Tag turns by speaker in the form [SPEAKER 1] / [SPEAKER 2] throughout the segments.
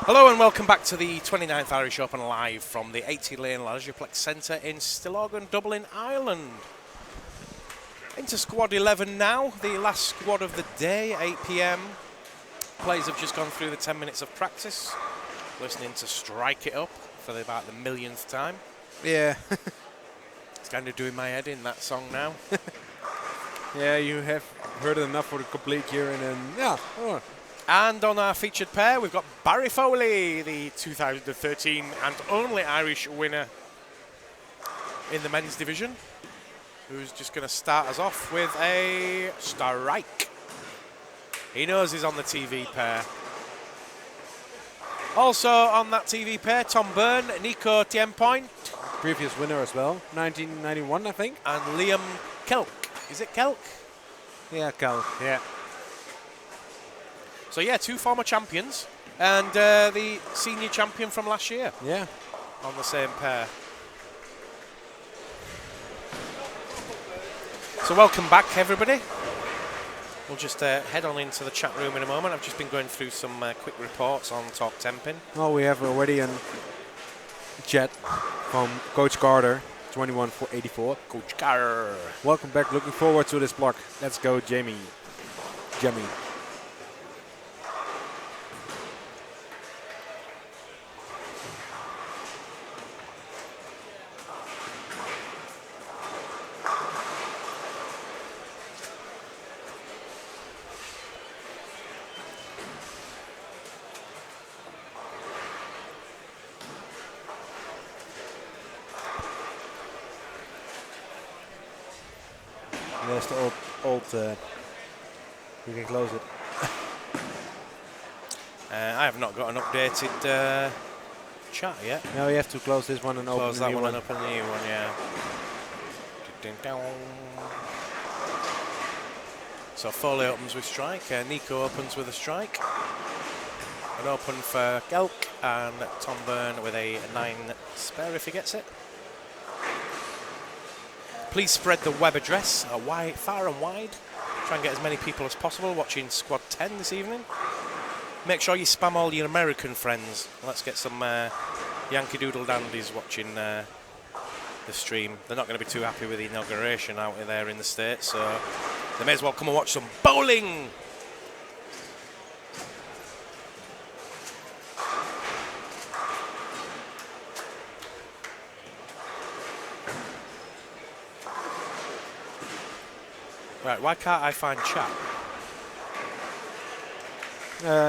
[SPEAKER 1] Hello and welcome back to the 29th Irish Open live from the 80 Lane Leisuroplex Centre in Stillorgan, Dublin, Ireland. Into squad 11 now, the last squad of the day, 8 p.m. Players have just gone through the 10 minutes of practice, listening to Strike It Up for about the millionth time.
[SPEAKER 2] Yeah.
[SPEAKER 1] It's kind of doing my head in, that song now.
[SPEAKER 2] Yeah, you have heard it enough for the complete year, and then, yeah. Oh.
[SPEAKER 1] And on our featured pair, we've got Barry Foley, the 2013 and only Irish winner in the men's division, who's just going to start us off with a strike. He knows he's on the TV pair. Also on that TV pair, Tom Byrne, Nico Tienpoint.
[SPEAKER 2] Previous winner as well, 1991, I think.
[SPEAKER 1] And Liam Kelk. Is it Kelk?
[SPEAKER 2] Yeah, Cal. Yeah.
[SPEAKER 1] So yeah, two former champions and the senior champion from last year.
[SPEAKER 2] Yeah.
[SPEAKER 1] On the same pair. So welcome back, everybody. We'll just head on into the chat room in a moment. I've just been going through some quick reports on Talk Temping.
[SPEAKER 2] Oh, we have already a chat from Coach Carter, 2184.
[SPEAKER 1] Coach Carter.
[SPEAKER 2] Welcome back. Looking forward to this block. Let's go, Jamie. There's the old you can close it.
[SPEAKER 1] I have not got an updated chat yet.
[SPEAKER 2] No, you have to close this one and open
[SPEAKER 1] Close
[SPEAKER 2] the
[SPEAKER 1] that
[SPEAKER 2] new
[SPEAKER 1] one
[SPEAKER 2] one.
[SPEAKER 1] and open the new one, yeah. So Foley opens with strike, Nico opens with a strike. An open for Gelk and Tom Byrne with a 9 spare if he gets it. Please spread the web address far and wide. Try and get as many people as possible watching Squad 10 this evening. Make sure you spam all your American friends. Let's get some Yankee Doodle dandies watching the stream. They're not going to be too happy with the inauguration out there in the States, so they may as well come and watch some bowling. Right, why can't I find chat?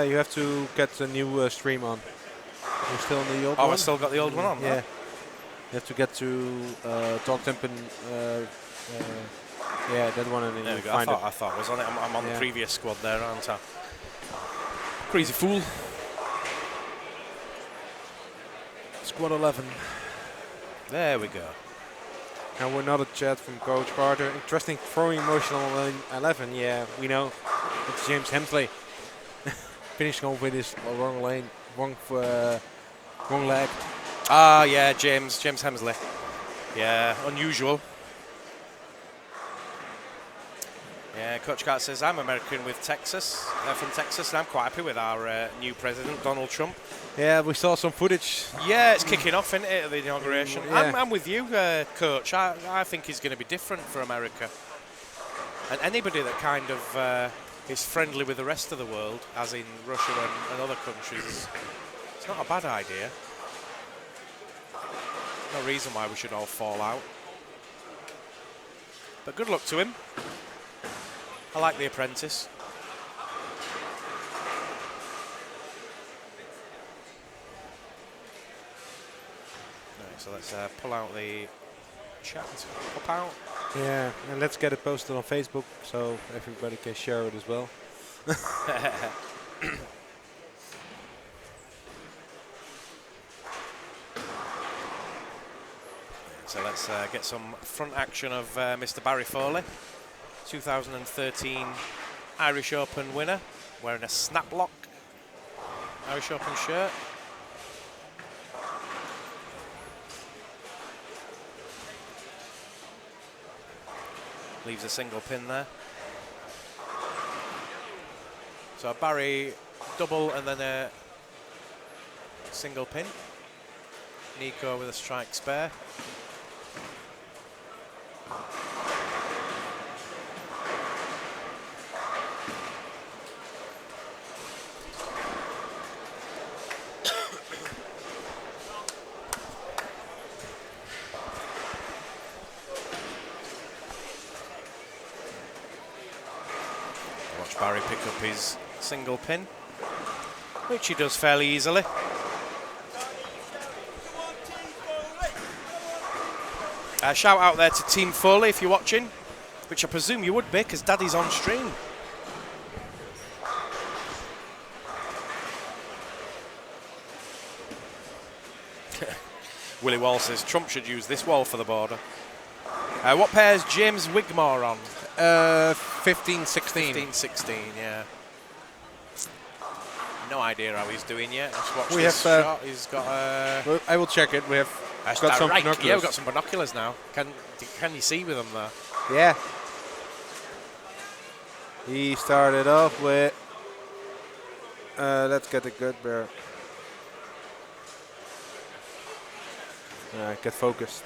[SPEAKER 2] You have to get a new stream on. You're still on the old one?
[SPEAKER 1] Oh, I still got the old one on?
[SPEAKER 2] Yeah.
[SPEAKER 1] Huh?
[SPEAKER 2] You have to get to Talk Tempin. Yeah, that one, and then
[SPEAKER 1] There
[SPEAKER 2] you
[SPEAKER 1] we go.
[SPEAKER 2] find
[SPEAKER 1] I thought I was on it. I'm on the
[SPEAKER 2] Yeah.
[SPEAKER 1] previous squad there, aren't I? Crazy fool.
[SPEAKER 2] Squad 11.
[SPEAKER 1] There we go.
[SPEAKER 2] And another chat from Coach Carter. Interesting throwing motion on 11. Yeah, we know. It's James Hemsley. Finishing off with his wrong lane, wrong leg.
[SPEAKER 1] Ah, yeah, James Hemsley. Yeah, unusual. Yeah, Coach Carter says, I'm American with Texas. From Texas, and I'm quite happy with our new president, Donald Trump.
[SPEAKER 2] Yeah, we saw some footage.
[SPEAKER 1] Yeah, it's kicking off, isn't it, at the inauguration?
[SPEAKER 2] Yeah.
[SPEAKER 1] I'm with you, Coach. I think he's going to be different for America. And anybody that kind of is friendly with the rest of the world, as in Russia and other countries, it's not a bad idea. No reason why we should all fall out. But good luck to him. I like The Apprentice. Right, so let's pull out the chat. Pop out.
[SPEAKER 2] Yeah, and let's get it posted on Facebook so everybody can share it as well.
[SPEAKER 1] So let's get some front action of Mr. Barry Foley, 2013 Irish Open winner, wearing a Snaplock Irish Open shirt. Leaves a single pin there. So Barry double and then a single pin. Nico with a strike spare. Watch Barry pick up his single pin, which he does fairly easily. Shout out there to Team Foley if you're watching, which I presume you would be because Daddy's on stream. Willie Wall says Trump should use this wall for the border. What pair's James Wigmore on?
[SPEAKER 2] 15-16.
[SPEAKER 1] 15-16, yeah. No idea how he's doing yet. Let's watch
[SPEAKER 2] We
[SPEAKER 1] this
[SPEAKER 2] have,
[SPEAKER 1] shot. He's got
[SPEAKER 2] Well, I will check it. We have got some
[SPEAKER 1] right.
[SPEAKER 2] binoculars.
[SPEAKER 1] Yeah, we've got some binoculars now. Can you see with them there?
[SPEAKER 2] Yeah. He started off with. Let's get a good bear. Get focused.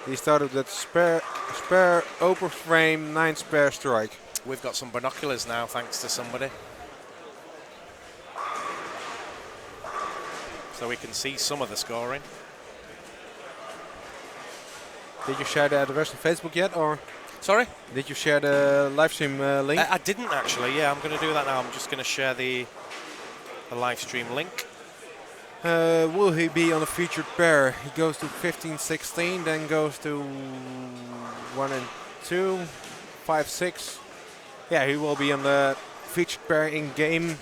[SPEAKER 2] He started with spare open frame 9 spare strike.
[SPEAKER 1] We've got some binoculars now, thanks to somebody. So we can see some of the scoring.
[SPEAKER 2] Did you share the address on Facebook yet, or
[SPEAKER 1] Sorry?
[SPEAKER 2] did you share the live stream link?
[SPEAKER 1] I didn't actually, yeah, I'm going to do that now. I'm just going to share the live stream link.
[SPEAKER 2] Will he be on a featured pair? He goes to 15-16, then goes to 1 and 2, 5-6. Yeah, he will be on the featured pair in game. 1,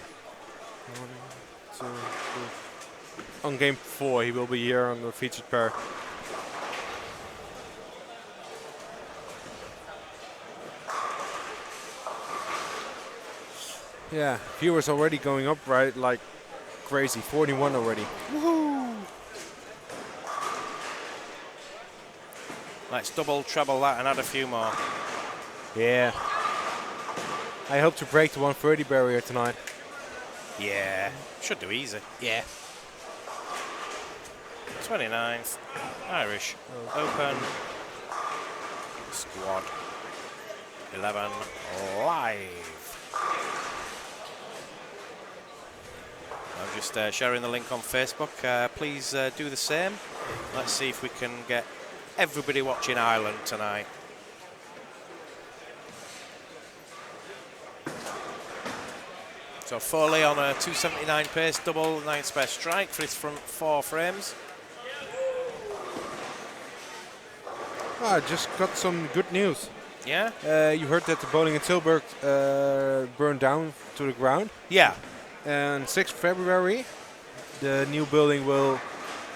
[SPEAKER 2] 2, 3. On game 4, he will be here on the featured pair. Yeah, viewers already going up, right? Like crazy, 41 already.
[SPEAKER 1] Woohoo! Let's double, treble that and add a few more.
[SPEAKER 2] Yeah. I hope to break the 130 barrier tonight.
[SPEAKER 1] Yeah, should do easy.
[SPEAKER 2] Yeah.
[SPEAKER 1] 29th, Irish, Open, Squad 11 live. I'm just sharing the link on Facebook. Please do the same. Let's see if we can get everybody watching Ireland tonight. So Foley on a 279 pace, double 9 spare strike for his front 4 frames.
[SPEAKER 2] I just got some good news.
[SPEAKER 1] Yeah?
[SPEAKER 2] You heard that the bowling in Tilburg burned down to the ground.
[SPEAKER 1] Yeah.
[SPEAKER 2] And 6th February, the new building will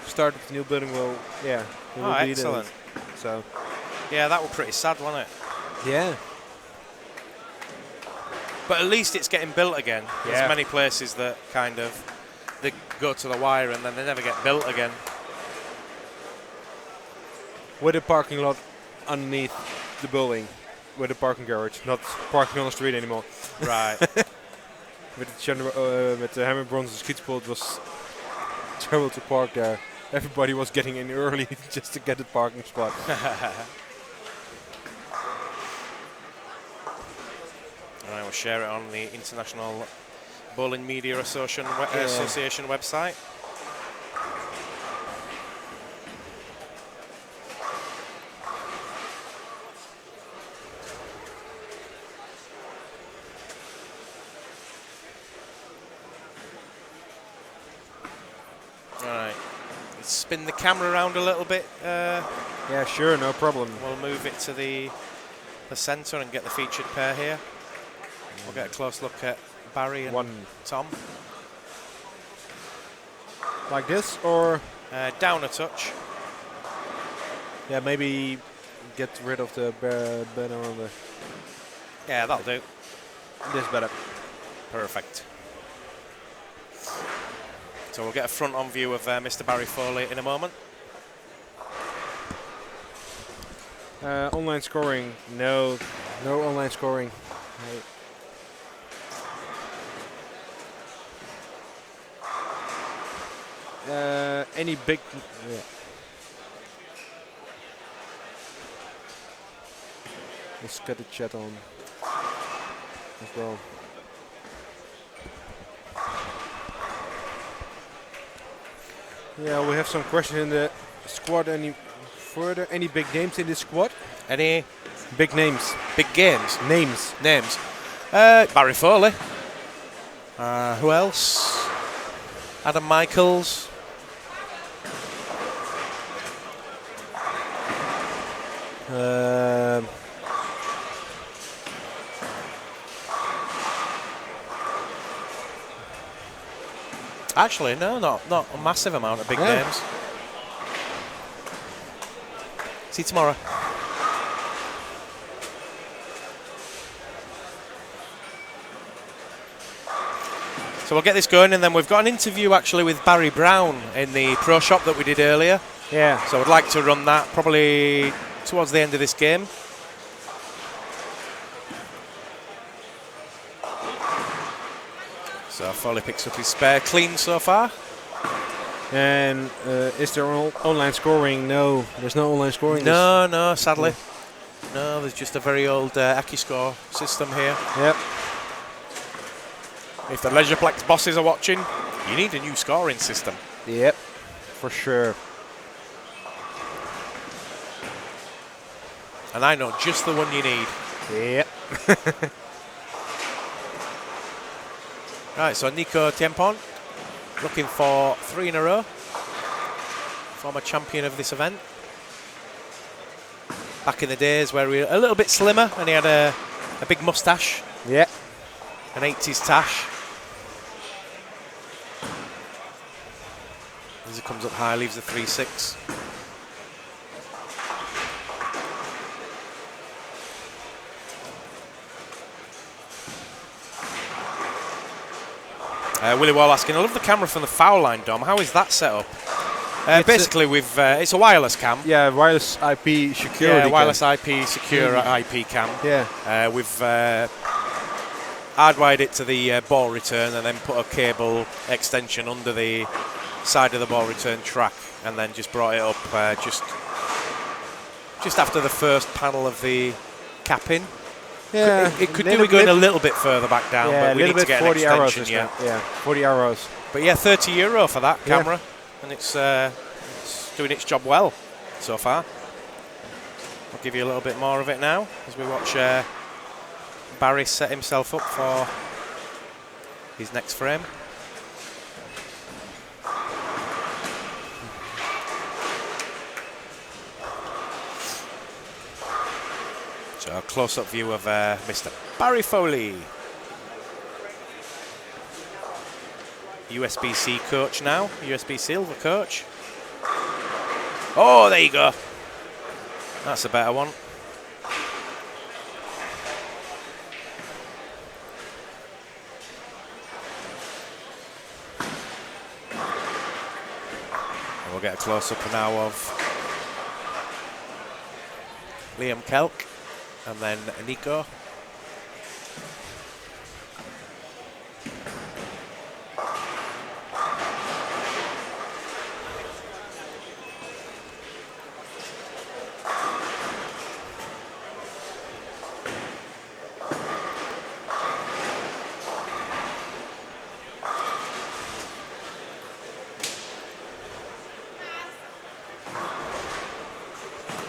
[SPEAKER 2] start. The new building will, yeah. It will be
[SPEAKER 1] excellent.
[SPEAKER 2] So.
[SPEAKER 1] Yeah, that was pretty sad, wasn't it?
[SPEAKER 2] Yeah.
[SPEAKER 1] But at least it's getting built again.
[SPEAKER 2] Yeah.
[SPEAKER 1] There's many places that kind of they go to the wire and then they never get built again.
[SPEAKER 2] With a parking lot underneath the building, with a parking garage, not parking on the street anymore.
[SPEAKER 1] Right.
[SPEAKER 2] With the Hammer Bronze Schietspel, it was terrible to park there. Everybody was getting in early just to get a parking spot.
[SPEAKER 1] I will share it on the International Bowling Media Association website. Alright, let's spin the camera around a little bit.
[SPEAKER 2] Yeah, sure, no problem.
[SPEAKER 1] We'll move it to the centre and get the featured pair here. We'll get a close look at Barry and Tom.
[SPEAKER 2] Like this, or?
[SPEAKER 1] Down a touch.
[SPEAKER 2] Yeah, maybe get rid of the banner on the...
[SPEAKER 1] Yeah, that'll do.
[SPEAKER 2] This better.
[SPEAKER 1] Perfect. So we'll get a front-on view of Mr. Barry Foley in a moment.
[SPEAKER 2] Online scoring, no online scoring. Any big, yeah. Let's get the chat on as well. Yeah, we have some questions in the squad. Any further? Any big names in this squad?
[SPEAKER 1] Any
[SPEAKER 2] Big names.
[SPEAKER 1] big games?
[SPEAKER 2] Names.
[SPEAKER 1] Names. Barry Foley. Who else? Adam Michaels. Actually, no, not a massive amount of big names. See you tomorrow. So we'll get this going, and then we've got an interview actually with Barry Brown in the pro shop that we did earlier.
[SPEAKER 2] Yeah.
[SPEAKER 1] So I'd like to run that probably towards the end of this game. So Foley picks up his spare clean so far.
[SPEAKER 2] And is there online scoring? No, there's no online scoring.
[SPEAKER 1] No, sadly. No, there's just a very old AccuScore system here.
[SPEAKER 2] Yep.
[SPEAKER 1] If the Leisureplex bosses are watching, you need a new scoring system.
[SPEAKER 2] Yep, for sure.
[SPEAKER 1] And I know just the one you need.
[SPEAKER 2] Yep.
[SPEAKER 1] Right, so Nico Tiempon looking for 3 in a row. Former champion of this event. Back in the days where we were a little bit slimmer and he had a big moustache.
[SPEAKER 2] Yeah.
[SPEAKER 1] An 80s tash. As he comes up high, leaves the 3-6. Willie Wall asking, I love the camera from the foul line, Dom. How is that set up? Basically, it's a wireless cam.
[SPEAKER 2] Yeah, wireless IP security.
[SPEAKER 1] Yeah, wireless IP secure IP cam.
[SPEAKER 2] Yeah.
[SPEAKER 1] We've hardwired it to the ball return and then put a cable extension under the side of the ball return track, and then just brought it up just after the first panel of the capping.
[SPEAKER 2] Yeah,
[SPEAKER 1] it could do with going a little bit further back down, but we need to get an extension.
[SPEAKER 2] Yeah, 40 euros.
[SPEAKER 1] But yeah, €30 for that camera, and it's doing its job well so far. I'll give you a little bit more of it now as we watch Barry set himself up for his next frame. So a close-up view of Mr. Barry Foley. USB-C coach now, USB silver coach. Oh, there you go. That's a better one. And we'll get a close-up now of Liam Kelk. And then Nico.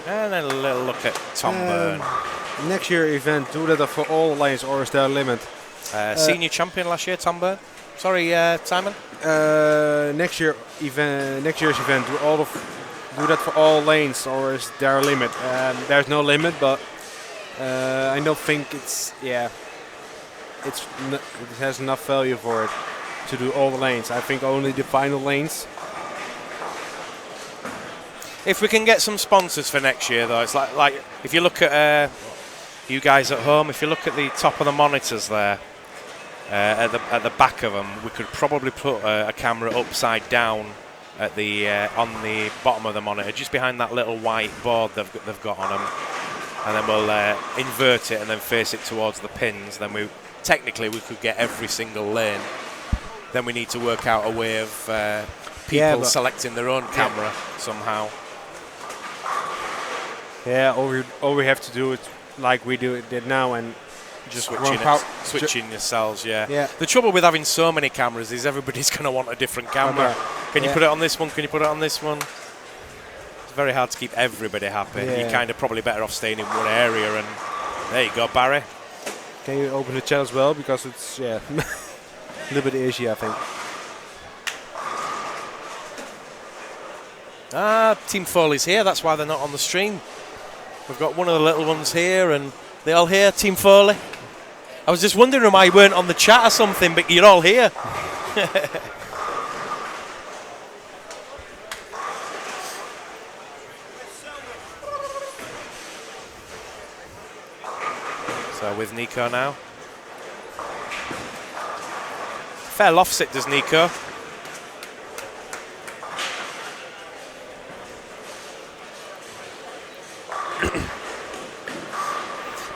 [SPEAKER 1] And then a little look at Tom Byrne.
[SPEAKER 2] Next year event, do that for all lanes, or is there a limit?
[SPEAKER 1] Senior champion last year, Tom Byrne. Sorry, Simon.
[SPEAKER 2] Next year's event, do that for all lanes, or is there a limit? There's no limit, but I don't think it has enough value for it to do all the lanes. I think only the final lanes.
[SPEAKER 1] If we can get some sponsors for next year, though, it's like if you look at you guys at home, if you look at the top of the monitors there, at the back of them, we could probably put a camera upside down at the on the bottom of the monitor, just behind that little white board they've got on them. and then we'll invert it and then face it towards the pins. Then we could get every single lane. Then we need to work out a way of people selecting their own camera somehow.
[SPEAKER 2] Yeah, all we have to do is like we did now and just
[SPEAKER 1] switching yourselves.
[SPEAKER 2] Yeah.
[SPEAKER 1] The trouble with having so many cameras is everybody's going to want a different camera. Can you put it on this one? Can you put it on this one? It's very hard to keep everybody happy.
[SPEAKER 2] Yeah.
[SPEAKER 1] You're kind of probably better off staying in one area. And there you go, Barry.
[SPEAKER 2] Can you open the chat as well, because it's a little bit easy, I think.
[SPEAKER 1] Team Foley's here. That's why they're not on the stream. We've got one of the little ones here, and they all here. Team Foley. I was just wondering why you weren't on the chat or something, but you're all here. So with Nico now. Fair loft sit does Nico.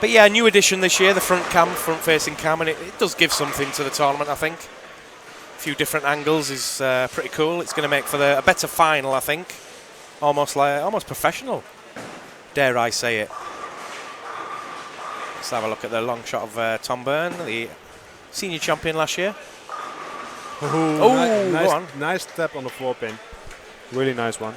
[SPEAKER 1] But yeah, new addition this year, the front-facing cam, and it does give something to the tournament, I think. A few different angles is pretty cool. It's going to make for a better final, I think. Almost professional, dare I say it. Let's have a look at the long shot of Tom Byrne, the senior champion last year.
[SPEAKER 2] Nice step on the 4-pin. Really nice one.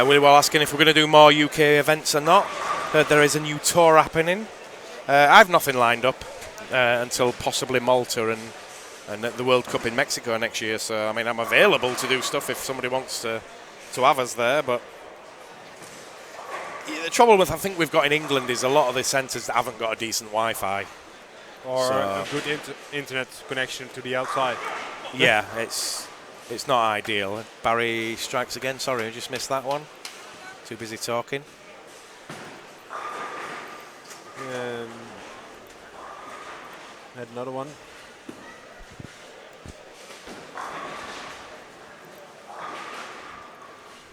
[SPEAKER 1] We were asking if we're going to do more UK events or not. There is a new tour happening. I've nothing lined up until possibly Malta and the World Cup in Mexico next year. So I mean, I'm available to do stuff if somebody wants to have us there. But the trouble with I think we've got in England is a lot of the centres that haven't got a decent Wi-Fi
[SPEAKER 2] or a good internet connection to the outside.
[SPEAKER 1] Yeah, it's not ideal. Barry strikes again. Sorry, I just missed that one. Too busy talking.
[SPEAKER 2] Had another one.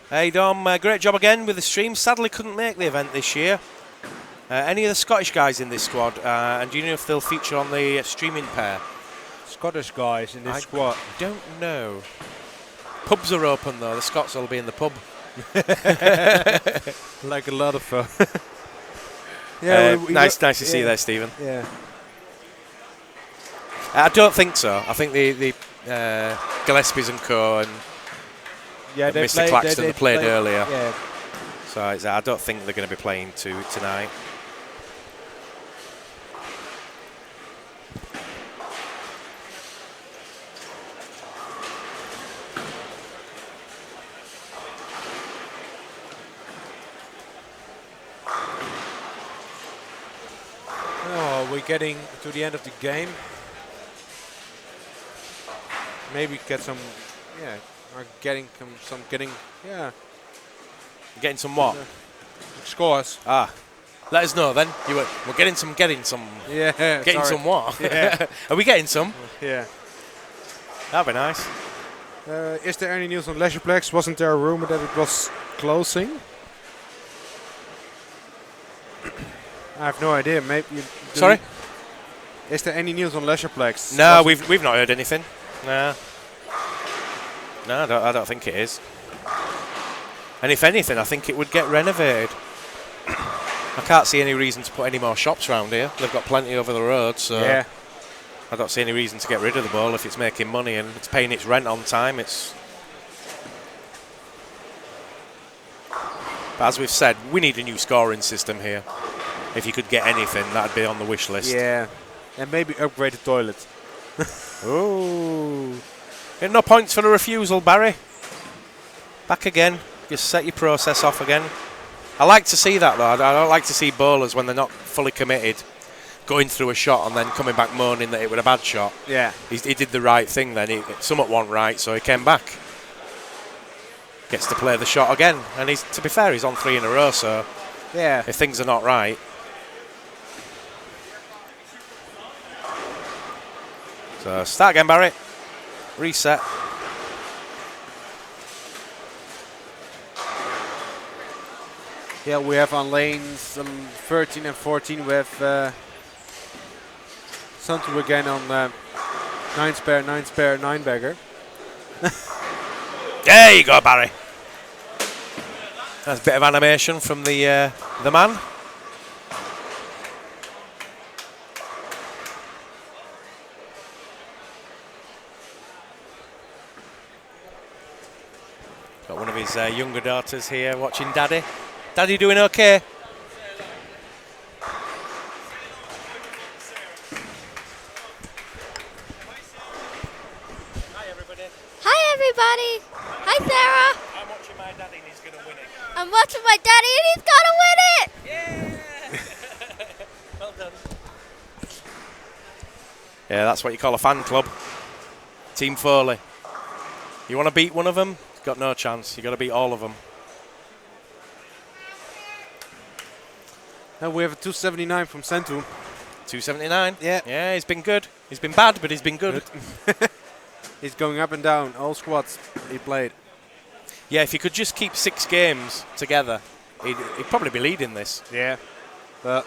[SPEAKER 1] Hey Dom, great job again with the stream. Sadly couldn't make the event this year. Any of the Scottish guys in this squad? And do you know if they'll feature on the streaming pair?
[SPEAKER 2] Scottish guys in this squad?
[SPEAKER 1] Don't know. Pubs are open though. The Scots will be in the pub.
[SPEAKER 2] Like a lot of.
[SPEAKER 1] Nice to see you there, Stephen.
[SPEAKER 2] Yeah.
[SPEAKER 1] I don't think so. I think the Gillespies and Co. and Mr. Claxton they played earlier.
[SPEAKER 2] Yeah.
[SPEAKER 1] So I don't think they're going to be playing tonight.
[SPEAKER 2] Oh, we're getting to the end of the game. Maybe get some, getting
[SPEAKER 1] some what?
[SPEAKER 2] Scores.
[SPEAKER 1] Let us know then. We're getting some.
[SPEAKER 2] Yeah.
[SPEAKER 1] Getting some what?
[SPEAKER 2] Yeah.
[SPEAKER 1] Are we getting some?
[SPEAKER 2] Yeah.
[SPEAKER 1] That'd be nice.
[SPEAKER 2] Is there any news on Leisureplex? Wasn't there a rumor that it was closing? I have no idea. Maybe.
[SPEAKER 1] Sorry?
[SPEAKER 2] Is there any news on Leisureplex?
[SPEAKER 1] No, we've not heard anything. No, I don't think it is. And if anything, I think it would get renovated. I can't see any reason to put any more shops around here. They've got plenty over the road, so
[SPEAKER 2] yeah.
[SPEAKER 1] I don't see any reason to get rid of the ball if it's making money and it's paying its rent on time. But as we've said, we need a new scoring system here. If you could get anything, that'd be on the wish list.
[SPEAKER 2] Yeah, and maybe upgrade the toilet.
[SPEAKER 1] Oh, no points for the refusal, Barry. Back again. Just set your process off again. I like to see that though. I don't like to see bowlers when they're not fully committed going through a shot and then coming back moaning that it was a bad shot.
[SPEAKER 2] Yeah.
[SPEAKER 1] He did the right thing then. Somewhat wasn't right, so he came back. Gets to play the shot again. And to be fair, he's on 3 in a row, so
[SPEAKER 2] yeah.
[SPEAKER 1] if things are not right. So start again, Barry. Reset.
[SPEAKER 2] Yeah, we have on lanes 13 and 14 with Santu again on 9 spare, 9 bagger.
[SPEAKER 1] There you go, Barry. That's a bit of animation from the man. Got one of his younger daughters here watching Daddy. Daddy doing okay?
[SPEAKER 3] Hi everybody! Hi Sarah!
[SPEAKER 1] I'm watching my daddy and he's going to win it.
[SPEAKER 3] I'm watching my daddy and he's gonna win it!
[SPEAKER 1] Yeah! Well done. Yeah, that's what you call a fan club. Team Foley. You want to beat one of them? Got no chance. You got to beat all of them.
[SPEAKER 2] And we have a 279 from Santu.
[SPEAKER 1] 279.
[SPEAKER 2] Yeah.
[SPEAKER 1] Yeah, he's been good. He's been bad, but he's been good.
[SPEAKER 2] He's going up and down, all squads he played.
[SPEAKER 1] Yeah, if he could just keep 6 games together, he'd probably be leading this.
[SPEAKER 2] Yeah. But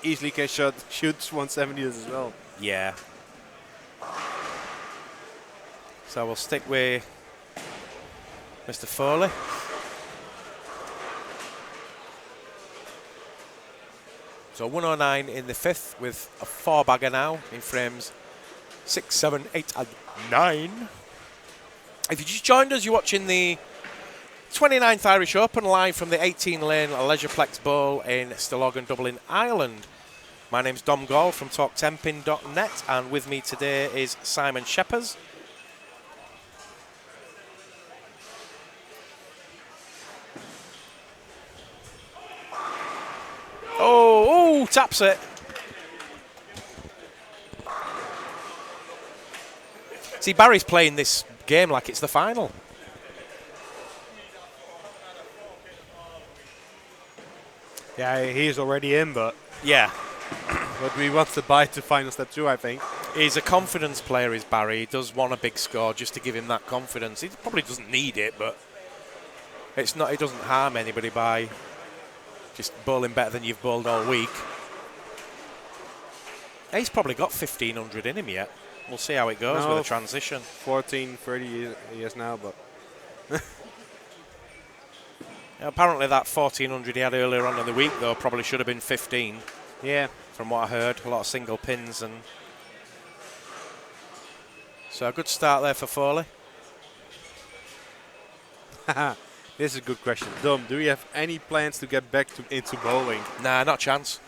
[SPEAKER 2] easily can shoots 170s as well.
[SPEAKER 1] Yeah. So we'll stick with Mr. Foley. So 109 in the 5th with a 4-bagger now in frames 6, 7, 8 and 9. If you just joined us, you're watching the 29th Irish Open live from the 18-lane Leisureplex Bowl in Stillorgan, Dublin, Ireland. My name's Dom Gall from TalkTemping.net, and with me today is Simon Sheppers. Oh, taps it. See, Barry's playing this game like it's the final.
[SPEAKER 2] Yeah, he's already in, but
[SPEAKER 1] Yeah.
[SPEAKER 2] we want to buy to final step 2, I think.
[SPEAKER 1] He's a confidence player, is Barry. He does want a big score just to give him that confidence. He probably doesn't need it, but it's not. It doesn't harm anybody by just bowling better than you've bowled all week. He's probably got 1,500 in him yet. We'll see how it goes
[SPEAKER 2] No.
[SPEAKER 1] with the transition.
[SPEAKER 2] 14, 30 years now, but
[SPEAKER 1] Apparently that 1,400 he had earlier on in the week, though, probably should have been 15,
[SPEAKER 2] yeah.
[SPEAKER 1] from what I heard. A lot of single pins. And so a good start there for Foley.
[SPEAKER 2] This is a good question. Dom, do you have any plans to get back into bowling?
[SPEAKER 1] Nah, not a chance.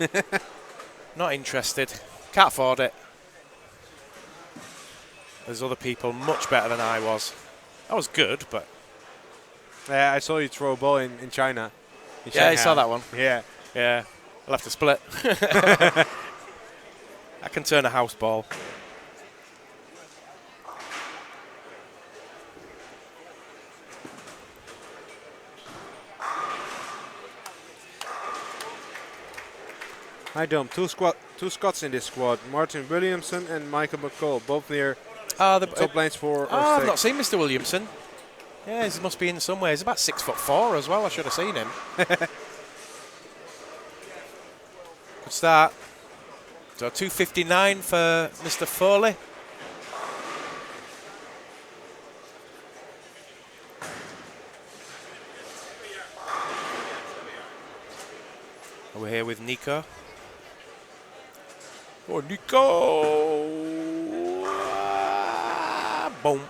[SPEAKER 1] Not interested. Can't afford it. There's other people much better than I was. I was good, but...
[SPEAKER 2] Yeah, I saw you throw a ball in China. In
[SPEAKER 1] Yeah, I
[SPEAKER 2] Shanghai.
[SPEAKER 1] saw that one.
[SPEAKER 2] Yeah.
[SPEAKER 1] Yeah, I'll have to split. I can turn a house ball.
[SPEAKER 2] Hi Dom, two Scots in this squad. Martin Williamson and Michael McCall, both near
[SPEAKER 1] The
[SPEAKER 2] top lanes 4 or
[SPEAKER 1] I've
[SPEAKER 2] 6.
[SPEAKER 1] not seen Mr. Williamson. Yeah, he must be in somewhere. He's about 6'4" as well. I should have seen him. Good start. So 259 for Mr. Foley. We're here with Nico. Oh, Nico! Boom.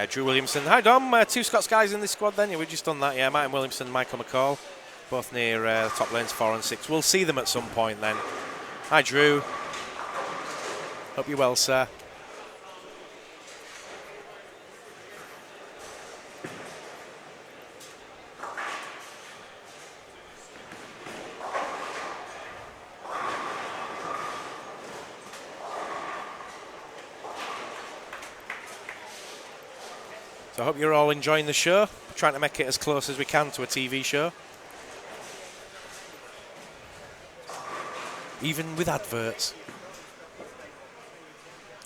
[SPEAKER 1] Drew Williamson. Hi, Dom. 2 Scots guys in this squad then. Yeah, we've just done that. Yeah, Martin Williamson, Michael McCall. Both near top lanes 4 and 6. We'll see them at some point then. Hi, Drew. Hope you're well, sir. So I hope you're all enjoying the show. trying to make it as close as we can to a TV show. Even with adverts.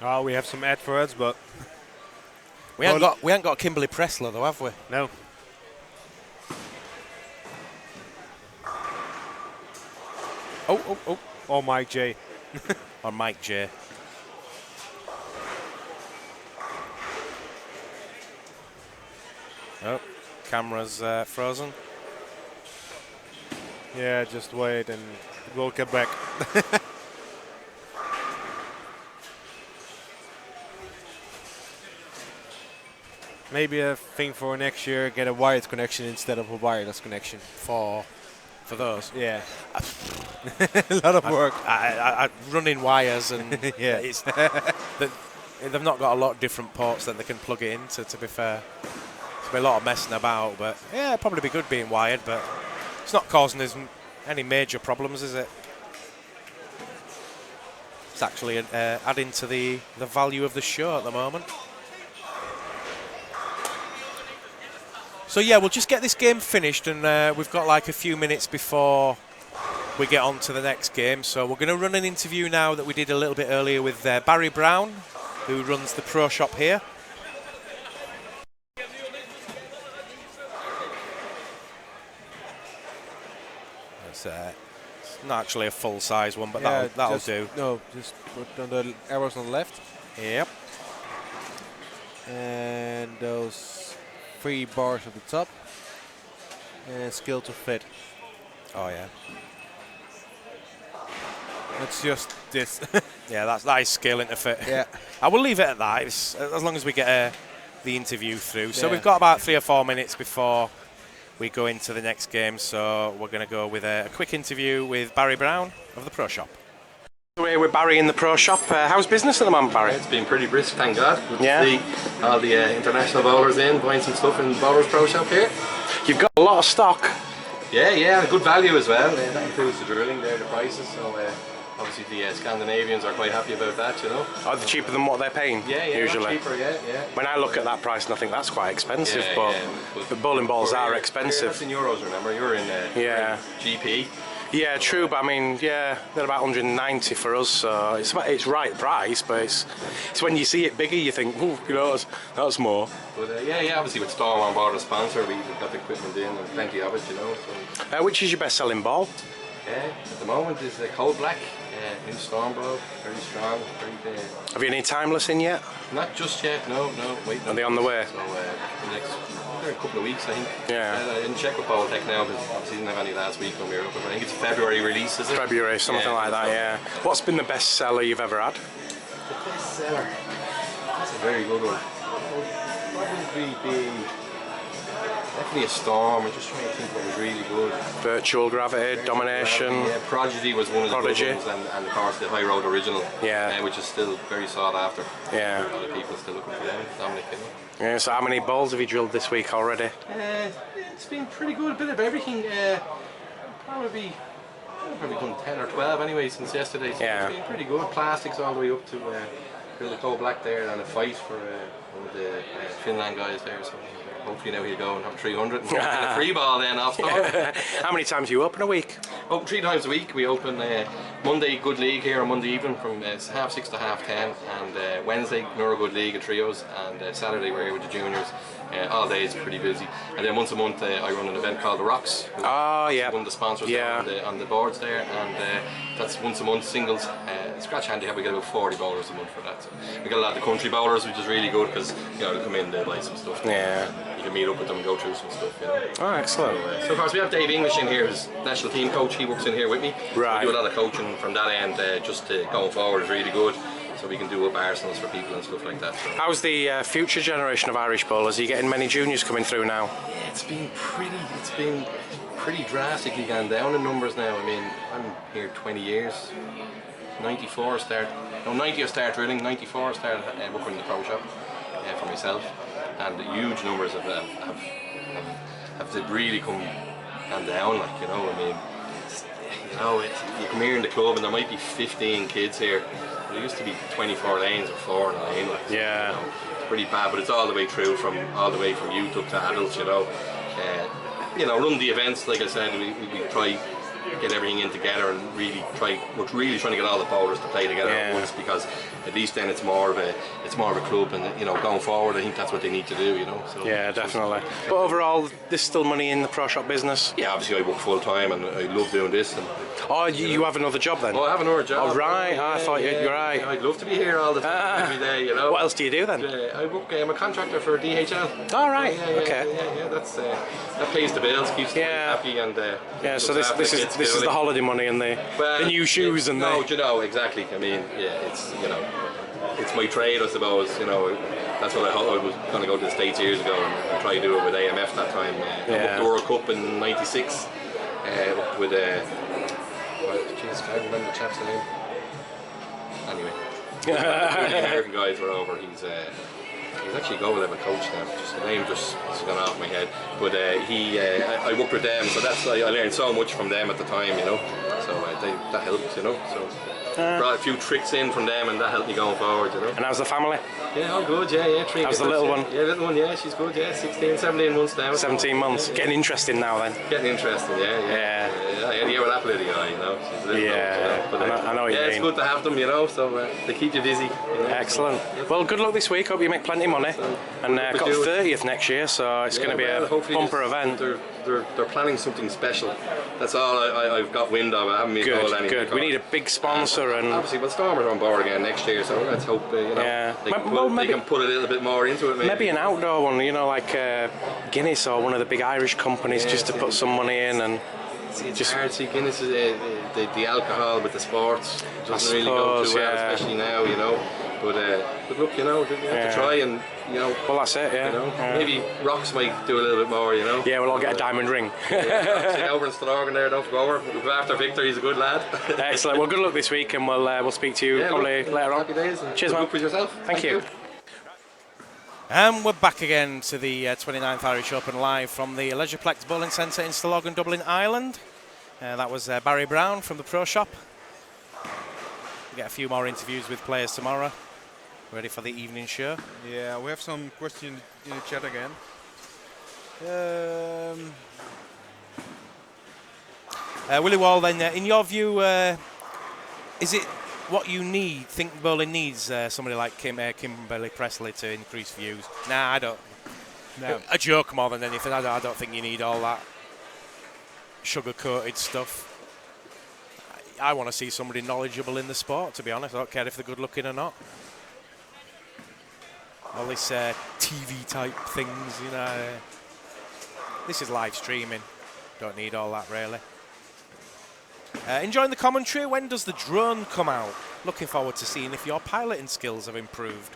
[SPEAKER 2] Oh, we have some adverts, but
[SPEAKER 1] We ain't got Kimberly Pressler though, have we?
[SPEAKER 2] no.
[SPEAKER 1] Oh.
[SPEAKER 2] Oh, Mike J.
[SPEAKER 1] Or Mike J. Oh, camera's frozen.
[SPEAKER 2] Yeah, just wait and we'll get back. Maybe a thing for next year, get a wired connection instead of a wireless connection.
[SPEAKER 1] For those.
[SPEAKER 2] Yeah. A lot of work.
[SPEAKER 1] I running wires and
[SPEAKER 2] Yeah.
[SPEAKER 1] it's they've not got a lot of different ports that they can plug it into. To be fair, there'll be a lot of messing about, but yeah, it'd probably be good being wired. But it's not causing us any major problems, is it? It's actually adding to the value of the show at the moment. So yeah, we'll just get this game finished, and we've got like a few minutes before we get on to the next game. So we're going to run an interview now that we did a little bit earlier with Barry Brown, who runs the pro shop here. It's not actually a full-size one, but
[SPEAKER 2] Yeah,
[SPEAKER 1] that'll do.
[SPEAKER 2] No, just put on the arrows on the left.
[SPEAKER 1] Yep.
[SPEAKER 2] And those 3 bars at the top. And scale to fit.
[SPEAKER 1] Oh yeah.
[SPEAKER 2] It's just this.
[SPEAKER 1] Yeah, that is scaling to fit.
[SPEAKER 2] Yeah.
[SPEAKER 1] I will leave it at that. It's, as long as we get the interview through. So
[SPEAKER 2] Yeah.
[SPEAKER 1] we've got about 3 or 4 minutes before we go into the next game. So we're going to go with a quick interview with Barry Brown of the Pro Shop. We're here with Barry in the Pro Shop. How's business at the moment, Barry?
[SPEAKER 4] It's been pretty brisk, thank God. Good
[SPEAKER 1] Yeah.
[SPEAKER 4] to see all the international bowlers in, buying some stuff in the Bowlers Pro Shop here.
[SPEAKER 1] You've got a lot of stock.
[SPEAKER 4] Yeah, good value as well. That includes the drilling there, the prices. So obviously the Scandinavians are quite happy about that, you know.
[SPEAKER 1] Are they cheaper than what they're paying?
[SPEAKER 4] Yeah,
[SPEAKER 1] usually.
[SPEAKER 4] not cheaper, yeah.
[SPEAKER 1] When I look at that price, and I think that's quite expensive,
[SPEAKER 4] Yeah,
[SPEAKER 1] but
[SPEAKER 4] yeah,
[SPEAKER 1] the bowling balls are
[SPEAKER 4] That's
[SPEAKER 1] expensive.
[SPEAKER 4] in euros, remember? You're in
[SPEAKER 1] Yeah.
[SPEAKER 4] GP.
[SPEAKER 1] Yeah, true, but I mean, yeah, they're about 190 for us, so it's right price, but it's when you see it bigger, you think, ooh, you know, that's more.
[SPEAKER 4] But yeah, obviously with Storm on board as sponsor, we've got the equipment in and plenty of it, you know. So
[SPEAKER 1] Which is your best-selling ball?
[SPEAKER 4] at the moment is the Cold Black, new Storm ball, very strong, very
[SPEAKER 1] Have you any timeless in yet?
[SPEAKER 4] not just yet, no, wait.
[SPEAKER 1] Are they on the way?
[SPEAKER 4] So the next a couple of weeks, I think.
[SPEAKER 1] Yeah.
[SPEAKER 4] I didn't check with Bowtech now, but obviously didn't have any last week when we were up. I think it's February release, is it?
[SPEAKER 1] February, something like that, yeah. What's been the best seller you've ever had?
[SPEAKER 4] The best seller. That's a very good one. Probably be definitely a Storm. I'm just trying to think what was really good.
[SPEAKER 1] Virtual Gravity, Domination.
[SPEAKER 4] Yeah, Prodigy was one of the
[SPEAKER 1] Prodigy.
[SPEAKER 4] good ones, and of course the High Road Original.
[SPEAKER 1] Yeah.
[SPEAKER 4] Which is still very sought after.
[SPEAKER 1] Yeah.
[SPEAKER 4] A lot of people still looking for them. Dominic, you know.
[SPEAKER 1] Yeah, so how many balls have you drilled this week already?
[SPEAKER 4] It's been pretty good, a bit of everything. Probably done 10 or 12 anyway since yesterday. So
[SPEAKER 1] Yeah.
[SPEAKER 4] it's been pretty good. Plastics all the way up to the Cold Black there, and a fight for one of the Finland guys there. So hopefully now he'll go and have 300 and get a free ball then off Storm.
[SPEAKER 1] How many times do you open a week?
[SPEAKER 4] Open 3 times a week. We open Monday Good League here on Monday evening from 6:30 to 10:30, and Wednesday Nura Good League at trios, and Saturday we're here with the juniors. All day is pretty busy, and then once a month I run an event called the Rocks.
[SPEAKER 1] Oh, yeah.
[SPEAKER 4] One of the sponsors
[SPEAKER 1] Yeah.
[SPEAKER 4] on the boards there, and that's once a month singles. Scratch handicap, we get about 40 bowlers a month for that. So we get a lot of the country bowlers, which is really good because they come in, they buy some stuff.
[SPEAKER 1] Yeah.
[SPEAKER 4] You can meet up with them and go through some stuff. You know.
[SPEAKER 1] Oh, excellent.
[SPEAKER 4] So of course we have Dave English in here, who's national team coach. He works in here with me.
[SPEAKER 1] Right.
[SPEAKER 4] We do a lot of coaching from that end, just going forward is really good. So we can do up arsenals for people and stuff like that. So.
[SPEAKER 1] How's the future generation of Irish bowlers? Are you getting many juniors coming through now?
[SPEAKER 4] Yeah, it's been pretty drastically gone down in numbers now. I mean, I'm here 20 years. 90 I started drilling. 94 I started working in the pro shop for myself, and the huge numbers have really come down. Like, you know, I mean, you come here in the club and there might be 15 kids here. There used to be 24 lanes or 4 in a lane. Like,
[SPEAKER 1] Yeah.
[SPEAKER 4] You know, pretty bad, but it's all the way through, from youth up to adults, run the events, like I said, we try get everything in together and we're really trying to get all the bowlers to play together at once, because at least then it's more of a club, and going forward I think that's what they need to do, So
[SPEAKER 1] yeah, definitely. But overall, there's still money in the pro shop business.
[SPEAKER 4] Yeah, obviously I work full time and I love doing this. And
[SPEAKER 1] you have another job then?
[SPEAKER 4] Oh, I have another job.
[SPEAKER 1] Oh, right. I thought you're right.
[SPEAKER 4] I'd love to be here all the time, every day,
[SPEAKER 1] What else do you do then?
[SPEAKER 4] I'm a contractor for DHL.
[SPEAKER 1] Oh, right.
[SPEAKER 4] Okay. Yeah, that pays the bills, keeps me happy, and
[SPEAKER 1] so this is the holiday money and the new shoes and
[SPEAKER 4] exactly. I mean, it's my trade, I suppose. That's what I was going to go to the States years ago and try to do it with AMF that time. I booked the World Cup in '96 with jeez, I don't remember the chap's name. Anyway, the American guys were over. He's actually a go-level coach now. Just the name just gone off my head. But I worked with them, so I learned so much from them at the time, So that helped, So brought a few tricks in from them, and that helped me going forward,
[SPEAKER 1] And how's the family?
[SPEAKER 4] Yeah, all good. Yeah.
[SPEAKER 1] How's the little one?
[SPEAKER 4] Yeah, little one. Yeah, she's good. Yeah, 16, 17 months now.
[SPEAKER 1] 17 months. Getting interesting now then.
[SPEAKER 4] Getting interesting. Yeah. Yeah, with that little guy, She's a little
[SPEAKER 1] but I know what you mean.
[SPEAKER 4] It's good to have them, So they keep you busy.
[SPEAKER 1] Excellent. Well, good luck this week. Hope you make plenty of money. And got 30th next year, so it's going to be a bumper event.
[SPEAKER 4] They're planning something special. That's all I've got wind of. I haven't been told anything. Good.
[SPEAKER 1] We need a big sponsor, and
[SPEAKER 4] obviously, Stormers are on board again next year, so let's hope they can put a little bit more into it.
[SPEAKER 1] Maybe an outdoor one, like Guinness or one of the big Irish companies, just to put some money in and.
[SPEAKER 4] It's hard to see. Guinness is the alcohol with the sports doesn't really go too well, especially now, But look, you have to try and
[SPEAKER 1] Well, that's it,
[SPEAKER 4] maybe Rocks might do a little bit more,
[SPEAKER 1] Yeah, we'll all get a diamond ring.
[SPEAKER 4] Over in Stillorgan there, don't go over. Look after Victor, he's a good lad.
[SPEAKER 1] Excellent. Well, good luck this week, and we'll speak to you probably later on.
[SPEAKER 4] Happy days.
[SPEAKER 1] Cheers, man.
[SPEAKER 4] Good luck with yourself.
[SPEAKER 1] Thank you. And we're back again to the 29th Irish Open live from the Leisureplex Bowling Centre in Stillorgan, Dublin, Ireland. That was Barry Brown from the Pro Shop. We'll get a few more interviews with players tomorrow. Ready for the evening show?
[SPEAKER 2] Yeah, we have some questions in the chat again.
[SPEAKER 1] Willie Wall, then, in your view, is it what you think bowling needs somebody like Kimberly Presley to increase views? Nah, I don't. No. A joke more than anything. I don't think you need all that sugar-coated stuff. I want to see somebody knowledgeable in the sport, to be honest. I don't care if they're good-looking or not. All these TV-type things, This is live streaming. Don't need all that, really. Enjoying the commentary. When does the drone come out? Looking forward to seeing if your piloting skills have improved.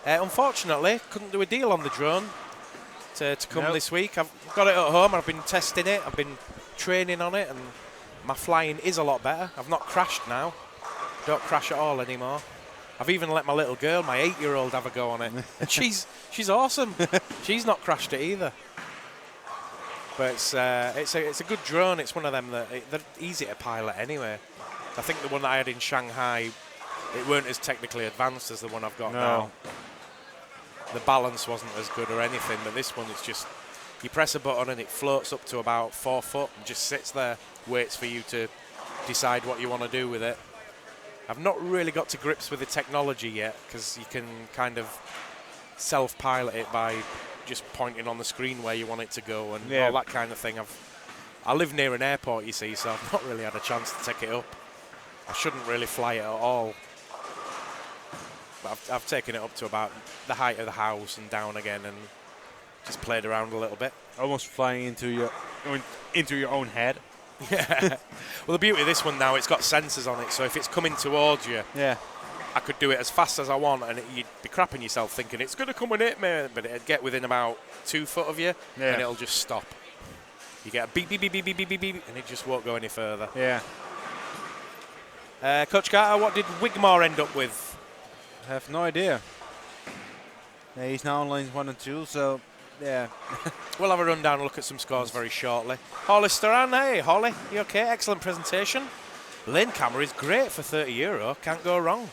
[SPEAKER 1] Unfortunately, couldn't do a deal on the drone to come this week. I've got it at home. I've been testing it. I've been training on it, and my flying is a lot better. I've not crashed now. Don't crash at all anymore. I've even let my little girl, my 8-year-old, have a go on it. And she's awesome. She's not crashed it either. But it's a good drone. It's one of them they're easy to pilot anyway. I think the one that I had in Shanghai, it weren't as technically advanced as the one I've got now. The balance wasn't as good or anything, but this one, it's just, you press a button and it floats up to about 4 foot and just sits there, waits for you to decide what you want to do with it. I've not really got to grips with the technology yet, because you can kind of self-pilot it by just pointing on the screen where you want it to go and all that kind of thing. I live near an airport, you see, so I've not really had a chance to take it up. I shouldn't really fly it at all. But I've taken it up to about the height of the house and down again and just played around a little bit.
[SPEAKER 2] Almost flying into your own head.
[SPEAKER 1] Yeah. Well, the beauty of this one now, it's got sensors on it, so if it's coming towards you, I could do it as fast as I want, and you'd be crapping yourself thinking it's going to come and hit me, but it'd get within about 2 foot of you, and it'll just stop. You get a beep, beep, beep, beep, beep, beep, beep, beep, and it just won't go any further.
[SPEAKER 2] Yeah.
[SPEAKER 1] Coach Carter, what did Wigmore end up with?
[SPEAKER 2] I have no idea. Yeah, he's now on lines 1 and 2, so yeah.
[SPEAKER 1] We'll have a rundown and look at some scores very shortly. Holly Storan, hey Holly, you okay? Excellent presentation. Lane camera is great for €30. Can't go wrong.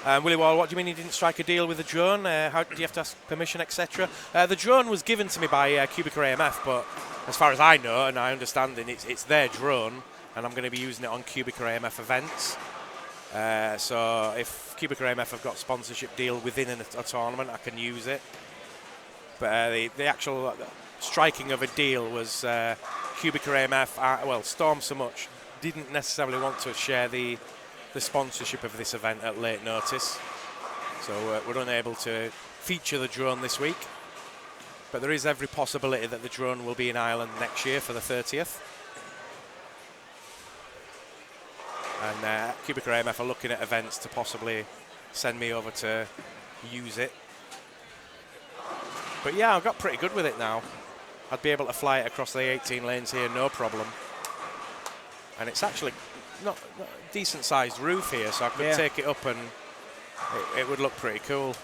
[SPEAKER 1] Willie Wall, what do you mean you didn't strike a deal with the drone? How do you have to ask permission, etc.? The drone was given to me by Cubica AMF, but as far as I know and I understand, it's their drone, and I'm going to be using it on Cubica AMF events. So if Cubica AMF have got a sponsorship deal within a tournament, I can use it. But the actual striking of a deal was Cubica AMF, well, Storm so much didn't necessarily want to share the sponsorship of this event at late notice. So we're unable to feature the drone this week. But there is every possibility that the drone will be in Ireland next year for the 30th. And Cubica AMF are looking at events to possibly send me over to use it. But yeah, I've got pretty good with it now. I'd be able to fly it across the 18 lanes here, no problem. And it's actually not a decent-sized roof here, so I could take it up and it would look pretty cool.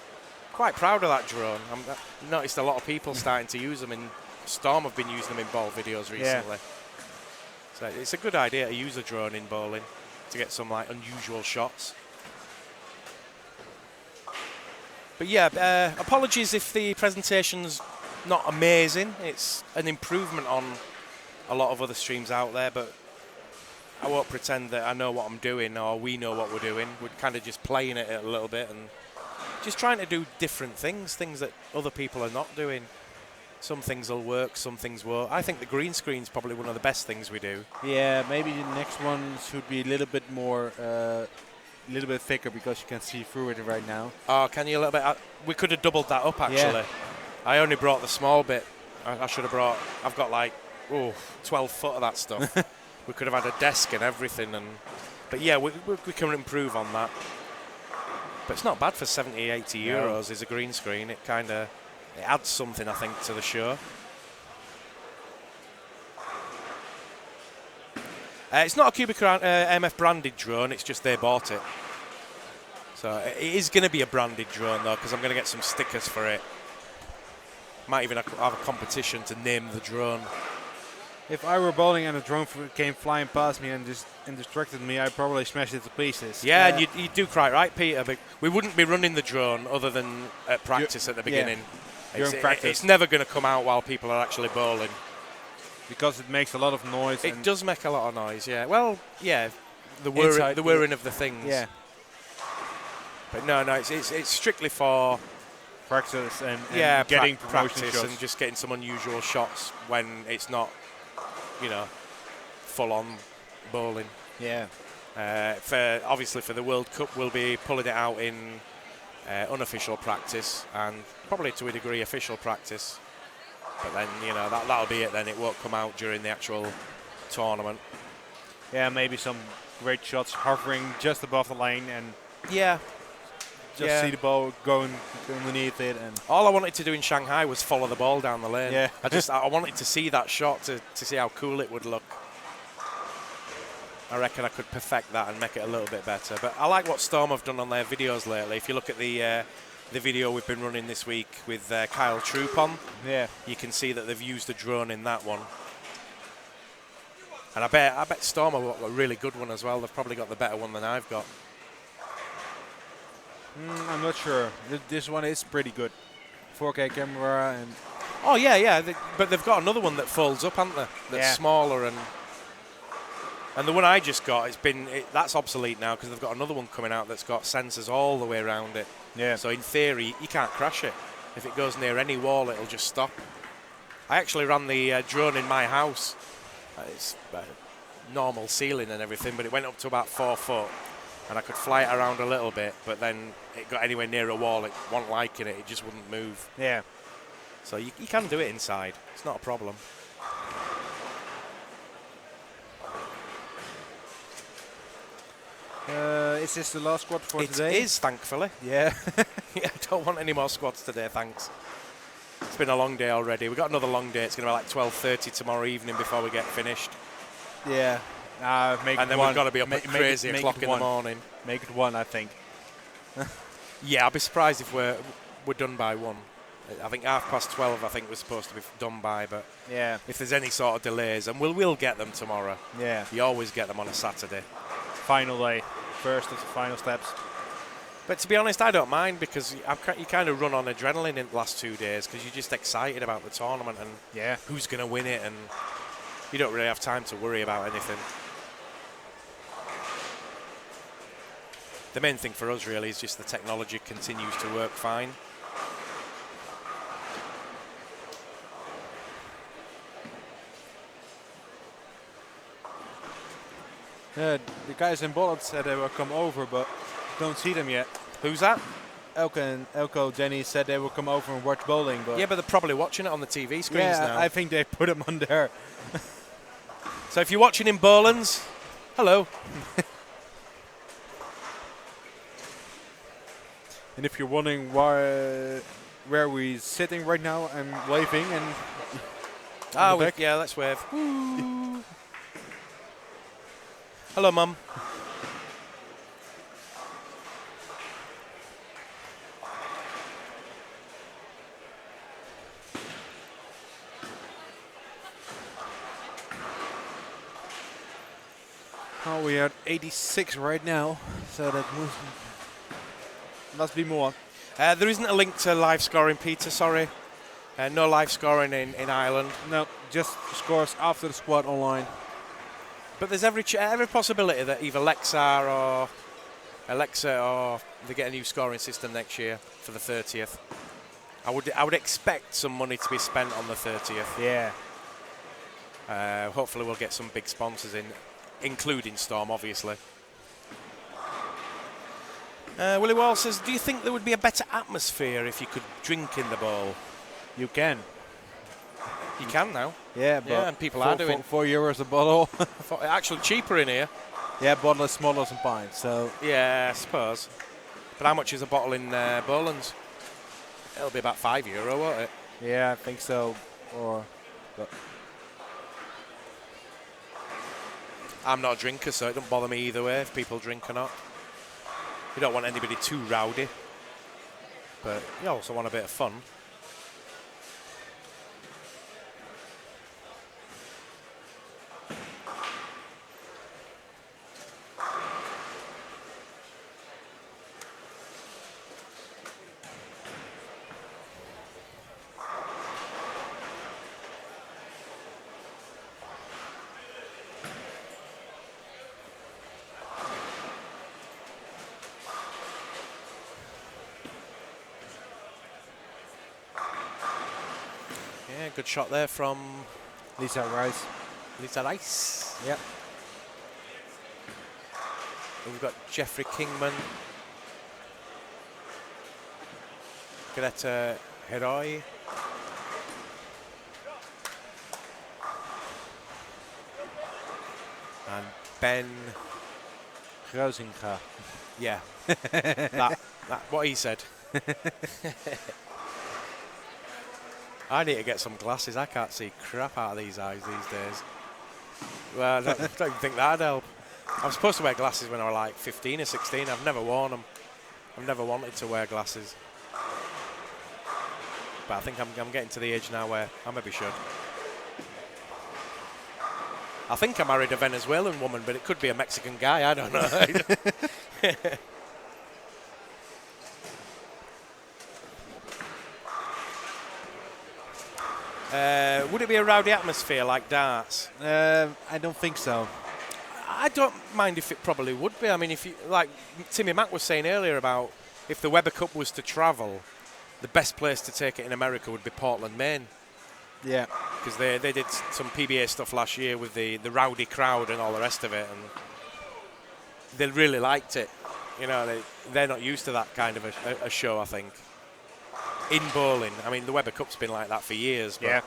[SPEAKER 1] Quite proud of that drone. I've noticed a lot of people starting to use them, and Storm have been using them in ball videos recently. So it's a good idea to use a drone in bowling to get some like unusual shots. But yeah, apologies if the presentation's not amazing. It's an improvement on a lot of other streams out there, but I won't pretend that I know what I'm doing or we know what we're doing. We're kind of just playing it a little bit and just trying to do different things that other people are not doing. Some things will work, some things won't. I think the green screen's probably one of the best things we do.
[SPEAKER 2] Yeah, maybe the next one should be a little bit more, a little bit thicker because you can see through it right now.
[SPEAKER 1] Oh, can you a little bit? We could have doubled that up actually.
[SPEAKER 2] Yeah.
[SPEAKER 1] I only brought the small bit. I should have brought. I've got like 12 foot of that stuff. We could have had a desk and everything, but yeah, we can improve on that. But it's not bad for 70, 80 euros as a green screen. It kind of adds something, I think, to the show. It's not a Cubica MF branded drone, it's just they bought it. So it is going to be a branded drone though, because I'm going to get some stickers for it. Might even have a competition to name the drone.
[SPEAKER 2] If I were bowling and a drone came flying past me and distracted me, I'd probably smash it to pieces.
[SPEAKER 1] Yeah, and you do quite right, Peter. But we wouldn't be running the drone other than at practice at the beginning. It's never going to come out while people are actually bowling.
[SPEAKER 2] Because it makes a lot of noise.
[SPEAKER 1] It does make a lot of noise, yeah. Well, yeah, the whirring of the things.
[SPEAKER 2] Yeah.
[SPEAKER 1] But no, it's strictly for
[SPEAKER 2] practice and getting
[SPEAKER 1] practice
[SPEAKER 2] shots.
[SPEAKER 1] And just getting some unusual shots when it's not, full-on bowling.
[SPEAKER 2] Yeah.
[SPEAKER 1] Obviously for the World Cup, we'll be pulling it out in unofficial practice and probably to a degree official practice. But then, that'll be it then. It won't come out during the actual tournament.
[SPEAKER 2] Yeah, maybe some great shots hovering just above the lane and see the ball going underneath it. And
[SPEAKER 1] all I wanted to do in Shanghai was follow the ball down the lane.
[SPEAKER 2] Yeah.
[SPEAKER 1] I wanted to see that shot to see how cool it would look. I reckon I could perfect that and make it a little bit better. But I like what Storm have done on their videos lately. If you look at the video we've been running this week with Kyle Troop on, you can see that they've used a drone in that one. And I bet Storm have got a really good one as well. They've probably got the better one than I've got.
[SPEAKER 2] I'm not sure. This one is pretty good. 4K camera and...
[SPEAKER 1] Oh, yeah. But they've got another one that folds up, haven't they? That's smaller and the one I just got, that's obsolete now because they've got another one coming out that's got sensors all the way around it.
[SPEAKER 2] Yeah.
[SPEAKER 1] So in theory, you can't crash it. If it goes near any wall, it'll just stop. I actually ran the drone in my house. It's normal ceiling and everything, but it went up to about 4 foot. And I could fly it around a little bit, but then it got anywhere near a wall, it wasn't liking it, it just wouldn't move.
[SPEAKER 2] Yeah.
[SPEAKER 1] So you can do it inside, it's not a problem.
[SPEAKER 2] Is this the last squad for today?
[SPEAKER 1] It is, thankfully.
[SPEAKER 2] Yeah.
[SPEAKER 1] I don't want any more squads today, thanks. It's been a long day already. We've got another long day, it's going to be like 12:30 tomorrow evening before we get finished.
[SPEAKER 2] Yeah.
[SPEAKER 1] And then we've got to be up at crazy o'clock in the morning.
[SPEAKER 2] Make it 1, I think.
[SPEAKER 1] Yeah, I'd be surprised if we're done by 1. I think 12:30. I think we're supposed to be done by, but if there's any sort of delays, and we'll get them tomorrow.
[SPEAKER 2] Yeah.
[SPEAKER 1] You always get them on a Saturday.
[SPEAKER 2] Final day, first of the final steps.
[SPEAKER 1] But to be honest, I don't mind because you kind of run on adrenaline in the last 2 days because you're just excited about the tournament and
[SPEAKER 2] Yeah.
[SPEAKER 1] who's going to win it, and you don't really have time to worry about anything. The main thing for us really is just the technology continues to work fine.
[SPEAKER 2] The guys in Bolland said they will come over, but don't see them yet.
[SPEAKER 1] Who's that?
[SPEAKER 2] Elko, Jenny said they will come over and watch bowling, but
[SPEAKER 1] Yeah, but they're probably watching it on the TV screens now.
[SPEAKER 2] I think they put them on there.
[SPEAKER 1] So if you're watching in Bolands, hello.
[SPEAKER 2] And if you're wondering where we're sitting right now, I'm waving and
[SPEAKER 1] Yeah, let's wave. Hello, Mum.
[SPEAKER 2] oh, we are at 86 right now, so that must be more.
[SPEAKER 1] There isn't a link to live scoring, Peter, sorry. No live scoring in Ireland.
[SPEAKER 2] No, just scores after the squad online.
[SPEAKER 1] But there's every possibility that either Alexa or they get a new scoring system next year for the 30th. I would expect some money to be spent on the 30th.
[SPEAKER 2] Yeah.
[SPEAKER 1] Hopefully we'll get some big sponsors in, including Storm, obviously. Willie Wall says, do you think there would be a better atmosphere if you could drink in the bowl?
[SPEAKER 2] You can.
[SPEAKER 1] You can now.
[SPEAKER 2] Yeah, but
[SPEAKER 1] And people are doing.
[SPEAKER 2] €4 a bottle.
[SPEAKER 1] Actually cheaper in here.
[SPEAKER 2] Yeah, bottle is smaller than pints, so.
[SPEAKER 1] Yeah, I suppose. But how much is a bottle in Bolands? It'll be about €5, won't it?
[SPEAKER 2] Yeah, I think so. But
[SPEAKER 1] I'm not a drinker, so it doesn't bother me either way if people drink or not. You don't want anybody too rowdy, but you also want a bit of fun. Yeah, good shot there from
[SPEAKER 2] Lisa Rice.
[SPEAKER 1] Lisa Rice.
[SPEAKER 2] Yep.
[SPEAKER 1] We've got Jeffrey Kingman, Greta Heroi, and Ben.
[SPEAKER 2] Grozinga.
[SPEAKER 1] Yeah, that what he said. I need to get some glasses. I can't see crap out of these eyes these days. Well, I don't even think that'd help. I was supposed to wear glasses when I was like 15 or 16. I've never worn them. I've never wanted to wear glasses. But I think I'm getting to the age now where I maybe should. I think I married a Venezuelan woman, but it could be a Mexican guy. I don't know. Would it be a rowdy atmosphere like darts?
[SPEAKER 2] I don't think so.
[SPEAKER 1] I don't mind if it probably would be. I mean, if you like Timmy Mack was saying earlier about if the Weber Cup was to travel, the best place to take it in America would be Portland, Maine.
[SPEAKER 2] Yeah.
[SPEAKER 1] Because they did some PBA stuff last year with the rowdy crowd and all the rest of it, and they really liked it. You know, they're not used to that kind of a show, I think. In bowling, I mean, the Weber Cup's been like that for years, but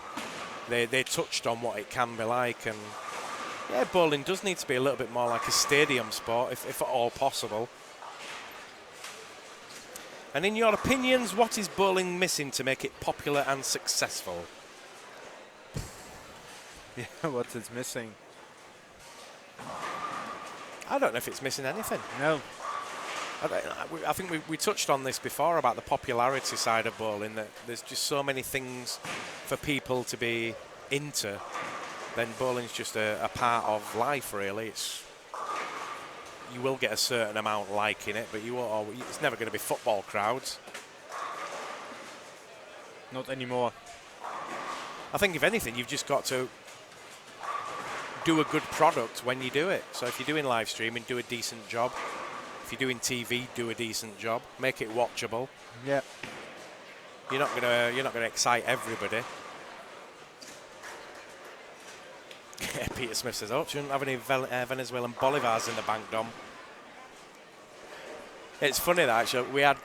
[SPEAKER 2] Yeah.
[SPEAKER 1] they touched on what it can be like, and yeah, bowling does need to be a little bit more like a stadium sport, if at all possible. And in your opinions, what is bowling missing to make it popular and successful?
[SPEAKER 2] Yeah, what's it's missing?
[SPEAKER 1] I don't know if it's missing anything.
[SPEAKER 2] No.
[SPEAKER 1] I think we touched on this before about the popularity side of bowling, that there's just so many things for people to be into. Then bowling's just a part of life, really. you will get a certain amount liking it, but you won't. It's never going to be football crowds.
[SPEAKER 2] Not anymore.
[SPEAKER 1] I think if anything, you've just got to do a good product when you do it. So if you're doing live streaming, do a decent job. If you're doing TV, do a decent job. Make it watchable.
[SPEAKER 2] Yeah.
[SPEAKER 1] You're not gonna excite everybody. Peter Smith says, "Oh, shouldn't have any Venezuelan bolivars in the bank, Dom." It's funny that actually we had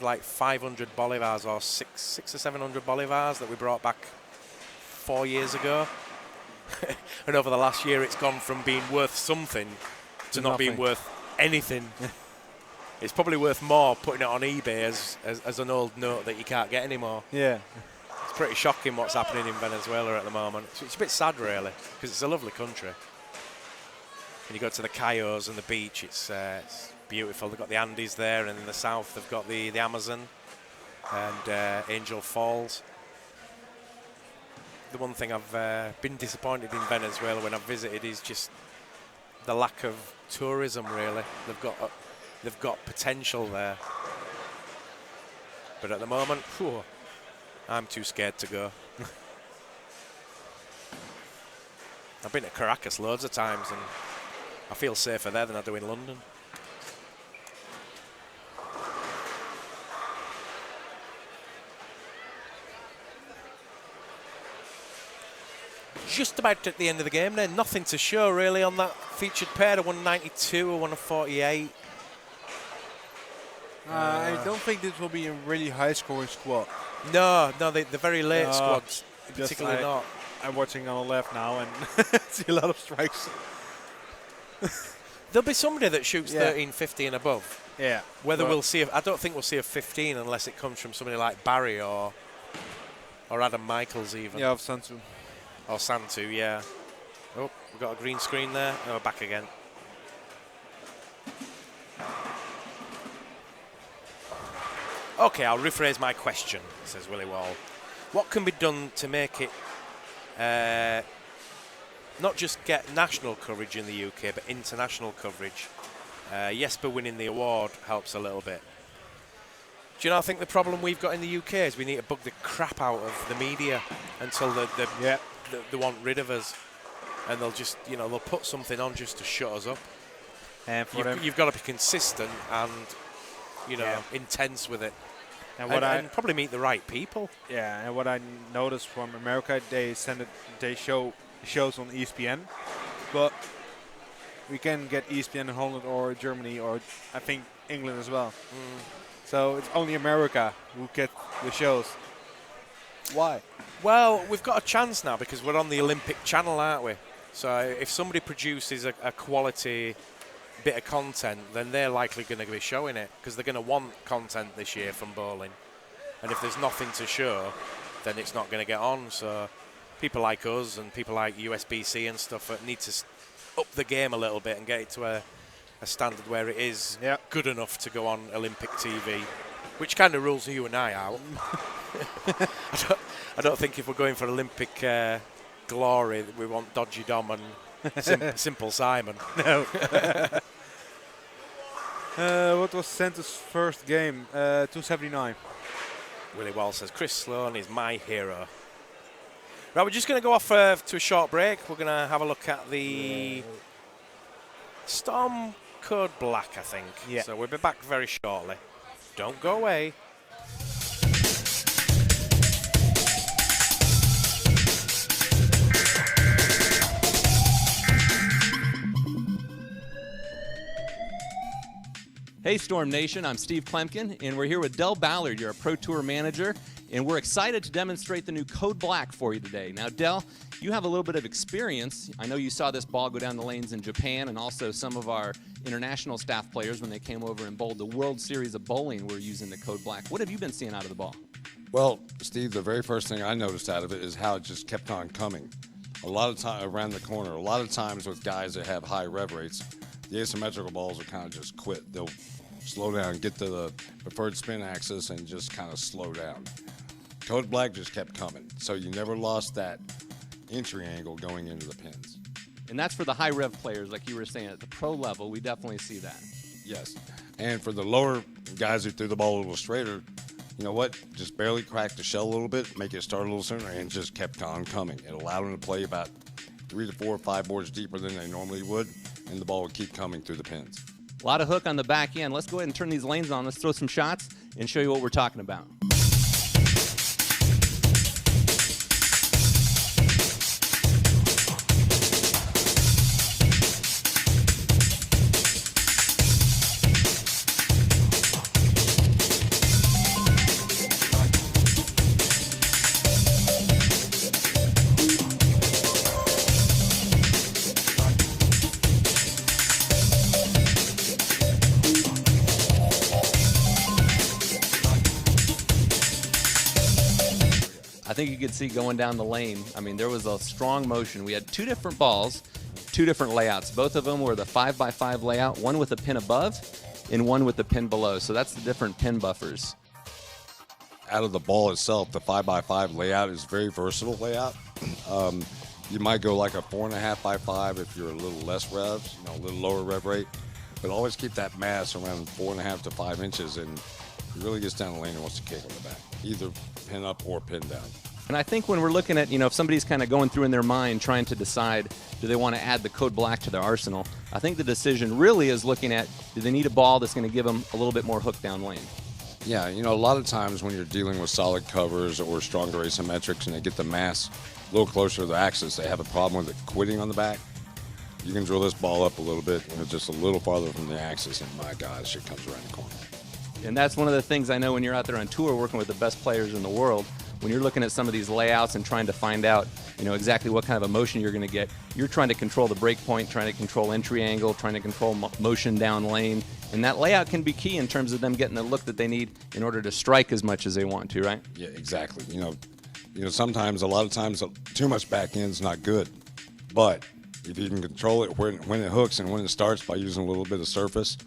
[SPEAKER 1] like 500 bolivars or six or 700 bolivars that we brought back 4 years ago, and over the last year it's gone from being worth something to not being worth anything. It's probably worth more putting it on eBay as an old note that you can't get anymore.
[SPEAKER 2] Yeah.
[SPEAKER 1] It's pretty shocking what's happening in Venezuela at the moment. It's a bit sad, really, because it's a lovely country. When you go to the Cayos and the beach, it's beautiful. They've got the Andes there, and in the south they've got the Amazon and Angel Falls. The one thing I've been disappointed in Venezuela when I've visited is just the lack of tourism, really. They've got potential there. But at the moment, I'm too scared to go. I've been to Caracas loads of times, and I feel safer there than I do in London. Just about at the end of the game then. Nothing to show really on that featured pair, a 192 or 148.
[SPEAKER 2] I don't think this will be a really high-scoring squad.
[SPEAKER 1] No, the very late squads, particularly not.
[SPEAKER 2] I'm watching on the left now and see a lot of strikes.
[SPEAKER 1] There'll be somebody that shoots 13, 50 and above.
[SPEAKER 2] Yeah.
[SPEAKER 1] Whether we'll see, I don't think we'll see a 15 unless it comes from somebody like Barry or Adam Michaels even.
[SPEAKER 2] Yeah, of Sansu.
[SPEAKER 1] Or Santu, yeah. Oh, we've got a green screen there. Oh, back again. Okay, I'll rephrase my question, says Willie Wall. What can be done to make it not just get national coverage in the UK, but international coverage? Jesper winning the award helps a little bit. Do you know, I think the problem we've got in the UK is we need to bug the crap out of the media until they want rid of us. And they'll just, they'll put something on just to shut us up.
[SPEAKER 2] And
[SPEAKER 1] You've got to be consistent and, intense with it. And probably meet the right people.
[SPEAKER 2] Yeah, and what I noticed from America, they show shows on ESPN, but we can get ESPN in Holland or Germany or I think England as well. So it's only America who get the shows. Why?
[SPEAKER 1] Well, we've got a chance now because we're on the Olympic channel, aren't we? So if somebody produces a quality bit of content, then they're likely going to be showing it because they're going to want content this year from bowling. And if there's nothing to show, then it's not going to get on. So people like us and people like USBC and stuff need to up the game a little bit and get it to a standard where it is good enough to go on Olympic TV, which kind of rules you and I out. I don't think if we're going for Olympic glory, we want Dodgy Dom and Simple Simon.
[SPEAKER 2] No. What was Santa's first game? 279.
[SPEAKER 1] Willie Wall says, Chris Sloan is my hero. Right, we're just going to go off to a short break. We're going to have a look at the Storm Code Black, I think.
[SPEAKER 2] Yeah.
[SPEAKER 1] So we'll be back very shortly. Don't go away.
[SPEAKER 5] Hey Storm Nation, I'm Steve Klemkin, and we're here with Del Ballard, your Pro Tour manager, and we're excited to demonstrate the new Code Black for you today. Now, Del, you have a little bit of experience. I know you saw this ball go down the lanes in Japan, and also some of our international staff players when they came over and bowled the World Series of Bowling were using the Code Black. What have you been seeing out of the ball?
[SPEAKER 6] Well, Steve, the very first thing I noticed out of it is how it just kept on coming. A lot of time around the corner, a lot of times with guys that have high rev rates, the asymmetrical balls will kind of just quit. They'll slow down, get to the preferred spin axis, and just kind of slow down. Code Black just kept coming, so you never lost that entry angle going into the pins.
[SPEAKER 5] And that's for the high rev players, like you were saying. At the pro level, we definitely see that.
[SPEAKER 6] Yes. And for the lower guys who threw the ball a little straighter, you know what? Just barely cracked the shell a little bit, make it start a little sooner, and just kept on coming. It allowed them to play about 3 to 4 or 5 boards deeper than they normally would, and the ball would keep coming through the pins.
[SPEAKER 5] A lot of hook on the back end. Let's go ahead and turn these lanes on. Let's throw some shots and show you what we're talking about. I think you could see going down the lane, I mean, there was a strong motion. We had 2 different balls, 2 different layouts. Both of them were the 5x5 layout, one with a pin above and one with a pin below. So that's the different pin buffers.
[SPEAKER 6] Out of the ball itself, the 5x5 layout is very versatile layout. You might go like a 4.5x5 if you're a little less revs, you know, a little lower rev rate, but always keep that mass around 4.5 to 5 inches, and it really gets down the lane and wants to kick on the back, either pin up or pin down.
[SPEAKER 5] And I think when we're looking at, if somebody's kind of going through in their mind trying to decide, do they want to add the code black to their arsenal, I think the decision really is looking at, do they need a ball that's going to give them a little bit more hook down lane?
[SPEAKER 6] Yeah, a lot of times when you're dealing with solid covers or stronger asymmetrics and they get the mass a little closer to the axis, they have a problem with it quitting on the back. You can drill this ball up a little bit, just a little farther from the axis, and my gosh, it comes around the corner.
[SPEAKER 5] And that's one of the things I know when you're out there on tour working with the best players in the world, when you're looking at some of these layouts and trying to find out, exactly what kind of a motion you're going to get, you're trying to control the break point, trying to control entry angle, trying to control motion down lane. And that layout can be key in terms of them getting the look that they need in order to strike as much as they want to, right?
[SPEAKER 6] Yeah, exactly. Sometimes, a lot of times, too much back end's not good. But if you can control it when it hooks and when it starts by using a little bit of surface,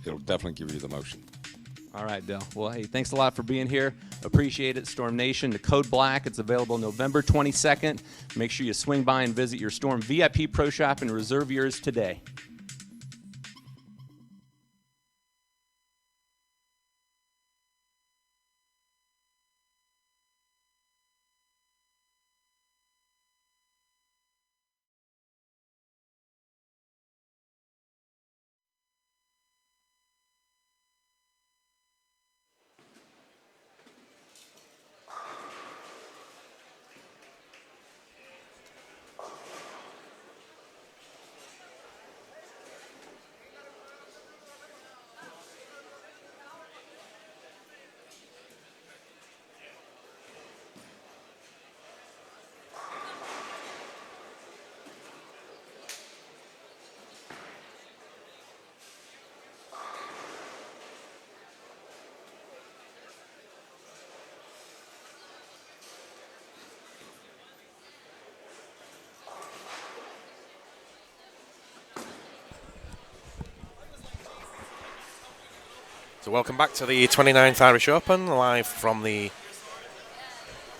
[SPEAKER 6] it'll definitely give you the motion.
[SPEAKER 5] All right, Dell. Well, hey, thanks a lot for being here. Appreciate it, Storm Nation. The Code Black, it's available November 22nd. Make sure you swing by and visit your Storm VIP Pro Shop and reserve yours today.
[SPEAKER 1] So welcome back to the 29th Irish Open, live from the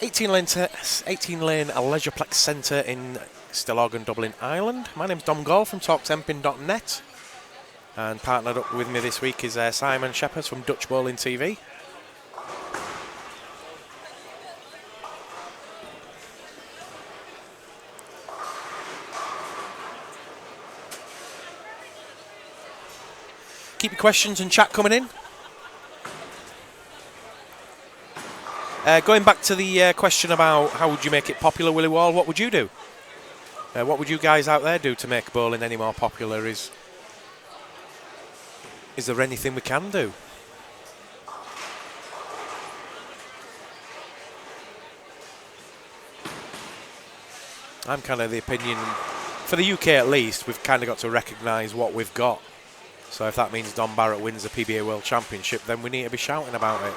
[SPEAKER 1] 18-lane Leisureplex Centre in Stillorgan, Dublin, Ireland. My name's Dom Gall from TalkTemping.net, and partnered up with me this week is Simon Shepherd from Dutch Bowling TV. Keep your questions and chat coming in. Going back to the question about how would you make it popular, Willie Wall, what would you do? What would you guys out there do to make bowling any more popular? Is there anything we can do? I'm kind of the opinion, for the UK at least, we've kind of got to recognise what we've got. So if that means Don Barrett wins the PBA World Championship, then we need to be shouting about it.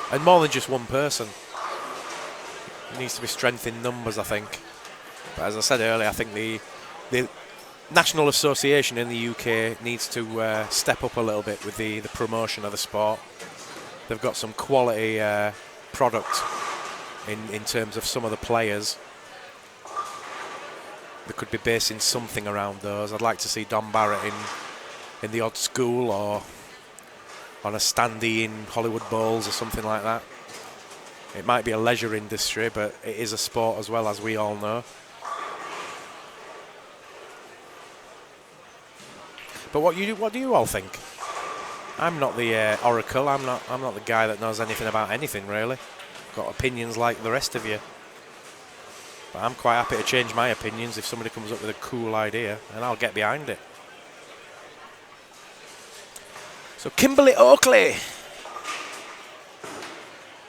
[SPEAKER 1] And more than just one person. There needs to be strength in numbers, I think. But as I said earlier, I think the National Association in the UK needs to step up a little bit with the promotion of the sport. They've got some quality product in terms of some of the players. They could be basing something around those. I'd like to see Don Barrett in the odd school or on a standee in Hollywood Bowls or something like that. It might be a leisure industry, but it is a sport as well, as we all know. But what do you all think? I'm not the oracle. I'm not the guy that knows anything about anything really. Got opinions like the rest of you. But I'm quite happy to change my opinions if somebody comes up with a cool idea, and I'll get behind it. So Kimberly Oakley.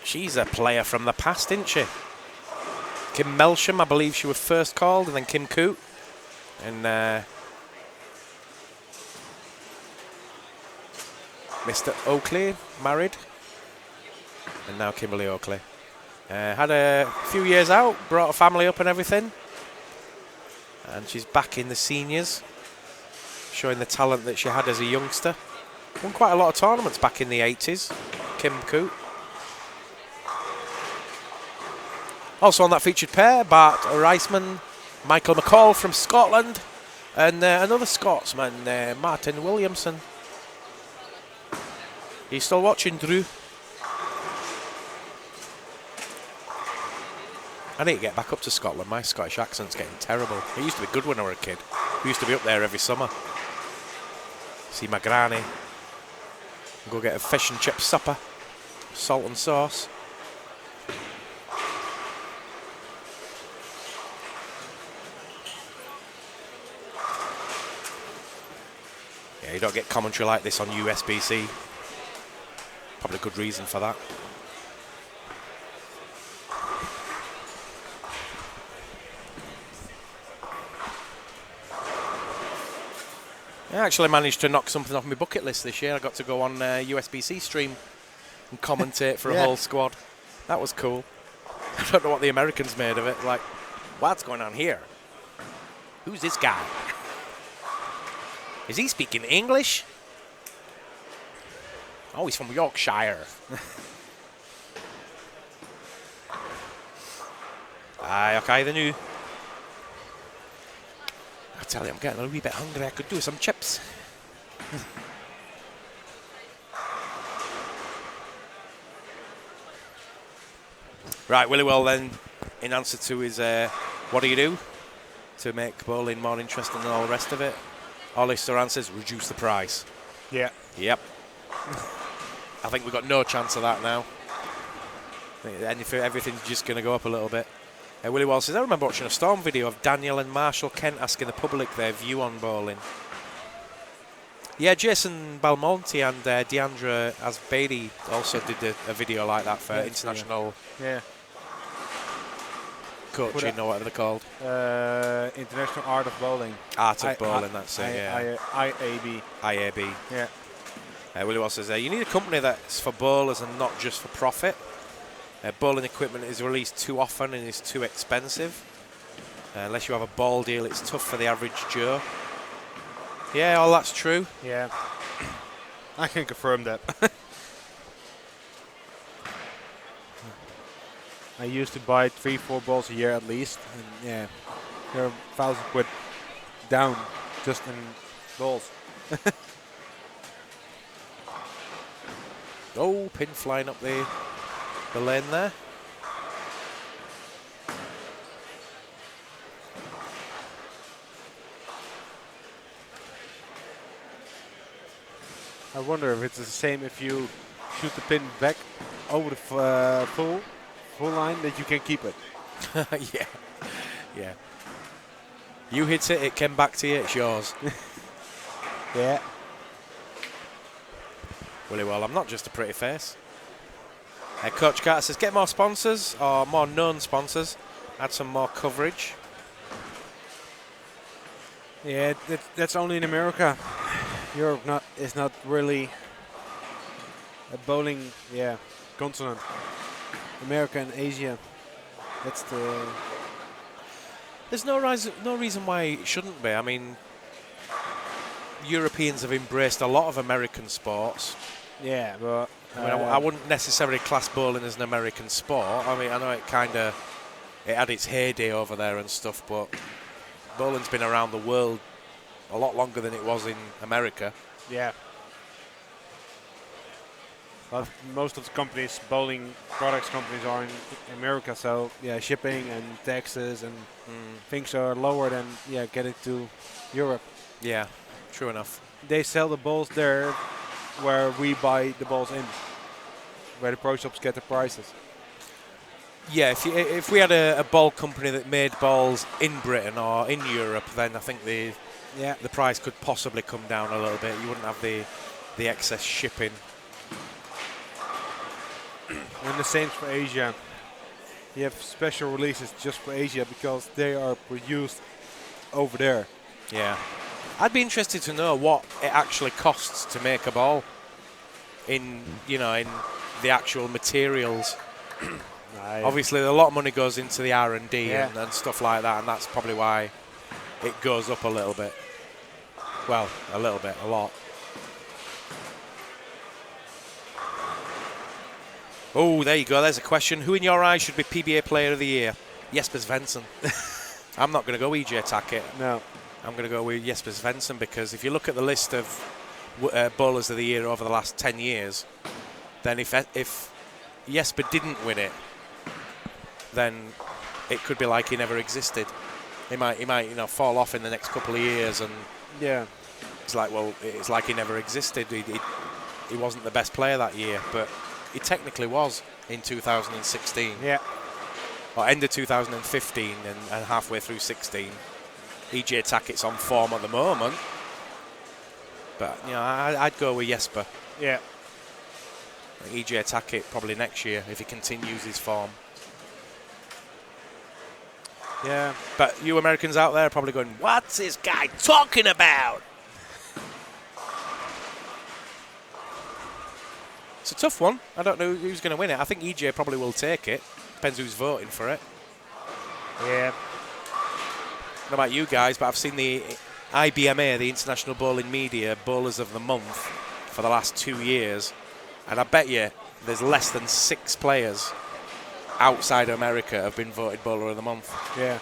[SPEAKER 1] She's a player from the past, isn't she? Kim Melsham, I believe she was first called, and then Kim Coote. And Mr. Oakley, married. And now Kimberly Oakley. Had a few years out, brought a family up and everything. And she's back in the seniors, showing the talent that she had as a youngster. Won quite a lot of tournaments back in the 80s, Kim Coote. Also on that featured pair, Bart Reisman, Michael McCall from Scotland, and another Scotsman, Martin Williamson. Are you still watching, Drew? I need to get back up to Scotland. My Scottish accent's getting terrible. It used to be good when I was a kid. We used to be up there every summer. See my granny. Go get a fish and chip supper. Salt and sauce. Yeah, you don't get commentary like this on USBC. Probably a good reason for that. I actually managed to knock something off my bucket list this year. I got to go on USBC stream and commentate for a whole squad. That was cool. I don't know what the Americans made of it. Like, what's going on here? Who's this guy? Is he speaking English? Oh, he's from Yorkshire. Aye, okay, the new. I tell you, I'm getting a wee bit hungry. I could do some chips. Right, Willie Well then, in answer to his what do you do to make bowling more interesting than all the rest of it? Hollister answers, reduce the price.
[SPEAKER 2] Yeah.
[SPEAKER 1] Yep. I think we've got no chance of that now. Everything's just going to go up a little bit. Willie Wall says, I remember watching a Storm video of Daniel and Marshall Kent asking the public their view on bowling. Yeah, Jason Belmonte and Deandra Asbady also did a video like that for international coaching or whatever they're called.
[SPEAKER 2] International Art of Bowling.
[SPEAKER 1] Art of Bowling, that's it, yeah.
[SPEAKER 2] IAB.
[SPEAKER 1] IAB.
[SPEAKER 2] Yeah.
[SPEAKER 1] Willie Wall says, you need a company that's for bowlers and not just for profit. Bowling equipment is released too often and is too expensive. Unless you have a ball deal, it's tough for the average Joe. Yeah, all that's true.
[SPEAKER 2] Yeah. I can confirm that. I used to buy 3-4 balls a year at least. And yeah, there are £1,000 down just in balls.
[SPEAKER 1] Oh, pin flying up the lane there.
[SPEAKER 2] I wonder if it's the same if you shoot the pin back over the full line that you can keep it.
[SPEAKER 1] Yeah. You hit it, it came back to you, it's yours.
[SPEAKER 2] Yeah.
[SPEAKER 1] Willie Well, I'm not just a pretty face. Coach Carter says, get more sponsors or more known sponsors. Add some more coverage.
[SPEAKER 2] Yeah, that's only in America. Europe is not really a bowling continent. America and Asia. That's the.
[SPEAKER 1] There's no reason why it shouldn't be. I mean, Europeans have embraced a lot of American sports.
[SPEAKER 2] Yeah, but
[SPEAKER 1] I mean, I wouldn't necessarily class bowling as an American sport. I mean, I know it had its heyday over there and stuff, but bowling's been around the world a lot longer than it was in America.
[SPEAKER 2] Yeah. But most of the companies, bowling products companies, are in America, so yeah, shipping and taxes and things are lower than getting to Europe.
[SPEAKER 1] Yeah, true enough.
[SPEAKER 2] They sell the balls there, where we buy the balls in, where the pro shops get the prices.
[SPEAKER 1] Yeah, if we had a ball company that made balls in Britain or in Europe, then I think the price could possibly come down a little bit. You wouldn't have the excess shipping.
[SPEAKER 2] And the same for Asia. You have special releases just for Asia because they are produced over there.
[SPEAKER 1] Yeah. I'd be interested to know what it actually costs to make a ball in the actual materials. Obviously, a lot of money goes into the R&D and stuff like that, and that's probably why it goes up a little bit. Well, a little bit, a lot. Oh, there you go. There's a question. Who in your eyes should be PBA Player of the Year? Jesper Svensson. I'm not going to go EJ Tackett.
[SPEAKER 2] No.
[SPEAKER 1] I'm going to go with Jesper Svensson because if you look at the list of bowlers of the year over the last 10 years, then if Jesper didn't win it, then it could be like he never existed. He might fall off in the next couple of years, and it's like he never existed. He wasn't the best player that year, but he technically was in 2016.
[SPEAKER 2] Yeah.
[SPEAKER 1] Or end of 2015 and halfway through 16. EJ Tackett's on form at the moment, but I'd go with Jesper.
[SPEAKER 2] Yeah.
[SPEAKER 1] EJ Tackett probably next year if he continues his form.
[SPEAKER 2] Yeah.
[SPEAKER 1] But you Americans out there are probably going, what's this guy talking about? It's a tough one. I don't know who's going to win it. I think EJ probably will take it. Depends who's voting for it.
[SPEAKER 2] Yeah.
[SPEAKER 1] I don't know about you guys, but I've seen the IBMA, the International Bowling Media, Bowlers of the Month for the last 2 years. And I bet you there's less than 6 players outside America have been voted Bowler of the Month.
[SPEAKER 2] Yeah.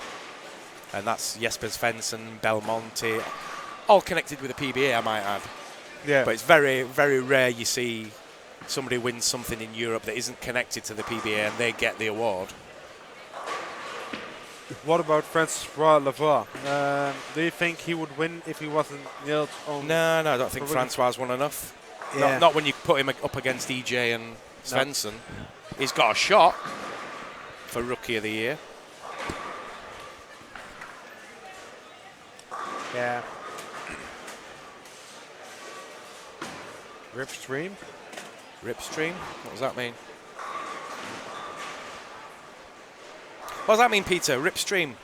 [SPEAKER 1] And that's Jesper Svensson, Belmonte, all connected with the PBA, I might add.
[SPEAKER 2] Yeah.
[SPEAKER 1] But it's very, very rare you see somebody win something in Europe that isn't connected to the PBA and they get the award.
[SPEAKER 2] What about Francois Lavoie? Do you think he would win if he wasn't nailed on?
[SPEAKER 1] No, I don't think Francois won enough.
[SPEAKER 2] Yeah.
[SPEAKER 1] Not when you put him up against EJ and Svensson. No. He's got a shot for Rookie of the Year.
[SPEAKER 2] Yeah. Ripstream?
[SPEAKER 1] Ripstream? What does that mean? What does that mean, Peter? Ripstream?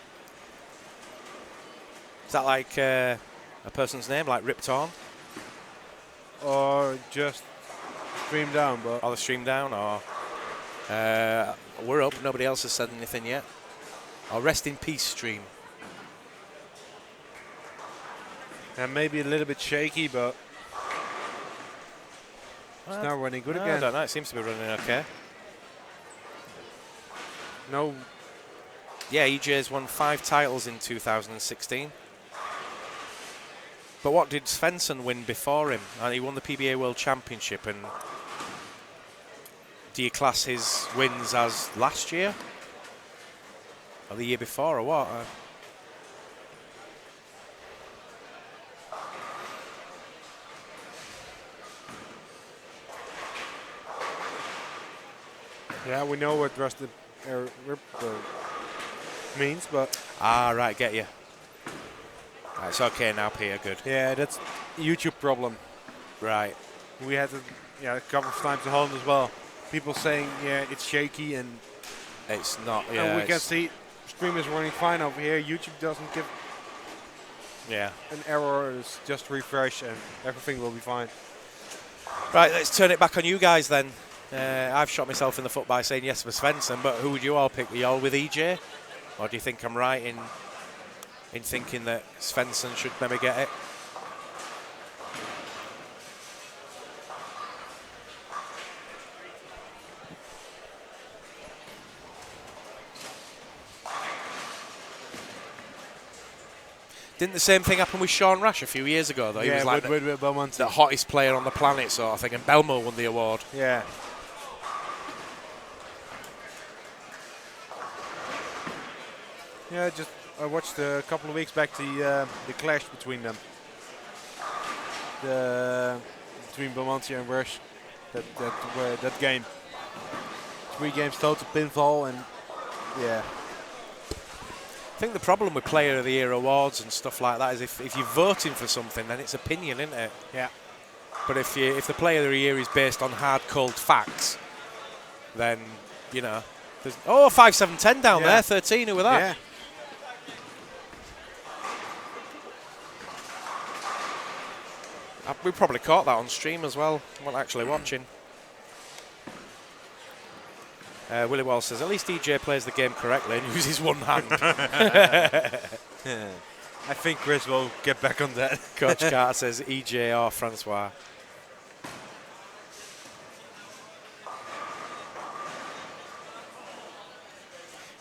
[SPEAKER 1] Is that like a person's name, like Rip Torn?
[SPEAKER 2] Or just stream down? But
[SPEAKER 1] or the stream down, or we're up, nobody else has said anything yet. Or rest in peace stream.
[SPEAKER 2] And maybe a little bit shaky, but it's now running good again.
[SPEAKER 1] I don't know, it seems to be running okay.
[SPEAKER 2] No.
[SPEAKER 1] Yeah, EJ's won 5 titles in 2016. But what did Svensson win before him? He won the PBA World Championship, and do you class his wins as last year? Or the year before, or what?
[SPEAKER 2] Yeah, we know what Rip means, but...
[SPEAKER 1] Right, get you. Right, it's okay now, Peter, good.
[SPEAKER 2] Yeah, that's a YouTube problem.
[SPEAKER 1] Right.
[SPEAKER 2] We had it a couple of times at home as well. People saying, yeah, it's shaky, and...
[SPEAKER 1] It's not, yeah.
[SPEAKER 2] And we can see stream is running fine over here. YouTube doesn't give an error. It's just refresh, and everything will be fine.
[SPEAKER 1] Right, let's turn it back on you guys then. I've shot myself in the foot by saying yes for Svensson, but who would you all pick? Are you all with EJ? Or do you think I'm right in thinking that Svensson should maybe get it? Didn't the same thing happen with Sean Rash a few years ago, though? He was like
[SPEAKER 2] with Belmonte.
[SPEAKER 1] the hottest player on the planet, sort of thing, and Belmo won the award.
[SPEAKER 2] Yeah. Yeah, I watched a couple of weeks back the clash between them. Between Belmonte and Rush. That game. 3 games total pinfall, and yeah.
[SPEAKER 1] I think the problem with Player of the Year awards and stuff like that is if you're voting for something, then it's opinion, isn't it?
[SPEAKER 2] Yeah.
[SPEAKER 1] But if the Player of the Year is based on hard, cold facts, then, you know, there's 5-7-10 down there, 13, who were that?
[SPEAKER 2] Yeah.
[SPEAKER 1] We probably caught that on stream as well. Weren't actually watching. Willie Wall says, at least EJ plays the game correctly and uses one hand.
[SPEAKER 2] I think Chris will get back on that.
[SPEAKER 1] Coach Carter says EJ or Francois.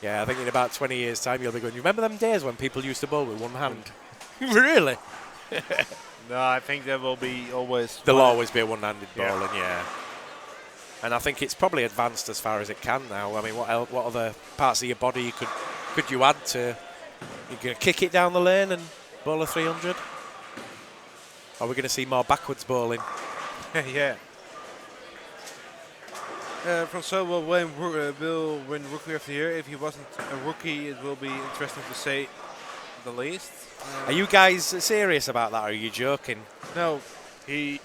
[SPEAKER 1] Yeah, I think in about 20 years' time you'll be going, you remember them days when people used to bowl with one hand? Really?
[SPEAKER 2] No, I think there will be always...
[SPEAKER 1] There'll always be a one-handed
[SPEAKER 2] Yeah.
[SPEAKER 1] bowling, yeah. And I think it's probably advanced as far as it can now. I mean, what other parts of your body could you add to... You're going to kick it down the lane and bowl a 300? Or are we going to see more backwards bowling?
[SPEAKER 2] Yeah. Francois will win Rookie of the Year. If he wasn't a rookie, it will be interesting to say the least.
[SPEAKER 1] Are you guys serious about that, or are you joking?
[SPEAKER 2] No, he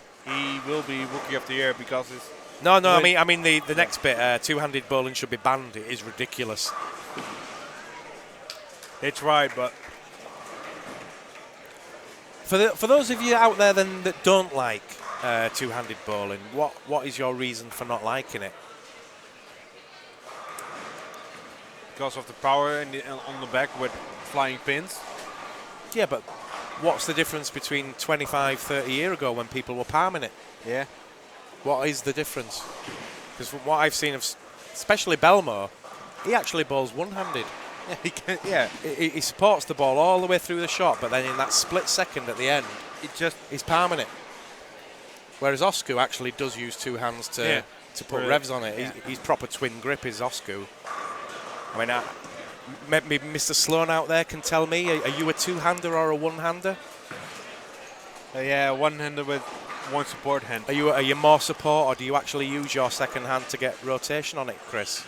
[SPEAKER 2] will be Rookie of the Year because it's...
[SPEAKER 1] No, I mean the next bit, two-handed bowling should be banned. It is ridiculous.
[SPEAKER 2] They tried, but...
[SPEAKER 1] For those of you out there then that don't like two-handed bowling, what is your reason for not liking it?
[SPEAKER 2] Because of the power on the back with flying pins.
[SPEAKER 1] Yeah, but what's the difference between 25, 30 years ago when people were palming it?
[SPEAKER 2] Yeah.
[SPEAKER 1] What is the difference? Because from what I've seen of, especially Belmo, he actually bowls one-handed.
[SPEAKER 2] Yeah, he can, yeah.
[SPEAKER 1] He supports the ball all the way through the shot, but then in that split second at the end, he's palming it. Whereas Osku actually does use two hands to put revs on it.
[SPEAKER 2] Yeah.
[SPEAKER 1] He's proper twin grip is Osku. I mean, maybe Mr. Sloan out there can tell me, are you a two-hander or a one-hander?
[SPEAKER 2] Yeah, one-hander with one support hand.
[SPEAKER 1] Are you more support, or do you actually use your second hand to get rotation on it, Chris?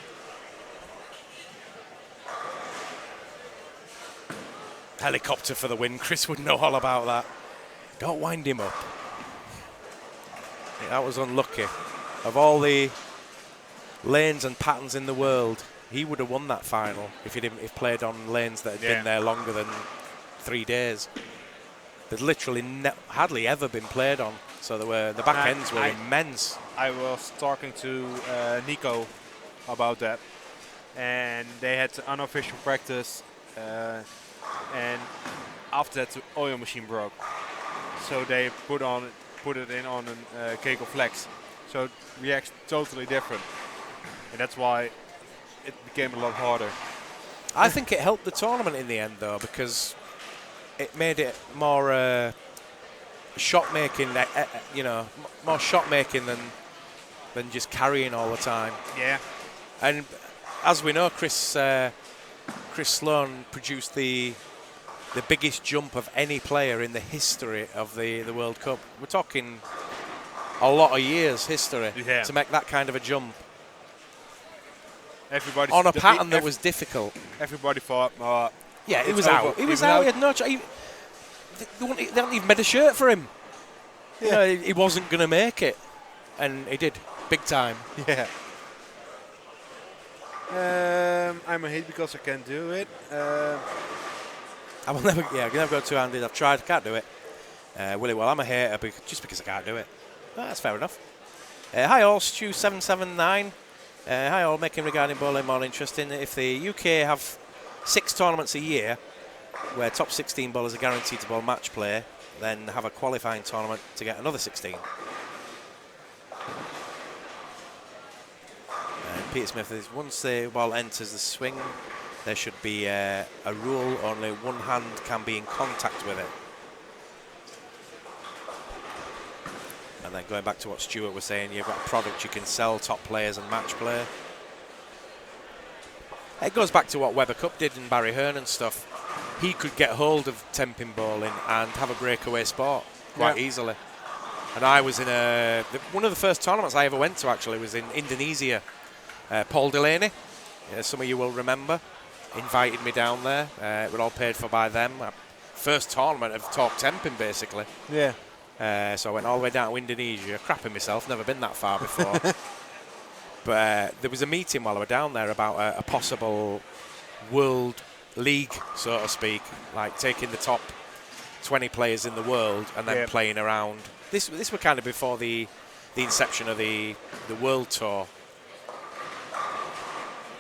[SPEAKER 1] Helicopter for the win. Chris would know all about that. Don't wind him up. Yeah, that was unlucky. Of all the lanes and patterns in the world, he would have won that final if he'd played on lanes that had been there longer than 3 days. They'd literally hardly ever been played on, so the back ends were immense.
[SPEAKER 2] I was talking to Nico about that, and they had unofficial practice, and after that the oil machine broke, so they put it in on a Kegel Flex, so it reacts totally different, and that's why it became a lot harder.
[SPEAKER 1] I think it helped the tournament in the end, though, because it made it more shot making, more shot making than just carrying all the time.
[SPEAKER 2] Yeah.
[SPEAKER 1] And as we know, Chris Sloan produced the biggest jump of any player in the history of the World Cup. We're talking a lot of years history to make that kind of a jump.
[SPEAKER 2] Everybody
[SPEAKER 1] on a pattern that was difficult.
[SPEAKER 2] Everybody thought,
[SPEAKER 1] it was out. He was out. He had no chance. They hadn't even made a shirt for him. Yeah. You know, he wasn't going to make it, and he did, big time.
[SPEAKER 2] Yeah. I'm a hit because I can't do it.
[SPEAKER 1] I will never. Yeah, I can never go two-handed. I've tried. Can't do it. Willie, well, I'm a hater just because I can't do it. That's fair enough. Hi all, Stu779. Hi all, making regarding bowling more interesting. If the UK have 6 tournaments a year where top 16 bowlers are guaranteed to bowl match play, then have a qualifying tournament to get another 16. Peter Smith is once the ball enters the swing, there should be a rule, only one hand can be in contact with it. And then going back to what Stuart was saying, you've got a product you can sell, top players and match play. It goes back to what Weber Cup did in Barry Hearn and stuff. He could get hold of 10-pin bowling and have a breakaway sport quite easily. And I was in one of the first tournaments I ever went to, actually, was in Indonesia. Paul Delaney, some of you will remember, invited me down there. It was all paid for by them. First tournament of Talk 10-pin, basically.
[SPEAKER 2] Yeah.
[SPEAKER 1] So I went all the way down to Indonesia, crapping myself, never been that far before. But there was a meeting while I was down there about a possible world league, so to speak, like taking the top 20 players in the world and then playing around. This was kind of before the inception of the world tour.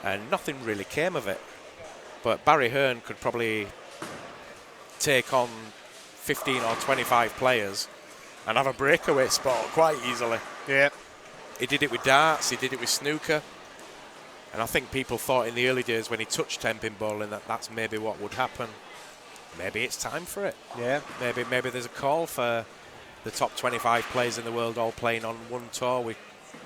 [SPEAKER 1] And nothing really came of it. But Barry Hearn could probably take on 15 or 25 players and have a breakaway sport quite easily.
[SPEAKER 2] Yeah.
[SPEAKER 1] He did it with darts, he did it with snooker. And I think people thought in the early days when he touched 10-pin bowling that that's maybe what would happen. Maybe it's time for it.
[SPEAKER 2] Yeah.
[SPEAKER 1] Maybe there's a call for the top 25 players in the world all playing on one tour with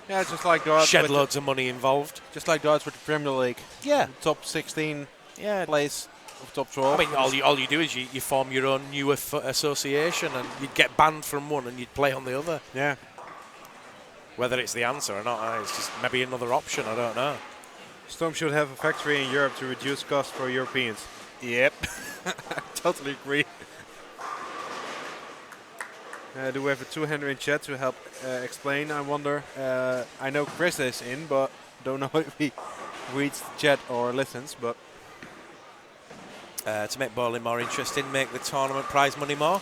[SPEAKER 2] Just like darts.
[SPEAKER 1] shed loads of money involved.
[SPEAKER 2] Just like darts with the Premier League.
[SPEAKER 1] Yeah.
[SPEAKER 2] Top 16
[SPEAKER 1] Yeah.
[SPEAKER 2] plays of top 12.
[SPEAKER 1] I mean, all you do is you form your own new association and you'd get banned from one and you'd play on the other.
[SPEAKER 2] Yeah.
[SPEAKER 1] Whether it's the answer or not, it's just maybe another option, I don't know.
[SPEAKER 2] Storm should have a factory in Europe to reduce costs for Europeans. Yep. I totally agree. Do we have a two-hander in chat to help explain, I wonder? I know Chris is in, but don't know if he reads the chat or listens, but...
[SPEAKER 1] To make bowling more interesting, make the tournament prize money more.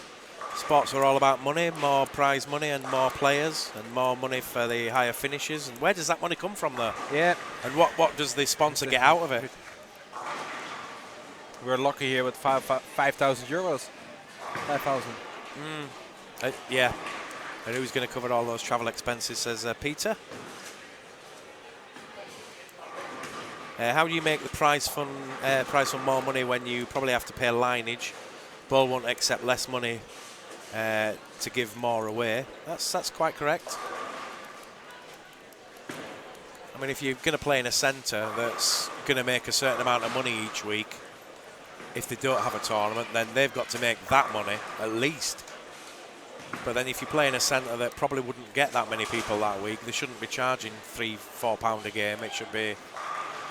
[SPEAKER 1] Sports are all about money, more prize money and more players and more money for the higher finishes. And where does that money come from, though?
[SPEAKER 2] Yeah.
[SPEAKER 1] And what does the sponsor get out of it?
[SPEAKER 2] We're lucky here with 5,000 euros. 5,000.
[SPEAKER 1] Yeah. And who's going to cover all those travel expenses, says Peter. How do you make the prize fund more money when you probably have to pay lineage? Bowl won't accept less money to give more away. That's quite correct. I mean, if you're going to play in a centre that's going to make a certain amount of money each week, if they don't have a tournament, then they've got to make that money at least. But then if you play in a centre that probably wouldn't get that many people that week, they shouldn't be charging £3-4 a game. It should be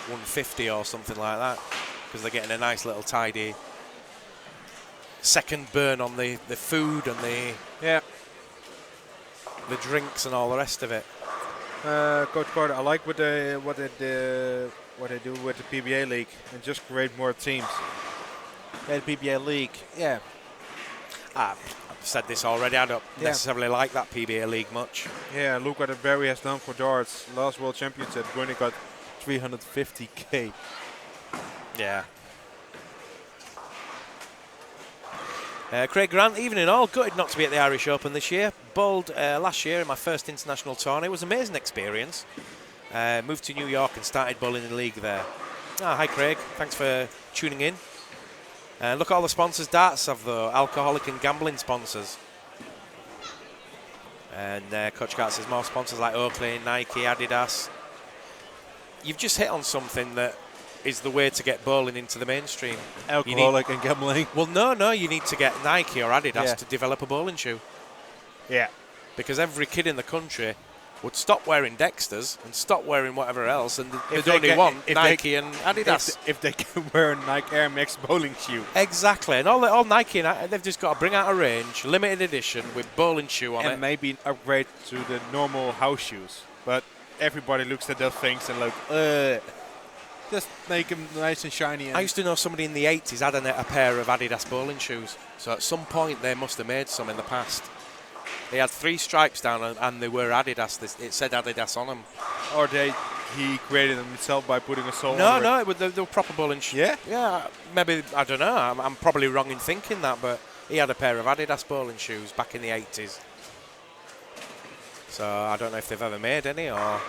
[SPEAKER 1] £150 or something like that, because they're getting a nice little tidy second burn on the food and the drinks and all the rest of it.
[SPEAKER 2] Coach Carter, I like what they do with the PBA League and just create more teams. The PBA League,
[SPEAKER 1] I've said this already, I don't necessarily like that PBA League much.
[SPEAKER 2] Yeah, look what Barry has done for darts. Last World Championship, Gwynny got 350k.
[SPEAKER 1] Yeah. Craig Grant, evening all. Gutted not to be at the Irish Open this year. Bowled last year in my first international tourney. It was an amazing experience. Moved to New York and started bowling in the league there. Hi Craig, thanks for tuning in. Look at all the sponsors darts have though, alcoholic and gambling sponsors. And Coach Gart says more sponsors like Oakley, Nike, Adidas. You've just hit on something that is the way to get bowling into the mainstream.
[SPEAKER 2] Alcoholic and gambling.
[SPEAKER 1] Well, no, you need to get Nike or Adidas to develop a bowling shoe.
[SPEAKER 2] Yeah.
[SPEAKER 1] Because every kid in the country would stop wearing Dexters and stop wearing whatever else, and they'd only want Nike and Adidas.
[SPEAKER 2] If they can wear a Nike Air Max bowling shoe.
[SPEAKER 1] Exactly, and all Nike, and they've just got to bring out a range, limited edition with bowling shoe on it.
[SPEAKER 2] And maybe an upgrade to the normal house shoes. But everybody looks at those things and like, just make them nice and shiny. And
[SPEAKER 1] I used to know somebody in the 80s had a pair of Adidas bowling shoes. So at some point they must have made some in the past. They had 3 stripes down and they were Adidas. It said Adidas on them.
[SPEAKER 2] Or he created them himself by putting a sole
[SPEAKER 1] No,
[SPEAKER 2] on it.
[SPEAKER 1] they were proper bowling shoes.
[SPEAKER 2] Yeah?
[SPEAKER 1] Yeah, maybe, I don't know. I'm probably wrong in thinking that, but he had a pair of Adidas bowling shoes back in the 80s. So I don't know if they've ever made any or...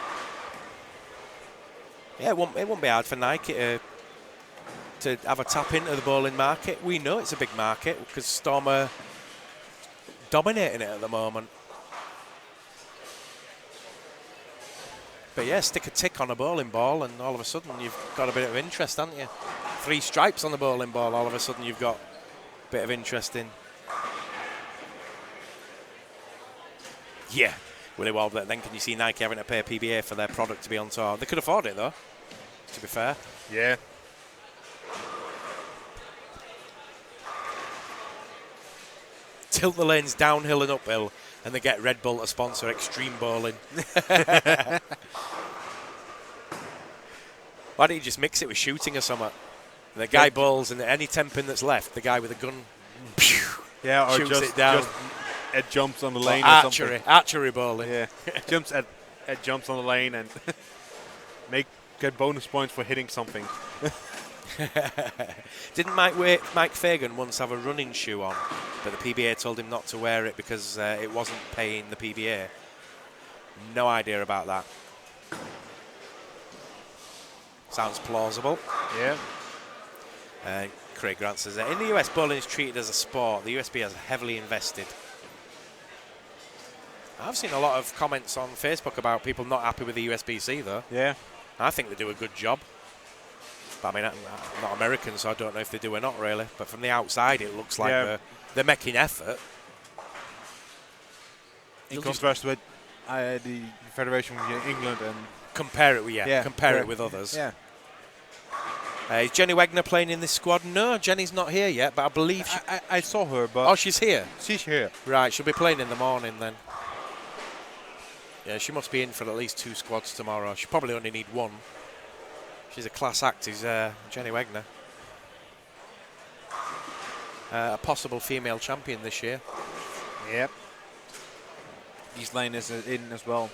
[SPEAKER 1] Yeah, it won't be hard for Nike to to have a tap into the bowling market. We know it's a big market because Storm are dominating it at the moment. But yeah, stick a tick on a bowling ball and all of a sudden you've got a bit of interest, haven't you? 3 stripes on the bowling ball, all of a sudden you've got a bit of interest in. Yeah, Willie Wald, then can you see Nike having to pay PBA for their product to be on tour? They could afford it though, to be fair.
[SPEAKER 2] Yeah.
[SPEAKER 1] Tilt the lanes downhill and uphill, and they get Red Bull to sponsor extreme bowling. Why don't you just mix it with shooting or something? The guy bowls, and any 10 pin that's left, the guy with a gun
[SPEAKER 2] Yeah, or
[SPEAKER 1] shoots
[SPEAKER 2] just,
[SPEAKER 1] it down.
[SPEAKER 2] just it jumps on the lane
[SPEAKER 1] Or
[SPEAKER 2] or something.
[SPEAKER 1] archery bowling.
[SPEAKER 2] Yeah, it jumps on the lane and get bonus points for hitting something.
[SPEAKER 1] Didn't Mike Fagan once have a running shoe on, but the PBA told him not to wear it because it wasn't paying the PBA? No idea about that. Sounds plausible.
[SPEAKER 2] Yeah.
[SPEAKER 1] Craig Grant says that in the US, bowling is treated as a sport. The USB has heavily invested. I've seen a lot of comments on Facebook about people not happy with the USBC though.
[SPEAKER 2] Yeah.
[SPEAKER 1] I think they do a good job. But I mean, I'm not American, so I don't know if they do or not really. But from the outside, it looks like they're making effort.
[SPEAKER 2] In contrast with the Federation of England and
[SPEAKER 1] compare it with it with others.
[SPEAKER 2] Yeah.
[SPEAKER 1] Is Jenny Wegner playing in this squad? No, Jenny's not here yet, but I believe
[SPEAKER 2] I saw her, but
[SPEAKER 1] oh, she's here.
[SPEAKER 2] She's here.
[SPEAKER 1] Right, she'll be playing in the morning then. Yeah, she must be in for at least 2 squads tomorrow. She probably only need 1. She's a class act, is Jenny Wegner. A possible female champion this year.
[SPEAKER 2] Yep. East Lane is in as well.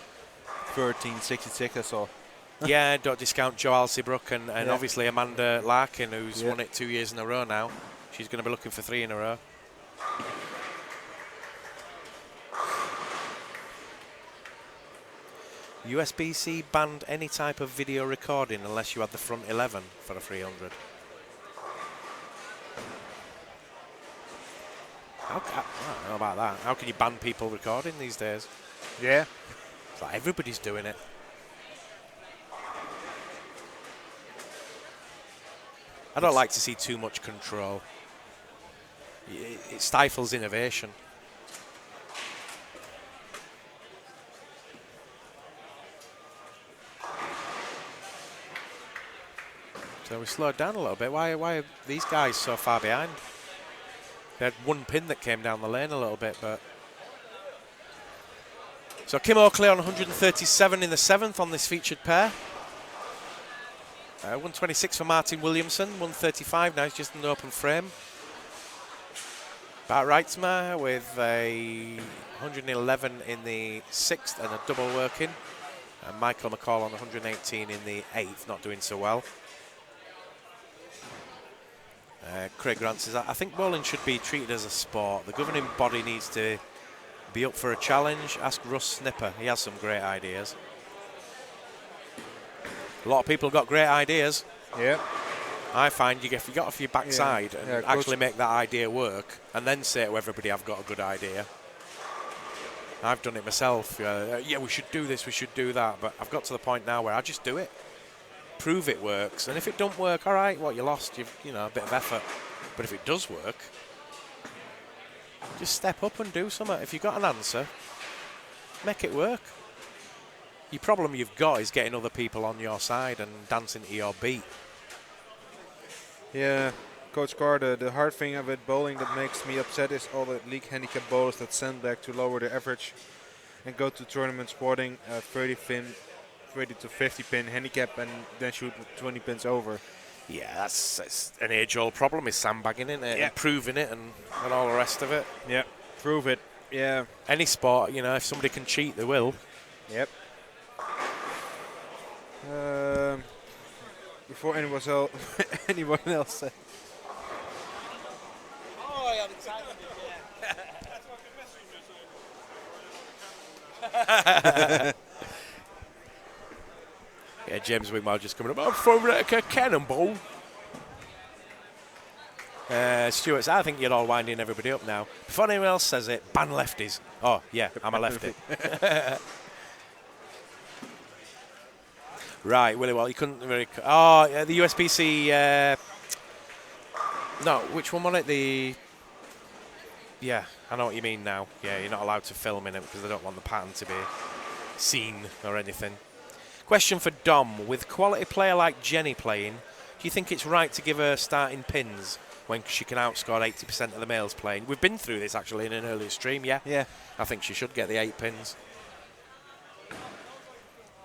[SPEAKER 2] 1366 or so.
[SPEAKER 1] Yeah, don't discount Jo Alsibrook and obviously Amanda Larkin, who's won it 2 years in a row now. She's going to be looking for 3 in a row. USBC banned any type of video recording unless you had the front 11 for a 300. I don't know about that. How can you ban people recording these days?
[SPEAKER 2] Yeah.
[SPEAKER 1] It's like everybody's doing it. I don't like to see too much control. It stifles innovation. So we slowed down a little bit. Why are these guys so far behind? They had 1 pin that came down the lane a little bit, but... So Kim Oakley on 137 in the 7th on this featured pair. 126 for Martin Williamson, 135 now, he's just in the open frame. Bart Reitzma with a 111 in the 6th and a double working. And Michael McCall on 118 in the 8th, not doing so well. Craig Grant says, I think bowling should be treated as a sport. The governing body needs to be up for a challenge. Ask Russ Snipper, he has some great ideas. A lot of people have got great ideas.
[SPEAKER 2] Yeah.
[SPEAKER 1] I find if you got off your backside and actually make that idea work and then say to everybody, I've got a good idea. I've done it myself. Yeah, we should do this, we should do that. But I've got to the point now where I just do it. Prove it works. And if it don't work, all right, you lost, a bit of effort. But if it does work, just step up and do something. If you've got an answer, make it work. Your problem you've got is getting other people on your side and dancing to your beat.
[SPEAKER 2] Yeah, Coach Carter, the hard thing with bowling that makes me upset is all the league handicap bowlers that send back to lower their average and go to tournament sporting 30 to 50 pin handicap and then shoot 20 pins over.
[SPEAKER 1] Yeah, that's an age-old problem, is sandbagging, isn't it? Yeah. And proving it and all the rest of it.
[SPEAKER 2] Yeah, prove it. Yeah.
[SPEAKER 1] Any sport, if somebody can cheat, they will.
[SPEAKER 2] Yep. Before anyone else said.
[SPEAKER 1] Oh, I am excited. Yeah, James Wigmore just coming up. I'm throwing it like a cannonball. Stuart says, I think you're all winding everybody up now. Before anyone else says it, ban lefties. Oh, yeah, I'm a lefty. Right, Willie, well, you couldn't really... Oh, yeah, the USBC... no, which one was it? Yeah, I know what you mean now. Yeah, you're not allowed to film in it because they don't want the pattern to be seen or anything. Question for Dom. With quality player like Jenny playing, do you think it's right to give her starting pins when she can outscore 80% of the males playing? We've been through this, actually, in an earlier stream, yeah?
[SPEAKER 2] Yeah.
[SPEAKER 1] I think she should get the 8 pins.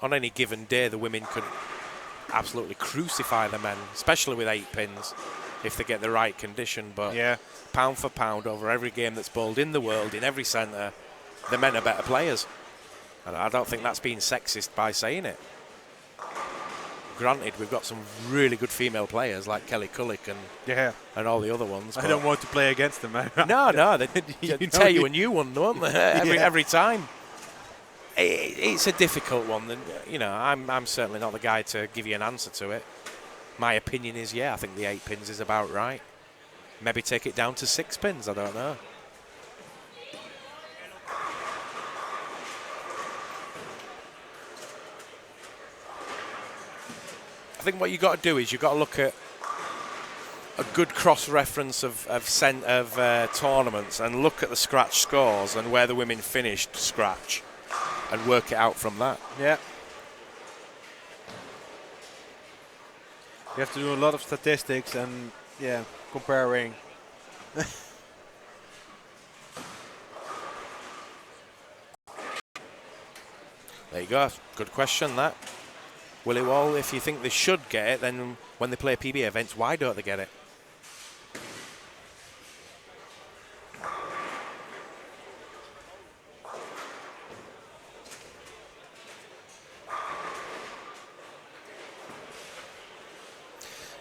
[SPEAKER 1] On any given day, the women could absolutely crucify the men, especially with 8 pins, if they get the right condition. But
[SPEAKER 2] Yeah.
[SPEAKER 1] pound for pound, over every game that's bowled in the world, in every centre, the men are better players. And I don't think that's being sexist by saying it. Granted, we've got some really good female players like Kelly Cullick and all the other ones.
[SPEAKER 2] I don't want to play against them.
[SPEAKER 1] No, they
[SPEAKER 2] You know,
[SPEAKER 1] tell you a new one, don't they?
[SPEAKER 2] Yeah.
[SPEAKER 1] Every time. It's a difficult one. And, you know, I'm certainly not the guy to give you an answer to it. My opinion is, yeah, I think the 8 pins is about right. Maybe take it down to 6 pins, I don't know. I think what you've got to do is you've got to look at a good cross-reference of tournaments and look at the scratch scores and where the women finished scratch and work it out from that.
[SPEAKER 2] Yeah. You have to do a lot of statistics and, yeah, comparing.
[SPEAKER 1] There you go. Good question, that. Willie Wall, if you think they should get it, then when they play PBA events, why don't they get it?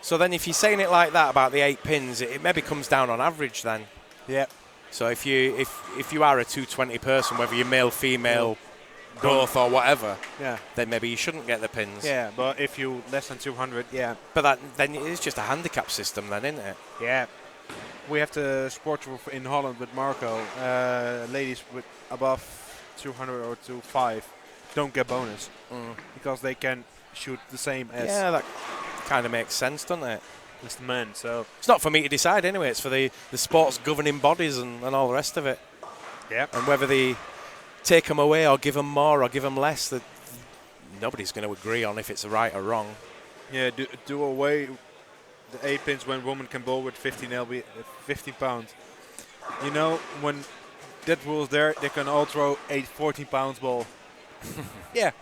[SPEAKER 1] So then if you're saying it like that about the 8 pins, it maybe comes down on average then.
[SPEAKER 2] Yeah.
[SPEAKER 1] So if you are a 220 person, whether you're male, female, both or whatever,
[SPEAKER 2] Yeah.
[SPEAKER 1] then maybe you shouldn't get the pins.
[SPEAKER 2] Yeah, but if you less than 200, yeah.
[SPEAKER 1] But then it's just a handicap system then, isn't it?
[SPEAKER 2] Yeah. We have the sport in Holland with Marco. Ladies with above 200 or 205 don't get bonus because they can shoot the same as
[SPEAKER 1] Yeah, that kind of makes sense, doesn't it?
[SPEAKER 2] the men. So
[SPEAKER 1] It's not for me to decide anyway. It's for the sports governing bodies and all the rest of it.
[SPEAKER 2] yeah.
[SPEAKER 1] And whether they take them away or give them more or give them less, that nobody's going to agree on if it's right or wrong.
[SPEAKER 2] Yeah, do away the 8 pins when women can bowl with 15 pounds. You know, when that rule's there, they can all throw 14 pounds ball. Yeah.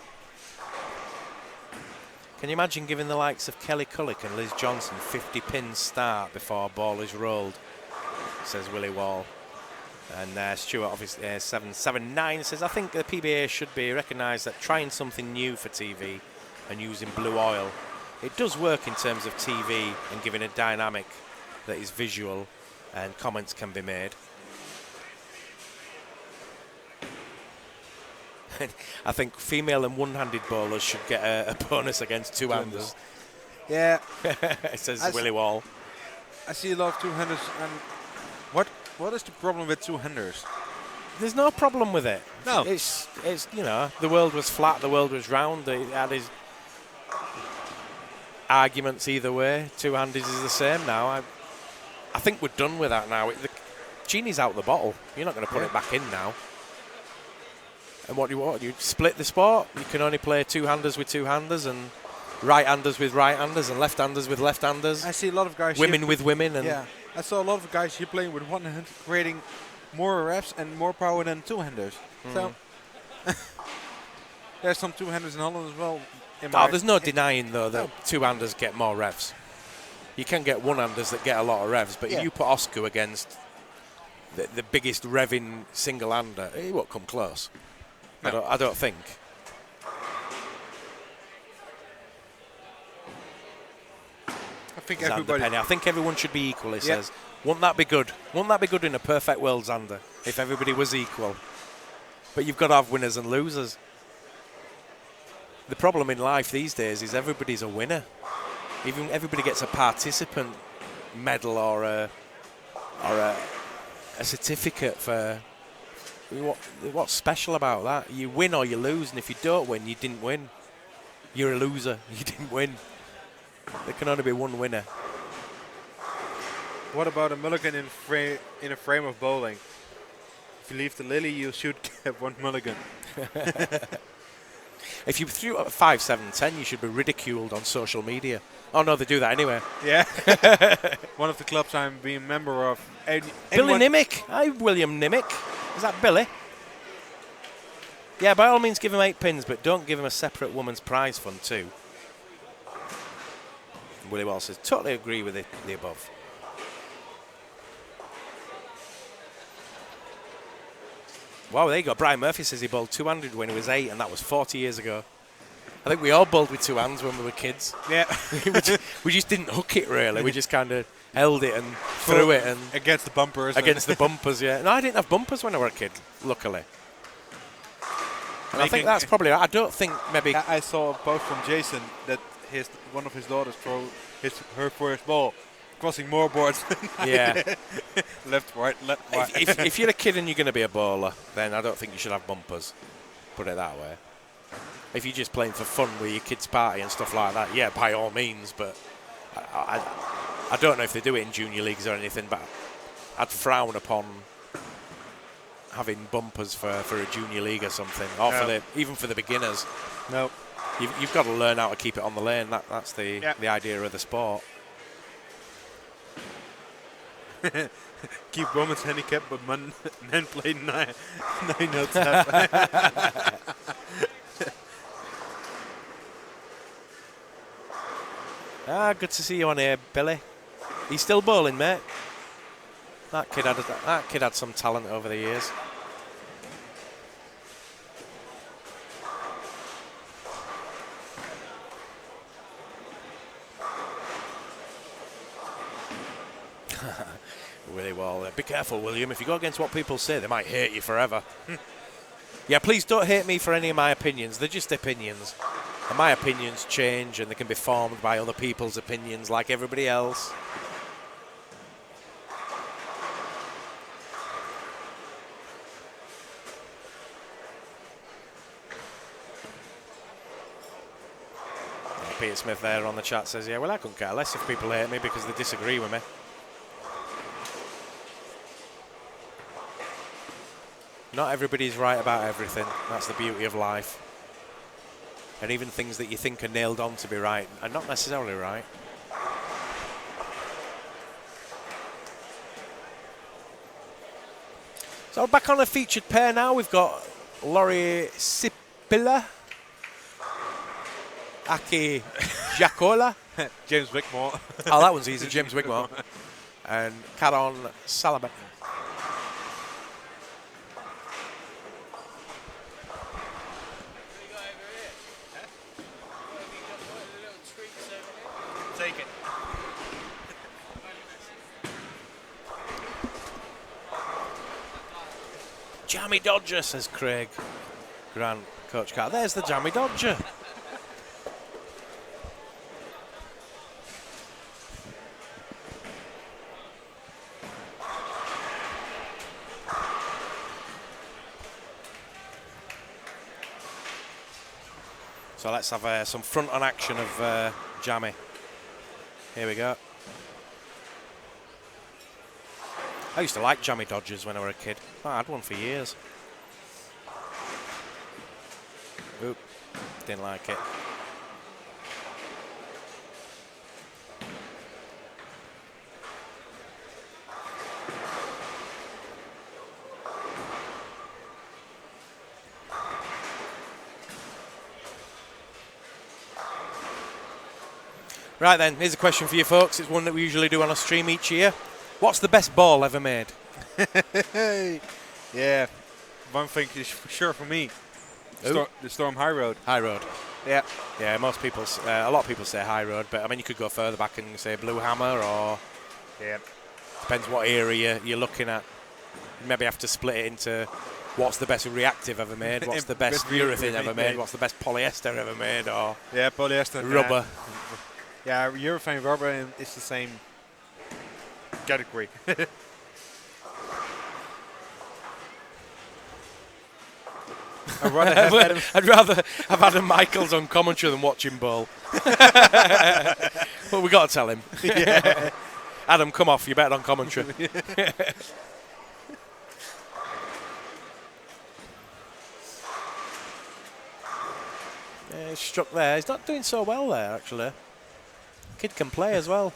[SPEAKER 1] Can you imagine giving the likes of Kelly Cullick and Liz Johnson 50 pins start before ball is rolled, says Willie Wall. And Stuart, obviously, 779 says, I think the PBA should be recognised that trying something new for TV and using blue oil, it does work in terms of TV and giving a dynamic that is visual and comments can be made. I think female and one-handed bowlers should get a bonus against two-handers,
[SPEAKER 2] Yeah.
[SPEAKER 1] says
[SPEAKER 2] As-
[SPEAKER 1] Willie Wall.
[SPEAKER 2] I see a lot of two-handers. And what is the problem with two-handers?
[SPEAKER 1] There's no problem with it.
[SPEAKER 2] No.
[SPEAKER 1] It's you know, the world was flat, the world was round. It had his arguments either way. Two-handers is the same now. I think we're done with that now. The genie's out the bottle. You're not going to put it back in now. And what do you want? You split the sport. You can only play two-handers with two-handers and right-handers with right-handers and left-handers with left-handers.
[SPEAKER 2] I see a lot of guys.
[SPEAKER 1] Women
[SPEAKER 2] here
[SPEAKER 1] with women. And
[SPEAKER 2] yeah. I saw a lot of guys here playing with one hand, creating more reps and more power than two-handers. So there's some two-handers in Holland as well.
[SPEAKER 1] there's no denying, though, that two-handers get more revs. You can get one-handers that get a lot of revs, but if you put Oscar against the biggest revving single-hander, he won't come close.
[SPEAKER 2] No.
[SPEAKER 1] I don't think.
[SPEAKER 2] I think
[SPEAKER 1] Xander
[SPEAKER 2] everybody.
[SPEAKER 1] Penny. I think everyone should be equal, he says. Wouldn't that be good? Wouldn't that be good in a perfect world, Xander, if everybody was equal? But you've got to have winners and losers. The problem in life these days is everybody's a winner. Even everybody gets a participant medal or a or a certificate for. What's special about that? You win or you lose, and if you don't win, you didn't win. You're a loser. You didn't win. There can only be one winner.
[SPEAKER 2] What about a mulligan in a frame of bowling? If you leave the lily, you should get 1 mulligan.
[SPEAKER 1] If you threw at 5, 7, 10, you should be ridiculed on social media. Oh no, they do that anyway.
[SPEAKER 2] Yeah. One of the clubs I'm being a member of.
[SPEAKER 1] Billy Nimick. Hi, William Nimick. Is that Billy? Yeah, by all means give him 8 pins, but don't give him a separate woman's prize fund too. Willie Wall says, totally agree with the above. Wow, there you go. Brian Murphy says he bowled 200 when he was 8, and that was 40 years ago. I think we all bowled with 2 hands when we were kids.
[SPEAKER 2] Yeah.
[SPEAKER 1] we just didn't hook it, really. We just kind of held it and threw it. And
[SPEAKER 2] against the bumpers.
[SPEAKER 1] Against the bumpers, yeah. No, I didn't have bumpers when I were a kid, luckily. And I think that's probably, I don't think maybe...
[SPEAKER 2] I saw a post from Jason that one of his daughters threw her first ball, crossing more boards.
[SPEAKER 1] Yeah.
[SPEAKER 2] Left, right, left, right.
[SPEAKER 1] If you're a kid and you're going to be a bowler, then I don't think you should have bumpers. Put it that way. If you're just playing for fun with your kids' party and stuff like that, yeah, by all means. But I don't know if they do it in junior leagues or anything, but I'd frown upon having bumpers for a junior league or something, or even for the beginners.
[SPEAKER 2] No.
[SPEAKER 1] You've got to learn how to keep it on the lane. That's the idea of the sport.
[SPEAKER 2] Keep women's handicap, but men play 9 notes.
[SPEAKER 1] Good to see you on here, Billy. He's still bowling, mate. That kid had some talent over the years. Really well. Be careful, William. If you go against what people say, they might hate you forever. Yeah, please don't hate me for any of my opinions. They're just opinions. And my opinions change, and they can be formed by other people's opinions like everybody else. Peter Smith there on the chat says, yeah, well, I couldn't care less if people hate me because they disagree with me. Not everybody's right about everything. That's the beauty of life. And even things that you think are nailed on to be right are not necessarily right. So back on a featured pair now. We've got Laurie Sipila, Aki Jacola.
[SPEAKER 2] James Wigmore.
[SPEAKER 1] Oh, that one's easy. James Wigmore. And Caron Salaman.
[SPEAKER 2] Take it.
[SPEAKER 1] Jammy Dodger, says Craig Grant, Coach Carr. There's the Jammy Dodger. So let's have some front-on action of Jammy. Here we go. I used to like Jammy Dodgers when I was a kid. I had one for years. Oop, didn't like it. Right then, here's a question for you folks. It's one that we usually do on a stream each year. What's the best ball ever made?
[SPEAKER 2] Yeah, one thing is for sure for me. The Storm High Road.
[SPEAKER 1] High Road.
[SPEAKER 2] Yeah.
[SPEAKER 1] Yeah, most people, a lot of people say High Road, but I mean you could go further back and say Blue Hammer, or depends what area you're looking at. You maybe have to split it into what's the best reactive ever made, what's the best urethane ever made, what's the best polyester ever made, or
[SPEAKER 2] polyester,
[SPEAKER 1] rubber.
[SPEAKER 2] Yeah, urethane rubber is the same category. I'd rather have Adam.
[SPEAKER 1] I'd rather have Adam Michaels on commentary than watch him bowl. Well, we got to tell him.
[SPEAKER 2] Yeah.
[SPEAKER 1] Adam, come off. You're better on commentary. Yeah, he's struck there. He's not doing so well there, actually. Kid can play as well.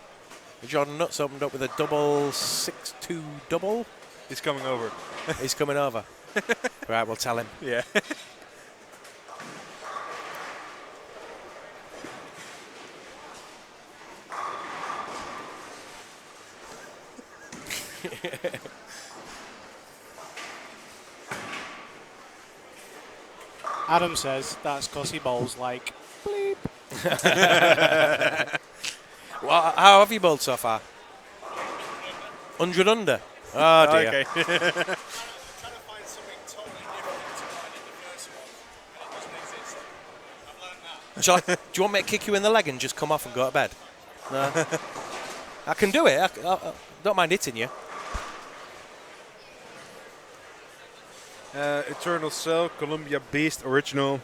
[SPEAKER 1] Jordan Nuts opened up with a double 6-2 double.
[SPEAKER 2] He's coming over.
[SPEAKER 1] He's coming over. Right, we'll tell him.
[SPEAKER 2] Yeah.
[SPEAKER 7] Adam says that's because he bowls like bleep.
[SPEAKER 1] Well, how have you bowled so far? 100 under. Oh dear.
[SPEAKER 2] Okay.
[SPEAKER 1] Shall I, do you want me to kick you in the leg and just come off and go to bed? No. I can do it. I don't mind hitting you.
[SPEAKER 2] Eternal Cell, Columbia Beast, original.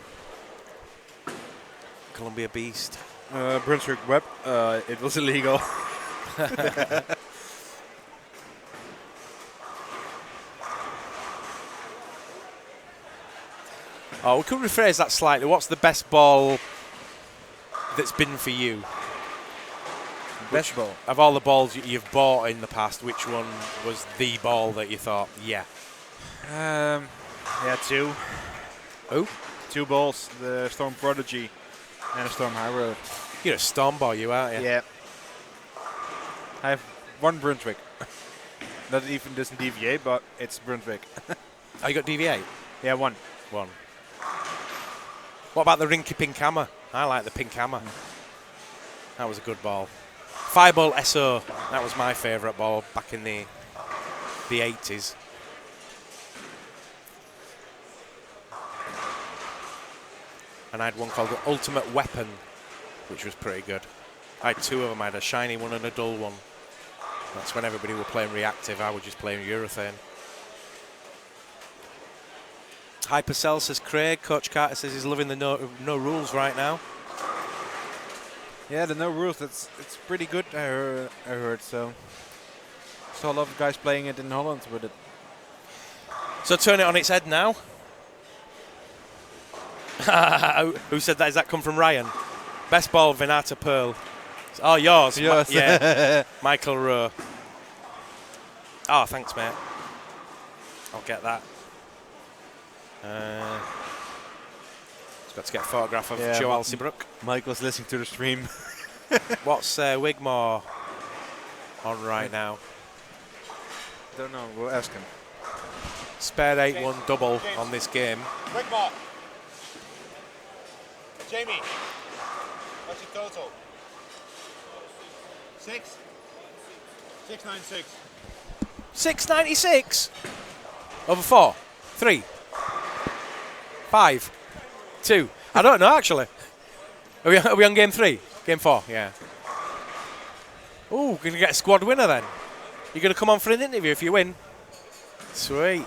[SPEAKER 1] Columbia Beast.
[SPEAKER 2] Brunswick Web, it was illegal.
[SPEAKER 1] Oh, we could rephrase that slightly. What's the best ball that's been for you?
[SPEAKER 2] Best ball.
[SPEAKER 1] Of all the balls you've bought in the past, which one was the ball that you thought, yeah?
[SPEAKER 2] Yeah, two.
[SPEAKER 1] Who?
[SPEAKER 2] Two balls, the Storm Prodigy and the Storm High Road.
[SPEAKER 1] You're a storm boy, you aren't you?
[SPEAKER 2] Yeah. I have one Brunswick. That even doesn't deviate, but it's Brunswick.
[SPEAKER 1] Oh, you got DV8?
[SPEAKER 2] Yeah, one.
[SPEAKER 1] One. What about the Rinky Pink Hammer? I like the Pink Hammer. That was a good ball. Fireball SO. That was my favourite ball back in the 80s. And I had one called the Ultimate Weapon, which was pretty good. I had two of them. I had a shiny one and a dull one. That's when everybody were playing reactive. I was just playing urethane. Hypercell says Craig. Coach Carter says he's loving the no rules right now.
[SPEAKER 2] Yeah, the no rules. It's pretty good. I heard so. Saw a lot of guys playing it in Holland with it.
[SPEAKER 1] So turn it on its head now. Who said that? Does that come from Ryan? Best ball, Vinata Pearl. Oh, yours.
[SPEAKER 2] Yours.
[SPEAKER 1] Yeah. Michael Rowe. Oh, thanks, mate. I'll get that. Just got to get a photograph of Joe Alsibrook.
[SPEAKER 2] Mike was listening to the stream.
[SPEAKER 1] What's Wigmore on right now?
[SPEAKER 2] Don't know. We'll ask him.
[SPEAKER 1] Spare 8-1 double on this game.
[SPEAKER 8] Wigmore. Jamie, what's your total? 6? 696.
[SPEAKER 1] 696 over 4, 3, 5, 2. I don't know actually. Are we on game 3? Game 4, yeah. Ooh, gonna get a squad winner then. You're gonna come on for an interview if you win. Sweet.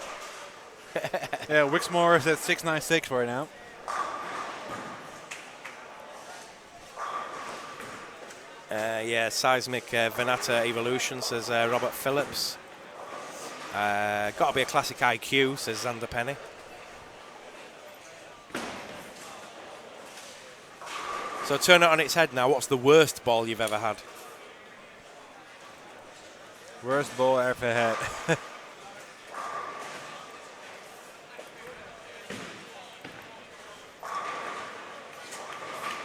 [SPEAKER 2] Yeah, Wixmore is at 696 right now.
[SPEAKER 1] Yeah, Seismic Venata Evolution, says Robert Phillips. Got to be a classic IQ, says Xander Penny. So turn it on its head now. What's the worst ball you've ever had?
[SPEAKER 2] Worst ball I ever had.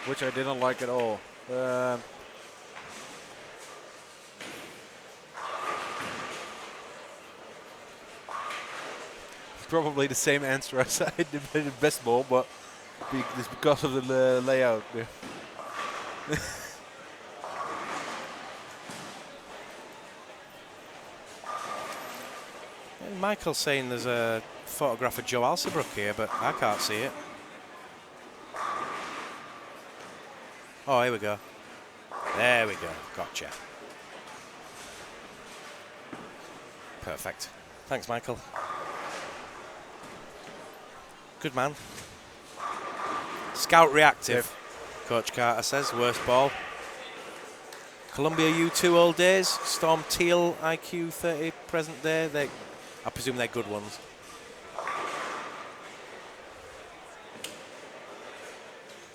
[SPEAKER 2] Which I didn't like at all. Probably the same answer as I did with the best ball, but it's because of the layout.
[SPEAKER 1] Michael's saying there's a photograph of Joe Alsibrook here, but I can't see it. Oh, here we go. There we go. Gotcha. Perfect. Thanks, Michael. Good man. Scout reactive, Coach Carter says. Worst ball. Columbia U2 old days. Storm Teal IQ 30 present day. I presume they're good ones.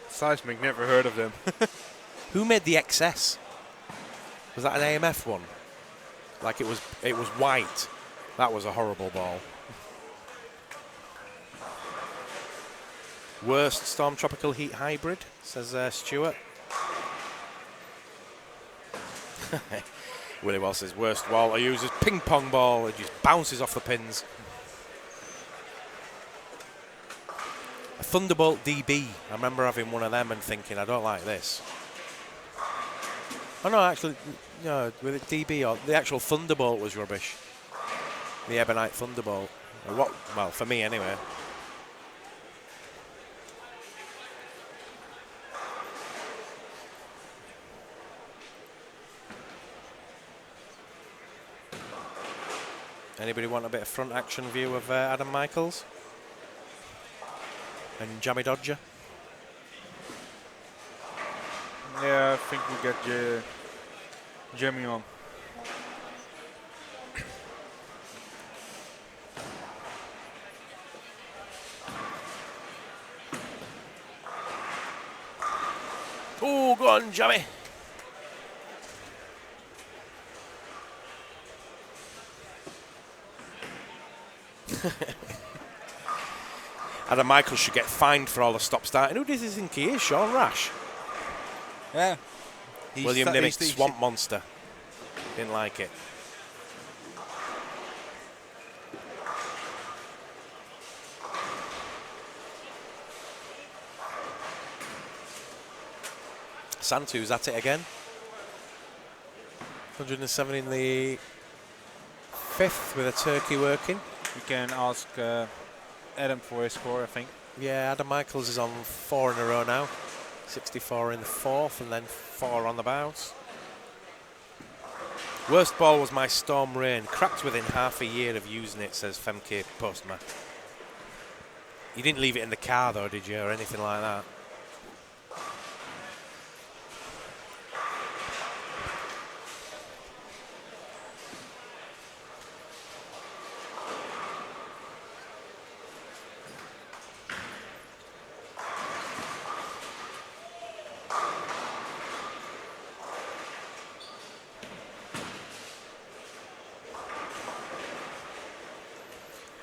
[SPEAKER 2] Seismic, never heard of them.
[SPEAKER 1] Who made the XS? Was that an AMF one? Like it was white. That was a horrible ball. Worst Storm Tropical Heat hybrid, says Stuart. Willie Wells says worst Walter uses ping pong ball. It just bounces off the pins. A Thunderbolt DB. I remember having one of them and thinking, I don't like this. Oh no, actually, no, with a DB, or the actual Thunderbolt was rubbish. The Ebonite Thunderbolt. Well, for me anyway. Anybody want a bit of front action view of Adam Michaels and Jammy Dodger?
[SPEAKER 2] Yeah, I think we get Jimmy on.
[SPEAKER 1] Oh, go on, Jammy. Adam Michaels should get fined for all the stop starting. Who does he think he is? Sean Rash?
[SPEAKER 2] Yeah.
[SPEAKER 1] William Nimitz, Swamp Monster. Didn't like it. Santu's at it again. 107 in the 5th with a turkey working.
[SPEAKER 2] You can ask Adam for his score, I think.
[SPEAKER 1] Yeah, Adam Michaels is on 4 in a row now. 64 in the 4th and then 4 on the bounce. Worst ball was my Storm Rain. Cracked within half a year of using it, says Femke Postma. You didn't leave it in the car though, did you, or anything like that?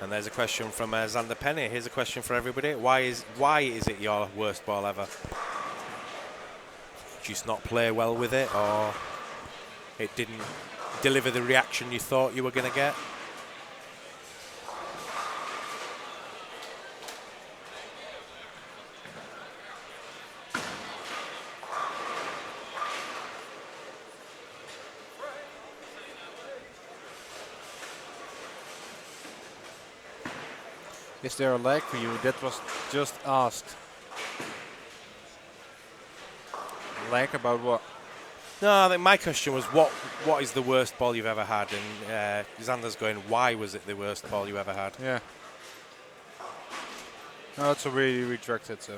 [SPEAKER 1] And there's a question from Xander Penny. Here's a question for everybody. Why is it your worst ball ever? Just not play well with it, or it didn't deliver the reaction you thought you were going to get?
[SPEAKER 2] Is there a lag for you? That was just asked. Lag about what?
[SPEAKER 1] No, I think my question was what is the worst ball you've ever had? And Xander's going, why was it the worst ball you ever had?
[SPEAKER 2] Yeah. No, it's already retracted, so.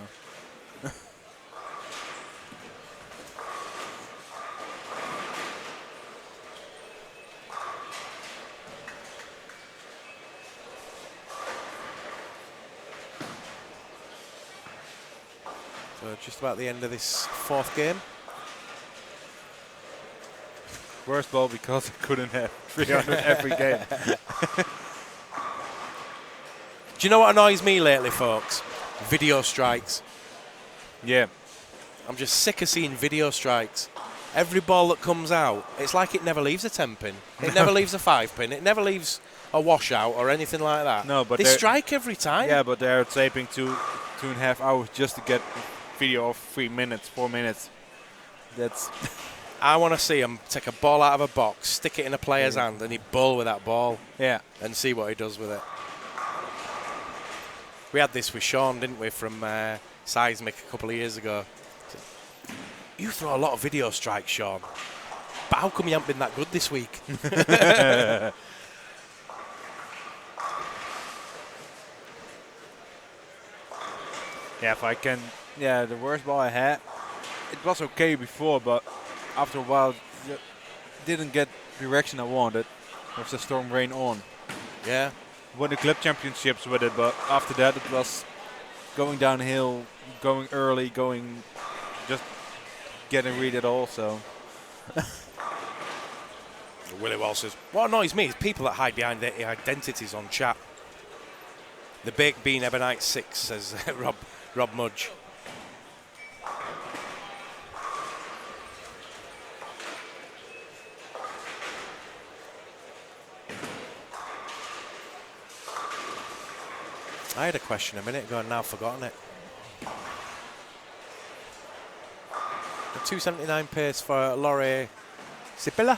[SPEAKER 1] So just about the end of this 4th game.
[SPEAKER 2] Worst ball because I couldn't have 300 every game.
[SPEAKER 1] Do you know what annoys me lately, folks? Video strikes.
[SPEAKER 2] Yeah.
[SPEAKER 1] I'm just sick of seeing video strikes. Every ball that comes out, it's like it never leaves a 10-pin. It never leaves a 5-pin. It never leaves a washout or anything like that.
[SPEAKER 2] No, but
[SPEAKER 1] they strike every time.
[SPEAKER 2] Yeah, but they're taping 2.5 hours just to get video of 3 minutes, 4 minutes. That's.
[SPEAKER 1] I want to see him take a ball out of a box, stick it in a player's hand, and he bowl with that ball.
[SPEAKER 2] Yeah.
[SPEAKER 1] And see what he does with it. We had this with Sean, didn't we, from Seismic a couple of years ago. You throw a lot of video strikes, Sean. But how come you haven't been that good this week?
[SPEAKER 2] Yeah, if I can. Yeah, the worst ball I had, it was okay before, but after a while, it didn't get the direction I wanted. With the Storm Rain on.
[SPEAKER 1] Yeah.
[SPEAKER 2] Won the club championships with it, but after that it was going downhill, going early, going just getting read it all. So
[SPEAKER 1] Willie Wall says, what annoys me is people that hide behind their identities on chat. The Baked Bean Ebonite 6, says Rob Mudge. I had a question a minute ago and now I've forgotten it. The 279 pace for Laurie Sipilla.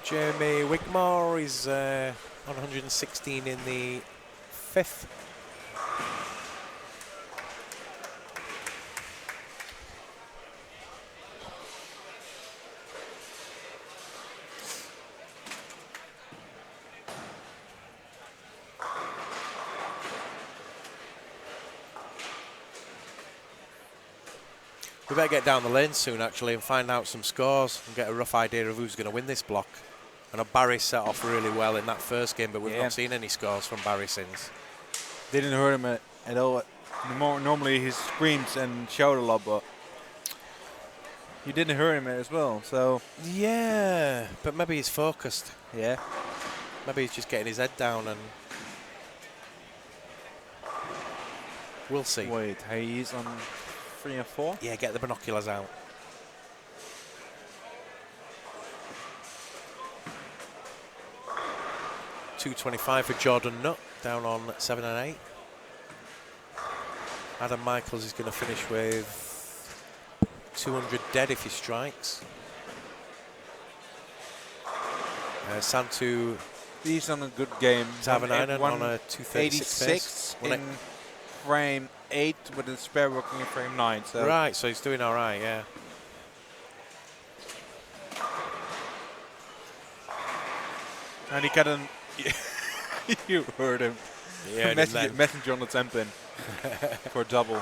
[SPEAKER 1] Jeremy Wigmore is on 116 in the 5th. We better get down the lane soon, actually, and find out some scores and get a rough idea of who's going to win this block. I know Barry set off really well in that first game, but we've not seen any scores from Barry since.
[SPEAKER 2] didn't hurt him at all. Normally he screams and shouts a lot, but you didn't hurt him as well. So
[SPEAKER 1] yeah, but maybe he's focused.
[SPEAKER 2] Yeah,
[SPEAKER 1] maybe he's just getting his head down, and we'll see.
[SPEAKER 2] Wait, he's on 3 and 4.
[SPEAKER 1] Yeah, get the binoculars out. .225 for Jordan Nutt, down on 7 and 8. Adam Michaels is going to finish with 200 dead if he strikes. Santu,
[SPEAKER 2] he's on a good game.
[SPEAKER 1] Savanainen on a 236
[SPEAKER 2] in frame 8 with a spare working in frame 9. So
[SPEAKER 1] right, so he's doing all right, yeah.
[SPEAKER 2] And he got an. You heard him.
[SPEAKER 1] Yeah,
[SPEAKER 2] messenger on the template for a double.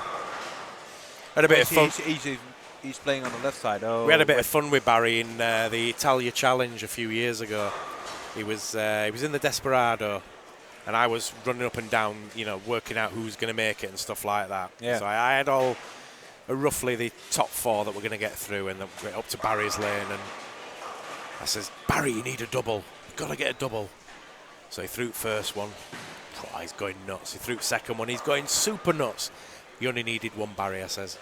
[SPEAKER 1] Had a bit of fun.
[SPEAKER 2] He's playing on the left side. Oh,
[SPEAKER 1] we had a bit of fun with Barry in the Italia Challenge a few years ago. He was in the Desperado, and I was running up and down, working out who's going to make it and stuff like that.
[SPEAKER 2] Yeah.
[SPEAKER 1] So I had roughly the top 4 that we're going to get through, and then up to Barry's lane. And I says, Barry, you need a double. You've got to get a double. So he threw first one. Oh, he's going nuts. He threw second one. He's going super nuts. He only needed one Barry, I says.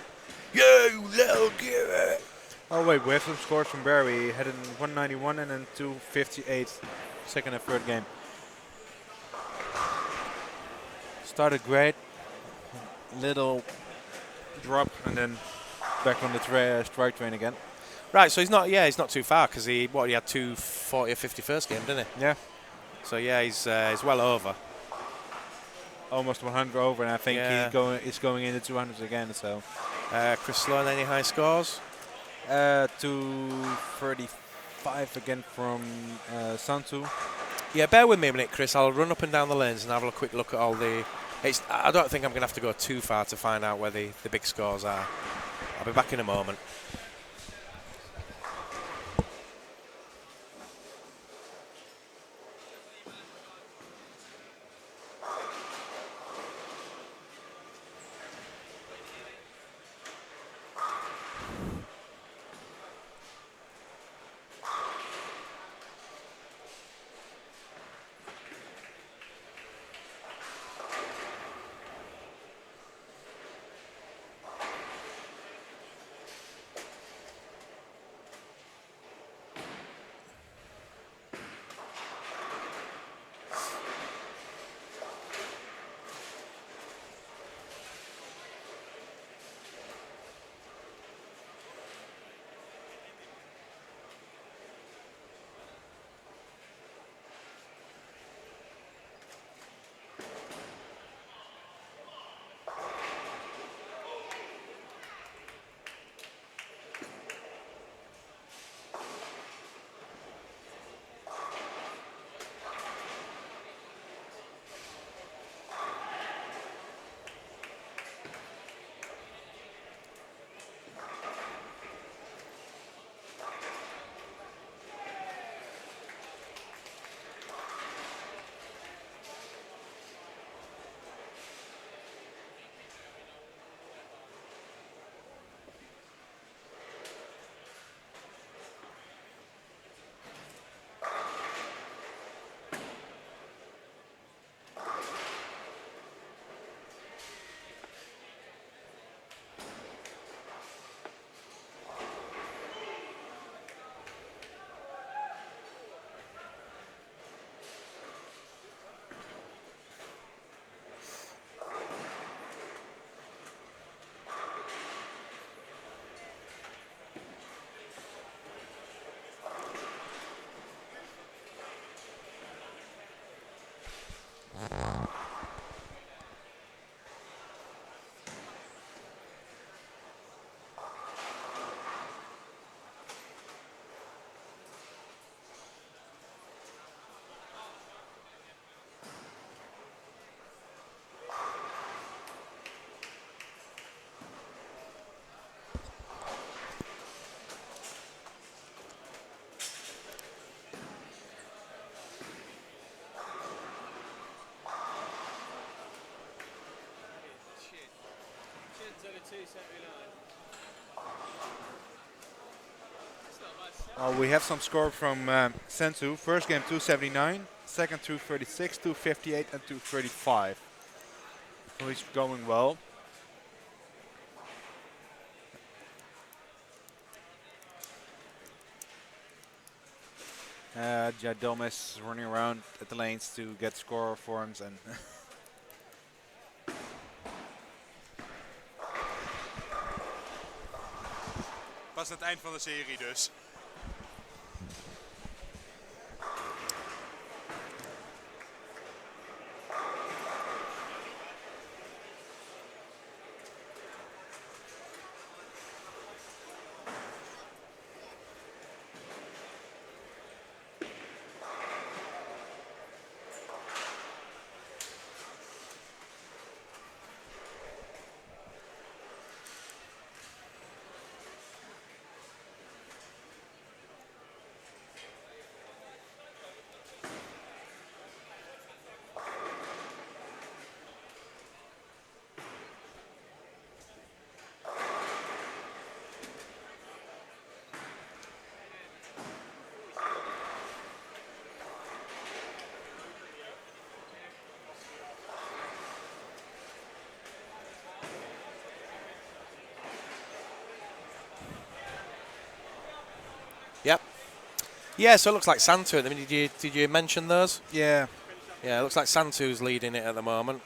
[SPEAKER 1] You little give.
[SPEAKER 2] Oh wait, we have some scores from Barry. He had in 191 and then 258 second and third game. Started great, little drop, and then back on the strike train again.
[SPEAKER 1] Right, so he's not too far because he had 240 or 50 first game, didn't he?
[SPEAKER 2] Yeah.
[SPEAKER 1] So yeah, he's well over.
[SPEAKER 2] Almost 100 over, and I think he's going into 200s again. So,
[SPEAKER 1] Chris Sloan, any high scores?
[SPEAKER 2] 235 again from Santu.
[SPEAKER 1] Yeah, bear with me a minute, Chris. I'll run up and down the lanes and have a quick look at all the. I don't think I'm going to have to go too far to find out where the big scores are. I'll be back in a moment.
[SPEAKER 9] We have some score from Sensu. First game 279, second 236, 258 and 235. So he's going well. Dom is running around at the lanes to get score forms and
[SPEAKER 8] Pas aan het eind van de serie dus.
[SPEAKER 1] Yep. Yeah, so it looks like Santu. I mean, did you mention those?
[SPEAKER 9] yeah.
[SPEAKER 1] Yeah, it looks like Santu's leading it at the moment.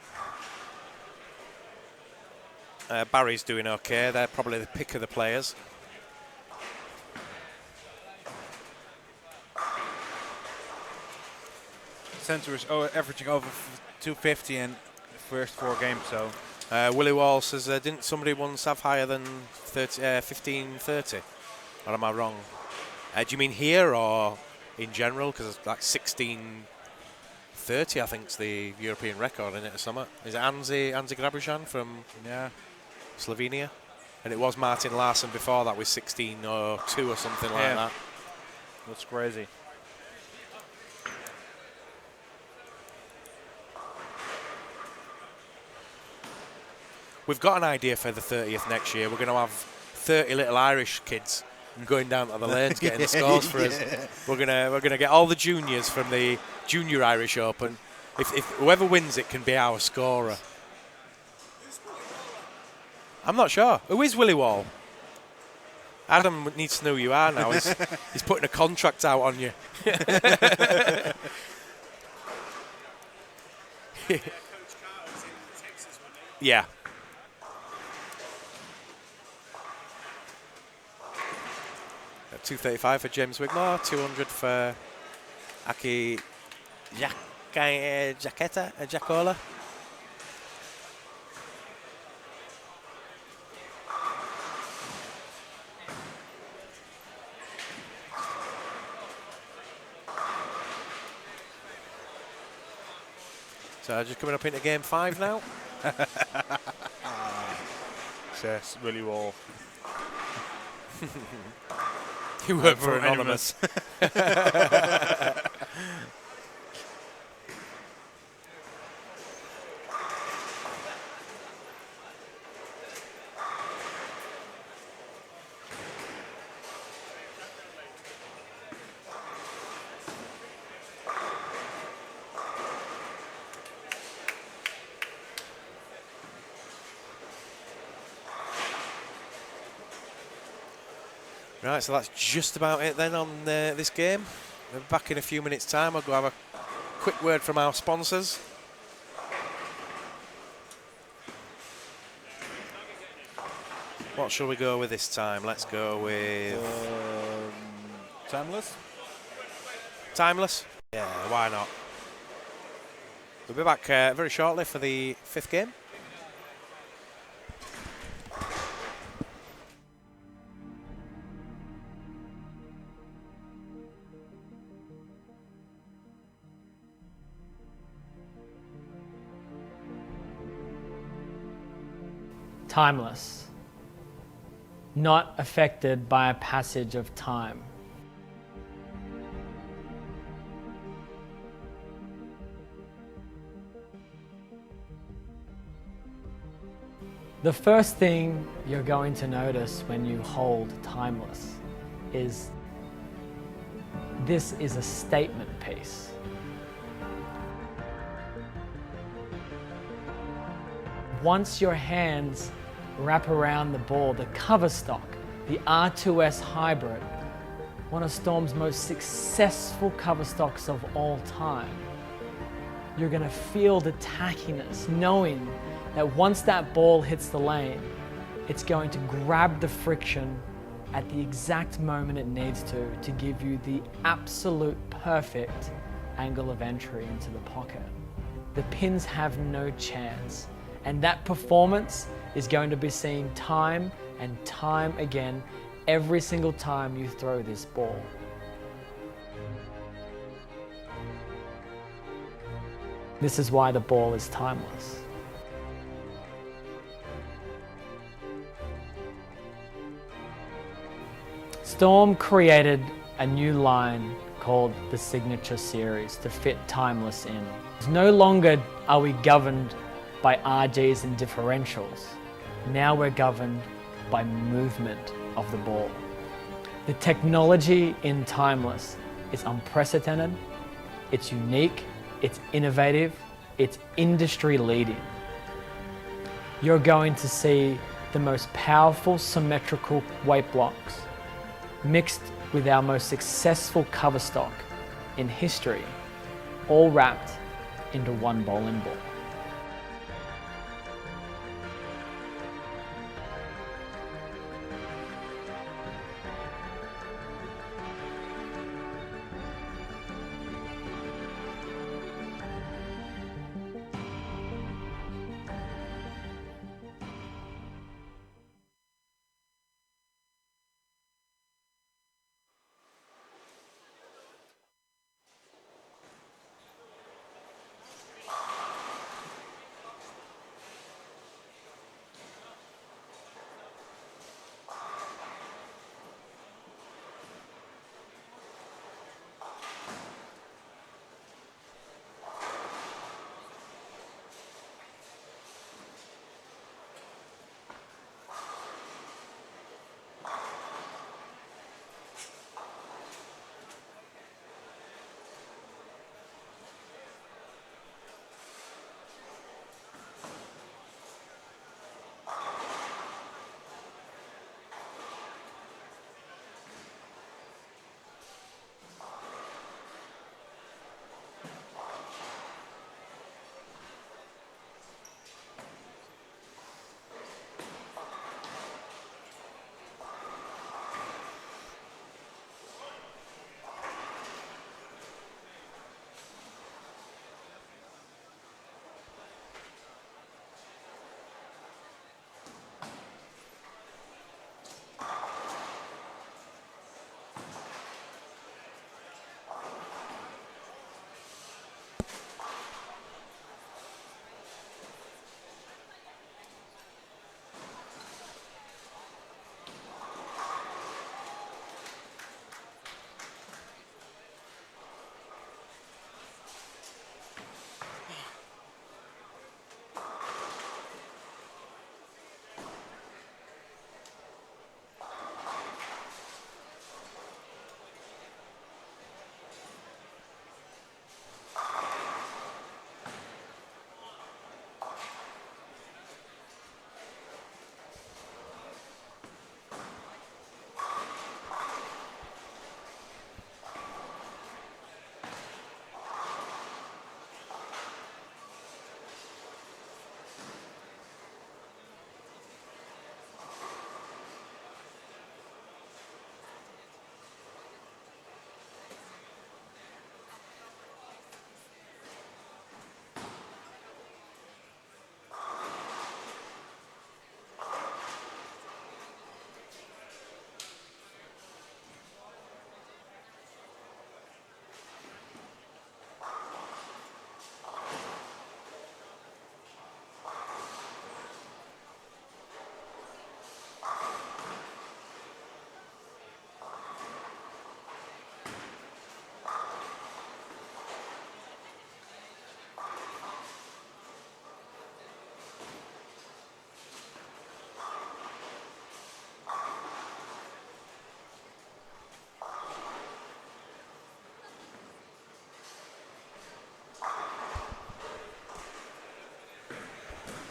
[SPEAKER 1] Barry's doing okay. They're probably the pick of the players.
[SPEAKER 9] Sensu is averaging over 250 in the first 4 games, so
[SPEAKER 1] Willie Wall says, didn't somebody once have higher than 1530? Or am I wrong? Do you mean here or in general? Because it's like 1630, I think, is the European record in it or something. Is it Anzi Grabušan from Slovenia? And it was Martin Larsson before that with 1602 or something like that.
[SPEAKER 9] That's crazy.
[SPEAKER 1] We've got an idea for the 30th next year. We're going to have 30 little Irish kids going down to the lanes getting the scores for us. We're gonna get all the juniors from the Junior Irish Open. If whoever wins it can be our scorer. I'm not sure. Who is Willie Wall? Adam needs to know who you are now. He's putting a contract out on you. Yeah. At 235 for James Wigmore, 200 for Aki Jacola. So just coming up into game 5 now.
[SPEAKER 9] Says Willie Wall.
[SPEAKER 1] You work for Anonymous. Right, so that's just about it then on this game. We're back in a few minutes' time. I'll go have a quick word from our sponsors. What shall we go with this time? Let's go with...
[SPEAKER 9] Timeless?
[SPEAKER 1] Timeless? Yeah, why not? We'll be back very shortly for the 5th game.
[SPEAKER 10] Timeless, not affected by a passage of time. The first thing you're going to notice when you hold Timeless is this is a statement piece. Once your hands wrap around the ball, the cover stock, the R2S Hybrid, one of Storm's most successful cover stocks of all time, you're going to feel the tackiness, knowing that once that ball hits the lane, it's going to grab the friction at the exact moment it needs to give you the absolute perfect angle of entry into the pocket. The pins have no chance, and that performance is going to be seen time and time again every single time you throw this ball. This is why the ball is timeless. Storm created a new line called the Signature Series to fit Timeless in. No longer are we governed by RGs and differentials. Now we're governed by movement of the ball. The technology in Timeless is unprecedented, it's unique, it's innovative, it's industry leading. You're going to see the most powerful symmetrical weight blocks mixed with our most successful cover stock in history, all wrapped into one bowling ball.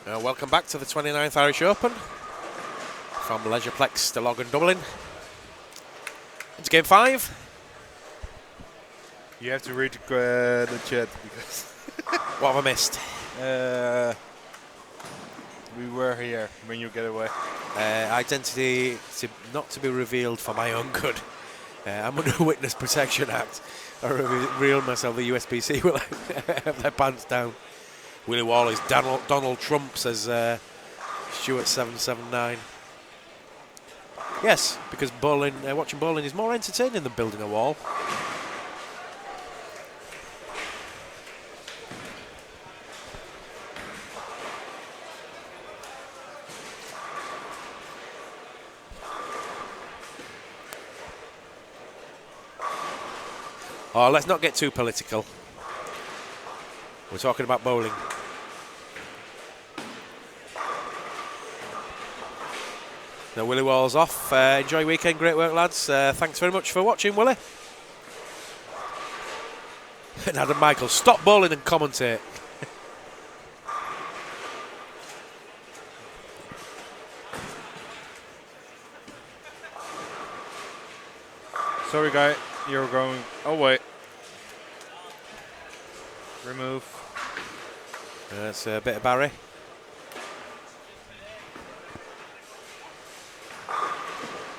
[SPEAKER 1] Welcome back to the 29th Irish Open from Leisureplex de Log in Dublin. It's game 5.
[SPEAKER 9] You have to read the chat because
[SPEAKER 1] What have I missed?
[SPEAKER 9] we were here when you get away.
[SPEAKER 1] Identity not to be revealed for my own good. I'm under Witness Protection Act. I reveal myself. The USPC will have their pants down. Willie Wall is Donald Trump, says Stuart779. Yes, because bowling, watching bowling is more entertaining than building a wall. Oh, let's not get too political. We're talking about bowling. Now Willie Wall's off. Enjoy your weekend. Great work, lads. Thanks very much for watching, Willie. And Adam Michael, stop bowling and commentate.
[SPEAKER 9] Sorry, guy. You're going. Oh, wait. Remove.
[SPEAKER 1] That's a bit of Barry.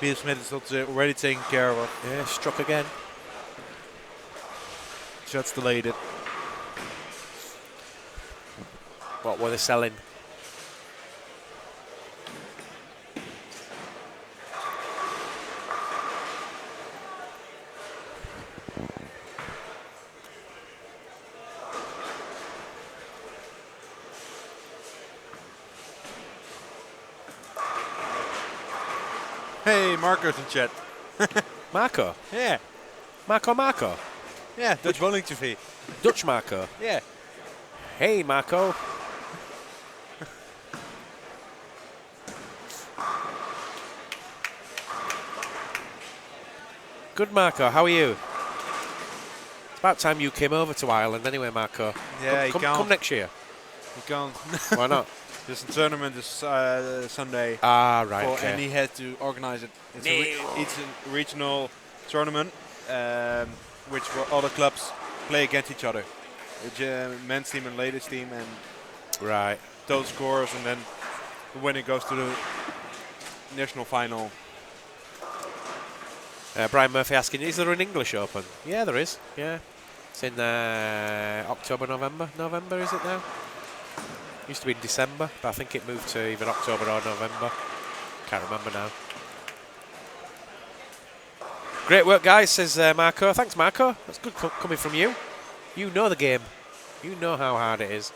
[SPEAKER 9] Peter Smith is already taken care of.
[SPEAKER 1] Yeah, struck again.
[SPEAKER 9] Shots delayed it.
[SPEAKER 1] What were they selling?
[SPEAKER 9] Hey, Marco's in chat.
[SPEAKER 1] Marco?
[SPEAKER 9] Yeah.
[SPEAKER 1] Marco?
[SPEAKER 9] Yeah, Dutch Bowling TV.
[SPEAKER 1] Dutch Marco?
[SPEAKER 9] Yeah.
[SPEAKER 1] Hey, Marco. Good, Marco. How are you? It's about time you came over to Ireland anyway, Marco.
[SPEAKER 9] Yeah,
[SPEAKER 1] come next year.
[SPEAKER 9] He can't.
[SPEAKER 1] Why not?
[SPEAKER 9] There's a tournament this Sunday.
[SPEAKER 1] Ah, right. Okay.
[SPEAKER 9] And he had to organize it. It's a regional tournament, which where other clubs play against each other. The men's team and ladies team, and
[SPEAKER 1] right.
[SPEAKER 9] Those scores, and then the winner goes to the national final.
[SPEAKER 1] Brian Murphy asking, is there an English Open? Yeah, there is. Yeah, it's in October, November. November, is it now? Used to be in December, but I think it moved to either October or November. Can't remember now. Great work, guys, says Marco. Thanks, Marco. That's good coming from you. You know the game. You know how hard it is.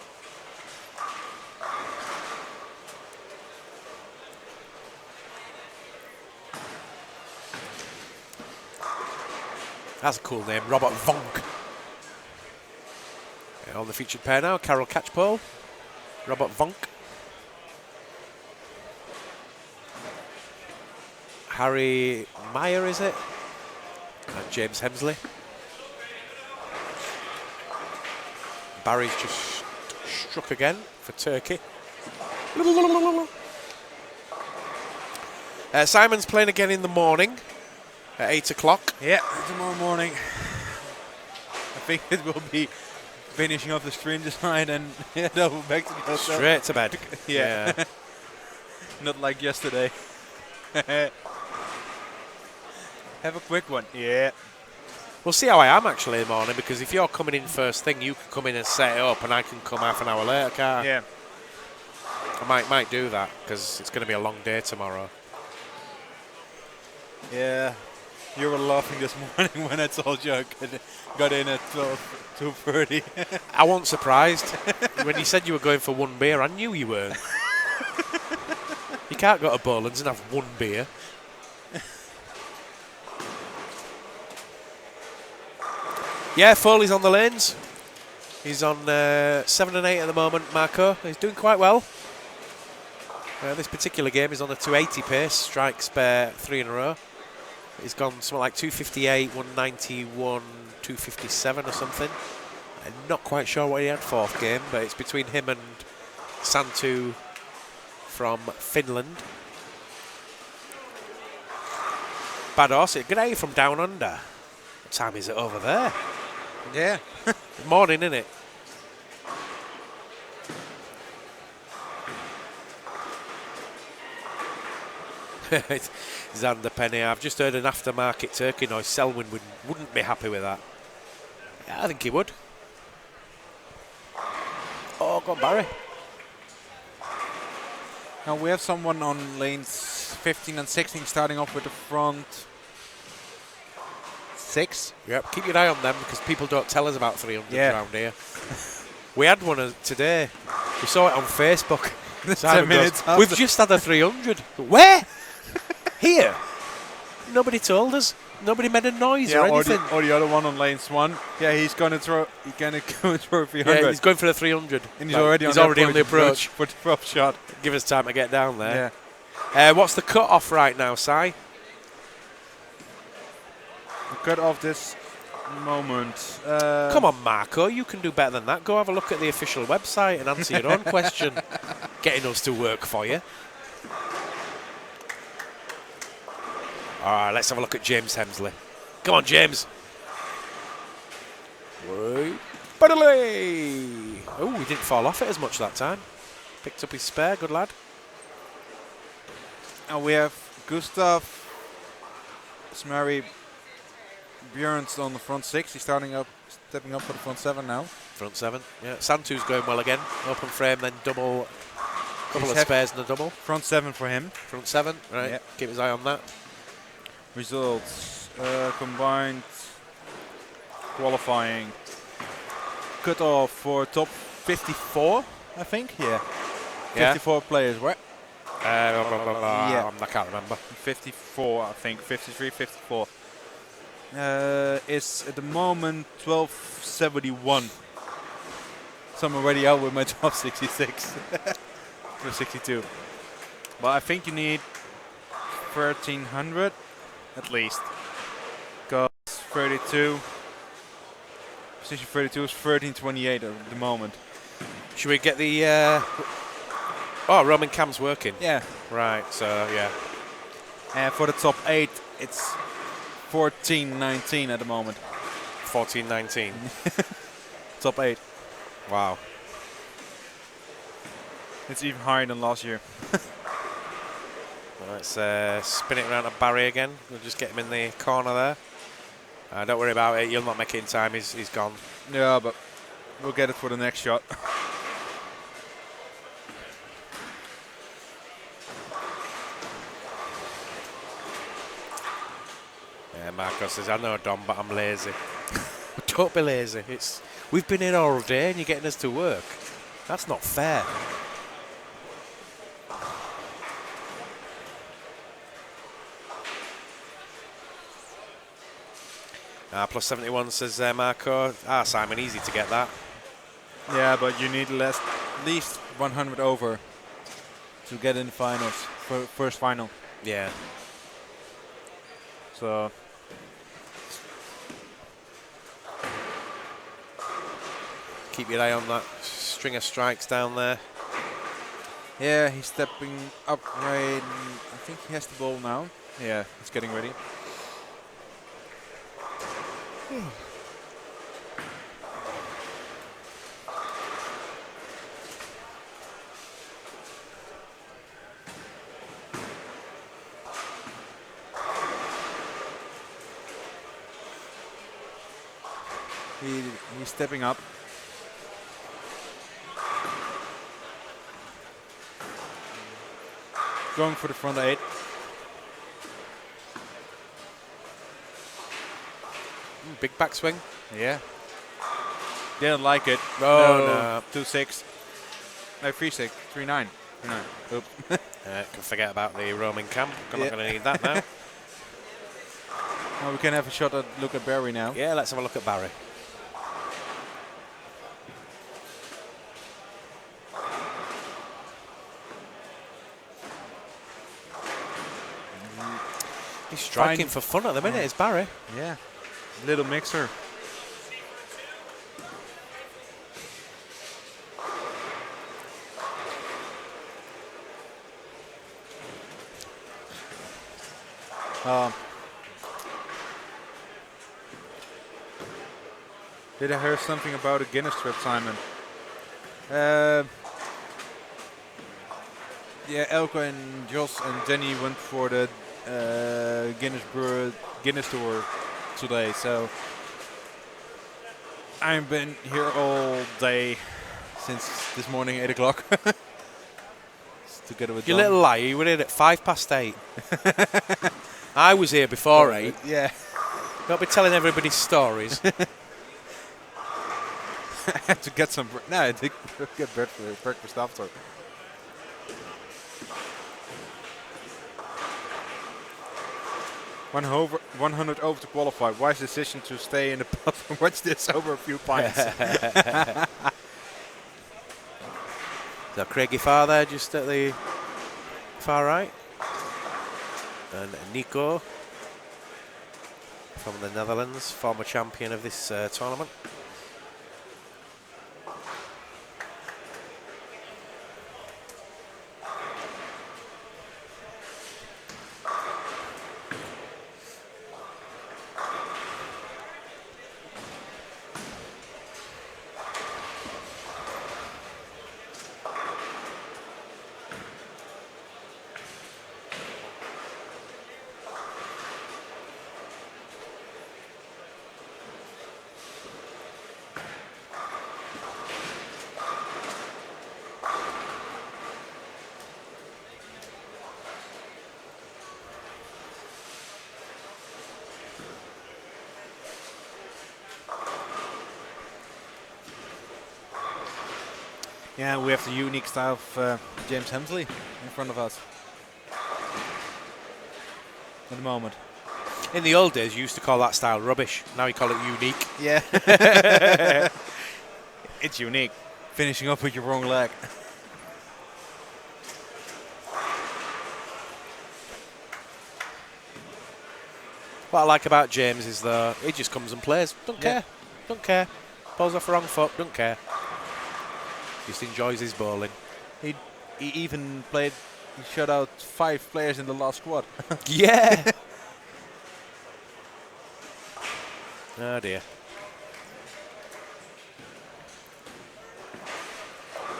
[SPEAKER 1] That's a cool name, Robert Vonk. On the featured pair now, Carol Catchpole, Robert Vonk. Harry Meyer, is it? And James Hemsley. Barry's just struck again for Turkey. Simon's playing again in the morning at 8 o'clock.
[SPEAKER 9] Yeah, tomorrow morning. I think it will be finishing off the stream this night and head over back to the hotel.
[SPEAKER 1] Straight to bed.
[SPEAKER 9] Yeah. Not like yesterday. Have a quick one. Yeah.
[SPEAKER 1] We'll see how I am actually in the morning, because if you're coming in first thing, you can come in and set it up and I can come half an hour later, can't I?
[SPEAKER 9] Yeah.
[SPEAKER 1] I might do that, because it's going to be a long day tomorrow.
[SPEAKER 9] Yeah. You were laughing this morning when I told you I got in at 2:30.
[SPEAKER 1] I wasn't surprised. When you said you were going for one beer, I knew you weren't. You can't go to Boland's and have one beer. Yeah, Foley's on the lanes. He's on 7 and 8 at the moment, Marco. He's doing quite well. This particular game is on a 280 pace, strikes 3 in a row. He's gone something like 258, 191, 257 or something. I'm not quite sure what he had fourth game, but it's between him and Santu from Finland. Bados, good day from down under. What time is it over there?
[SPEAKER 2] Yeah.
[SPEAKER 1] Morning, innit? Xander Penny, I've just heard an aftermarket turkey noise. Selwyn wouldn't be happy with that. Yeah, I think he would. Oh, go on, Barry.
[SPEAKER 2] Now we have someone on lanes 15 and 16 starting off with the front 6.
[SPEAKER 1] Yep, keep your eye on them because people don't tell us about 300
[SPEAKER 2] Yeah.
[SPEAKER 1] around here. We had one today. We saw it on Facebook.
[SPEAKER 2] 10
[SPEAKER 1] Simon goes,
[SPEAKER 2] minutes after.
[SPEAKER 1] we've just had a 300. Where? Here? Nobody told us. Nobody made a noise or anything.
[SPEAKER 9] Or the other one on lanes 1. Yeah, he's gonna go throw 300.
[SPEAKER 1] Yeah, he's going for the 300.
[SPEAKER 9] And he's
[SPEAKER 1] Like,
[SPEAKER 9] already on the
[SPEAKER 1] approach.
[SPEAKER 9] for the prop shot.
[SPEAKER 1] Give us time to get down there.
[SPEAKER 9] Yeah.
[SPEAKER 1] What's the cut off right now, Si?
[SPEAKER 9] The cut off this moment.
[SPEAKER 1] Come on, Marco, you can do better than that. Go have a look at the official website and answer your own question. Getting us to work for you. All right, let's have a look at James Hemsley. Come on, James. Wait. Baddeley. Oh, he didn't fall off it as much that time. Picked up his spare, good lad.
[SPEAKER 9] And we have Gustav Smary Björns on the front 6. He's stepping up for the front 7 now.
[SPEAKER 1] Front 7, yeah. Santu's going well again. Open frame, then double. Couple
[SPEAKER 9] He's
[SPEAKER 1] of spares and a double.
[SPEAKER 9] Front 7 for him.
[SPEAKER 1] Front 7, right.
[SPEAKER 9] Yeah.
[SPEAKER 1] Keep his eye on that.
[SPEAKER 9] Results combined qualifying cutoff for top 54, I think. Yeah. 54 players, right?
[SPEAKER 1] Yeah. I can't remember.
[SPEAKER 9] 54, I think. 53, 54. Is at the moment 1271. So I'm already out with my top 66. Or 62. But I think you need 1300 at least. Because 32. Position 32 is 1328 at the moment.
[SPEAKER 1] Should we get the... Oh, Roman Cam's working.
[SPEAKER 9] Yeah.
[SPEAKER 1] Right, so, yeah.
[SPEAKER 9] And for the top 8, it's 1419 at the moment.
[SPEAKER 1] 14-19.
[SPEAKER 9] Top 8.
[SPEAKER 1] Wow.
[SPEAKER 9] It's even higher than last year.
[SPEAKER 1] Let's spin it around to Barry again. We'll just get him in the corner there. Don't worry about it. You'll not make it in time. He's gone.
[SPEAKER 9] Yeah, but we'll get it for the next shot.
[SPEAKER 1] Yeah, Marco says, I know, Dom, but I'm lazy. Don't be lazy. We've been here all day and you're getting us to work. That's not fair. Plus 71 says Marco. Simon, easy to get that.
[SPEAKER 9] Yeah, but you need at least 100 over to get in the finals, first final.
[SPEAKER 1] Yeah.
[SPEAKER 9] So
[SPEAKER 1] keep your eye on that string of strikes down there.
[SPEAKER 9] yeah, he's stepping up right. I think he has the ball now. Yeah, he's getting ready. He's stepping up. Going for the front 8.
[SPEAKER 1] Big backswing.
[SPEAKER 9] Yeah. Didn't like it.
[SPEAKER 1] Oh, no.
[SPEAKER 9] 2-6. No, 3-6. 3-9. 3-9. Oop.
[SPEAKER 1] Can forget about the roaming cam. I'm not going to need that now.
[SPEAKER 9] Well, we can have a shot at look at Barry now.
[SPEAKER 1] Yeah, let's have a look at Barry. He's striking for fun at the minute, is Barry.
[SPEAKER 9] Yeah. Little mixer. Did I hear something about a Guinness trip, Simon? Yeah, Elko and Jos and Jenny went for the Guinness tour today, so I've been here all day since this morning, 8 o'clock. Together with
[SPEAKER 1] You
[SPEAKER 9] Don.
[SPEAKER 1] little liar, you were here at 8:05. I was here before 8.
[SPEAKER 9] Yeah.
[SPEAKER 1] Don't be telling everybody stories.
[SPEAKER 9] I had to get some. I did get breakfast after. One 100 over to qualify. Wise decision to stay in the pub and watch this over a few pints.
[SPEAKER 1] So Craigie Farr there, just at the far right. And Nico from the Netherlands, former champion of this tournament.
[SPEAKER 9] Yeah, we have the unique style of James Hemsley in front of us at the moment.
[SPEAKER 1] In the old days, you used to call that style rubbish. Now you call it unique.
[SPEAKER 9] Yeah. It's unique. Finishing up with your wrong leg.
[SPEAKER 1] What I like about James is that he just comes and plays. Don't care. Don't care. Pulls off the wrong foot. Don't care. Just enjoys his bowling.
[SPEAKER 9] He even played. He shut out 5 players in the last squad.
[SPEAKER 1] Yeah. Oh dear.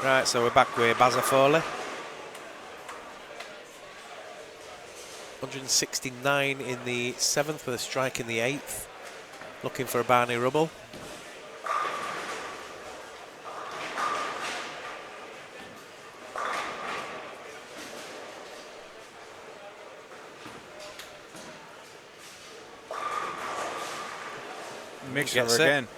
[SPEAKER 1] Right, so we're back with Bazza Foley. 169 in the 7th with a strike in the 8th. Looking for a Barney Rubble.
[SPEAKER 9] Mixer
[SPEAKER 1] Gets it.
[SPEAKER 9] again.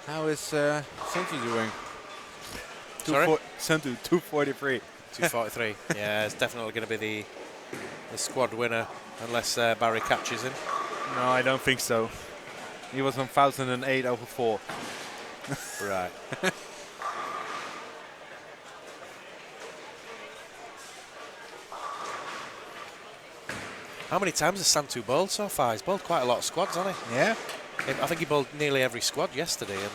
[SPEAKER 9] How is Sentu doing?
[SPEAKER 1] Sorry?
[SPEAKER 9] Sentu 243.
[SPEAKER 1] 243. Yeah, it's definitely going to be the squad winner unless Barry catches him.
[SPEAKER 9] No, I don't think so. He was on 1008 over 4.
[SPEAKER 1] Right. How many times has Santu bowled so far? He's bowled quite a lot of squads, hasn't he?
[SPEAKER 9] Yeah.
[SPEAKER 1] I think he bowled nearly every squad yesterday, and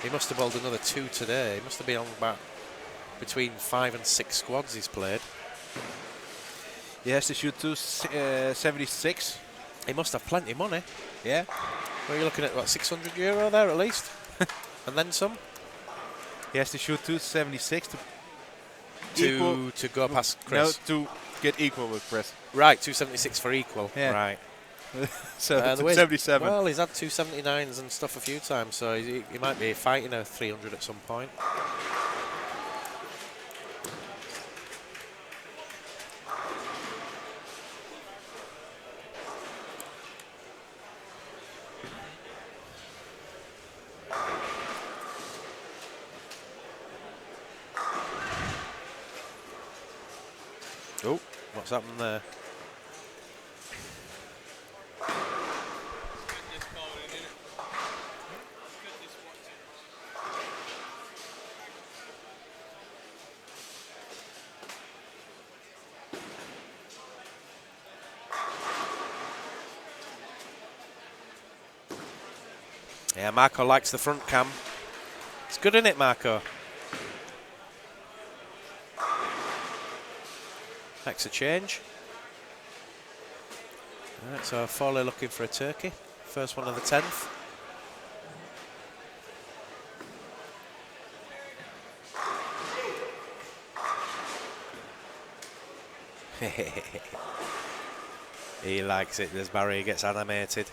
[SPEAKER 1] he must have bowled another 2 today. He must have been on about between 5 and 6 squads he's played.
[SPEAKER 9] He has to shoot 276.
[SPEAKER 1] He must have plenty of money.
[SPEAKER 9] Yeah.
[SPEAKER 1] Well, you're looking at, what, €600 there at least? And then some?
[SPEAKER 9] He has to shoot 276
[SPEAKER 1] to go past Chris.
[SPEAKER 9] No, to get equal with Chris.
[SPEAKER 1] Right, 276 for equal.
[SPEAKER 9] Yeah.
[SPEAKER 1] Right.
[SPEAKER 9] So
[SPEAKER 1] the way-
[SPEAKER 9] 277.
[SPEAKER 1] Well, he's had 279s and stuff a few times, so he might be fighting a 300 at some point. Oh, what's happened there? Yeah, Marco likes the front cam. It's good, isn't it, Marco? Makes a change. Alright, so Foley looking for a turkey. First one of the 10th. He likes it, as Barry gets animated.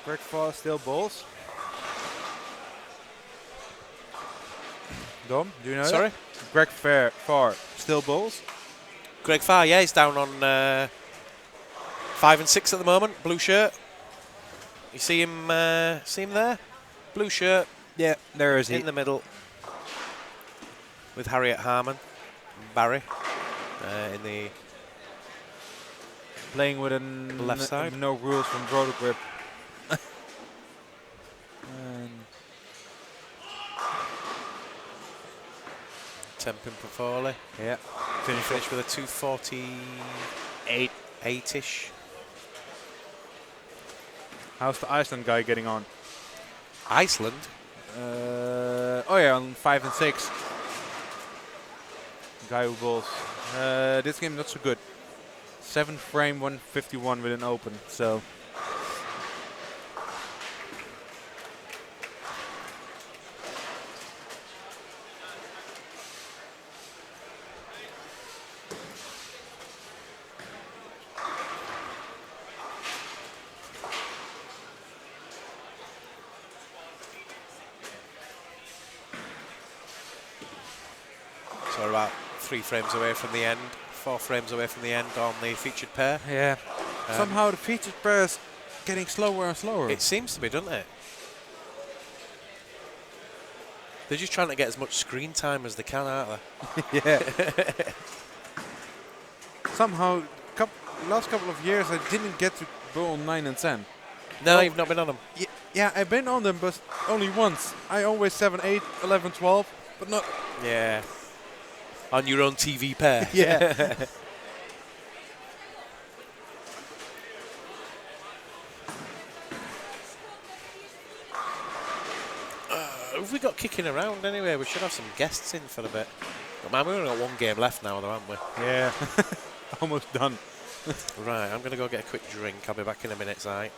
[SPEAKER 9] Greg Farr still balls. Dom, do you know
[SPEAKER 1] Sorry?
[SPEAKER 9] that? Greg Farr still balls.
[SPEAKER 1] Greg Farr, yeah, he's down on 5 and 6 at the moment. Blue shirt. You see him there? Blue shirt.
[SPEAKER 9] Yeah, there is he.
[SPEAKER 1] In the middle. With Harriet Harman. Barry. In the
[SPEAKER 9] Playing with a
[SPEAKER 1] left side.
[SPEAKER 9] no rules from Roto Grip. And
[SPEAKER 1] 10 pin for Foley.
[SPEAKER 9] yeah,
[SPEAKER 1] Finish with a 248-ish.
[SPEAKER 9] How's the Iceland guy getting on?
[SPEAKER 1] Iceland?
[SPEAKER 9] Oh yeah, on 5 and 6. Guy who balls. This game not so good. 7th frame, 151 with an open. So
[SPEAKER 1] So we're about 3 frames away from the end. 4 frames away from the end on the featured pair.
[SPEAKER 9] yeah, somehow the featured pair is getting slower and slower.
[SPEAKER 1] It seems to be, doesn't it? They're just trying to get as much screen time as they can, aren't they?
[SPEAKER 9] Yeah. Somehow, last couple of years I didn't get to bowl 9 and 10.
[SPEAKER 1] No, you've not been on them.
[SPEAKER 9] Yeah, I've been on them, but only once. I always 7, 8, 11, 12, but not.
[SPEAKER 1] Yeah. On your own TV pair.
[SPEAKER 9] Yeah.
[SPEAKER 1] Have we got kicking around anyway? We should have some guests in for a bit. But man, we've only got 1 game left now, though, haven't we?
[SPEAKER 9] Yeah. Almost done.
[SPEAKER 1] Right, I'm going to go get a quick drink. I'll be back in a minute, Si.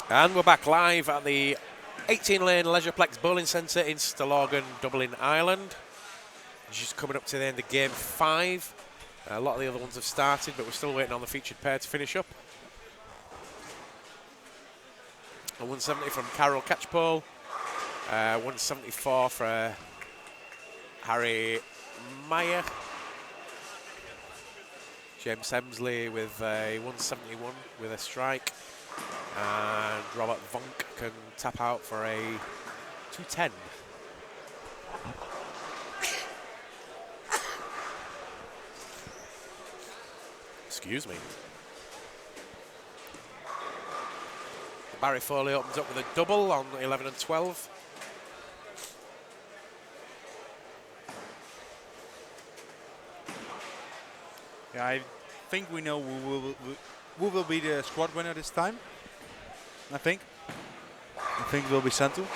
[SPEAKER 1] And we're back live at the 18-lane Leisureplex Bowling Centre in Stillorgan, Dublin, Ireland. Just coming up to the end of game 5. A lot of the other ones have started, but we're still waiting on the featured pair to finish up. A 170 from Carol Catchpole. 174 for Harry Meyer. James Hemsley with a 171 with a strike. And Robert Vonk can tap out for a 210. Excuse me. Barry Foley opens up with a double on 11 and 12.
[SPEAKER 9] Yeah, I think we know who will be the squad winner this time. I think it will be Santu.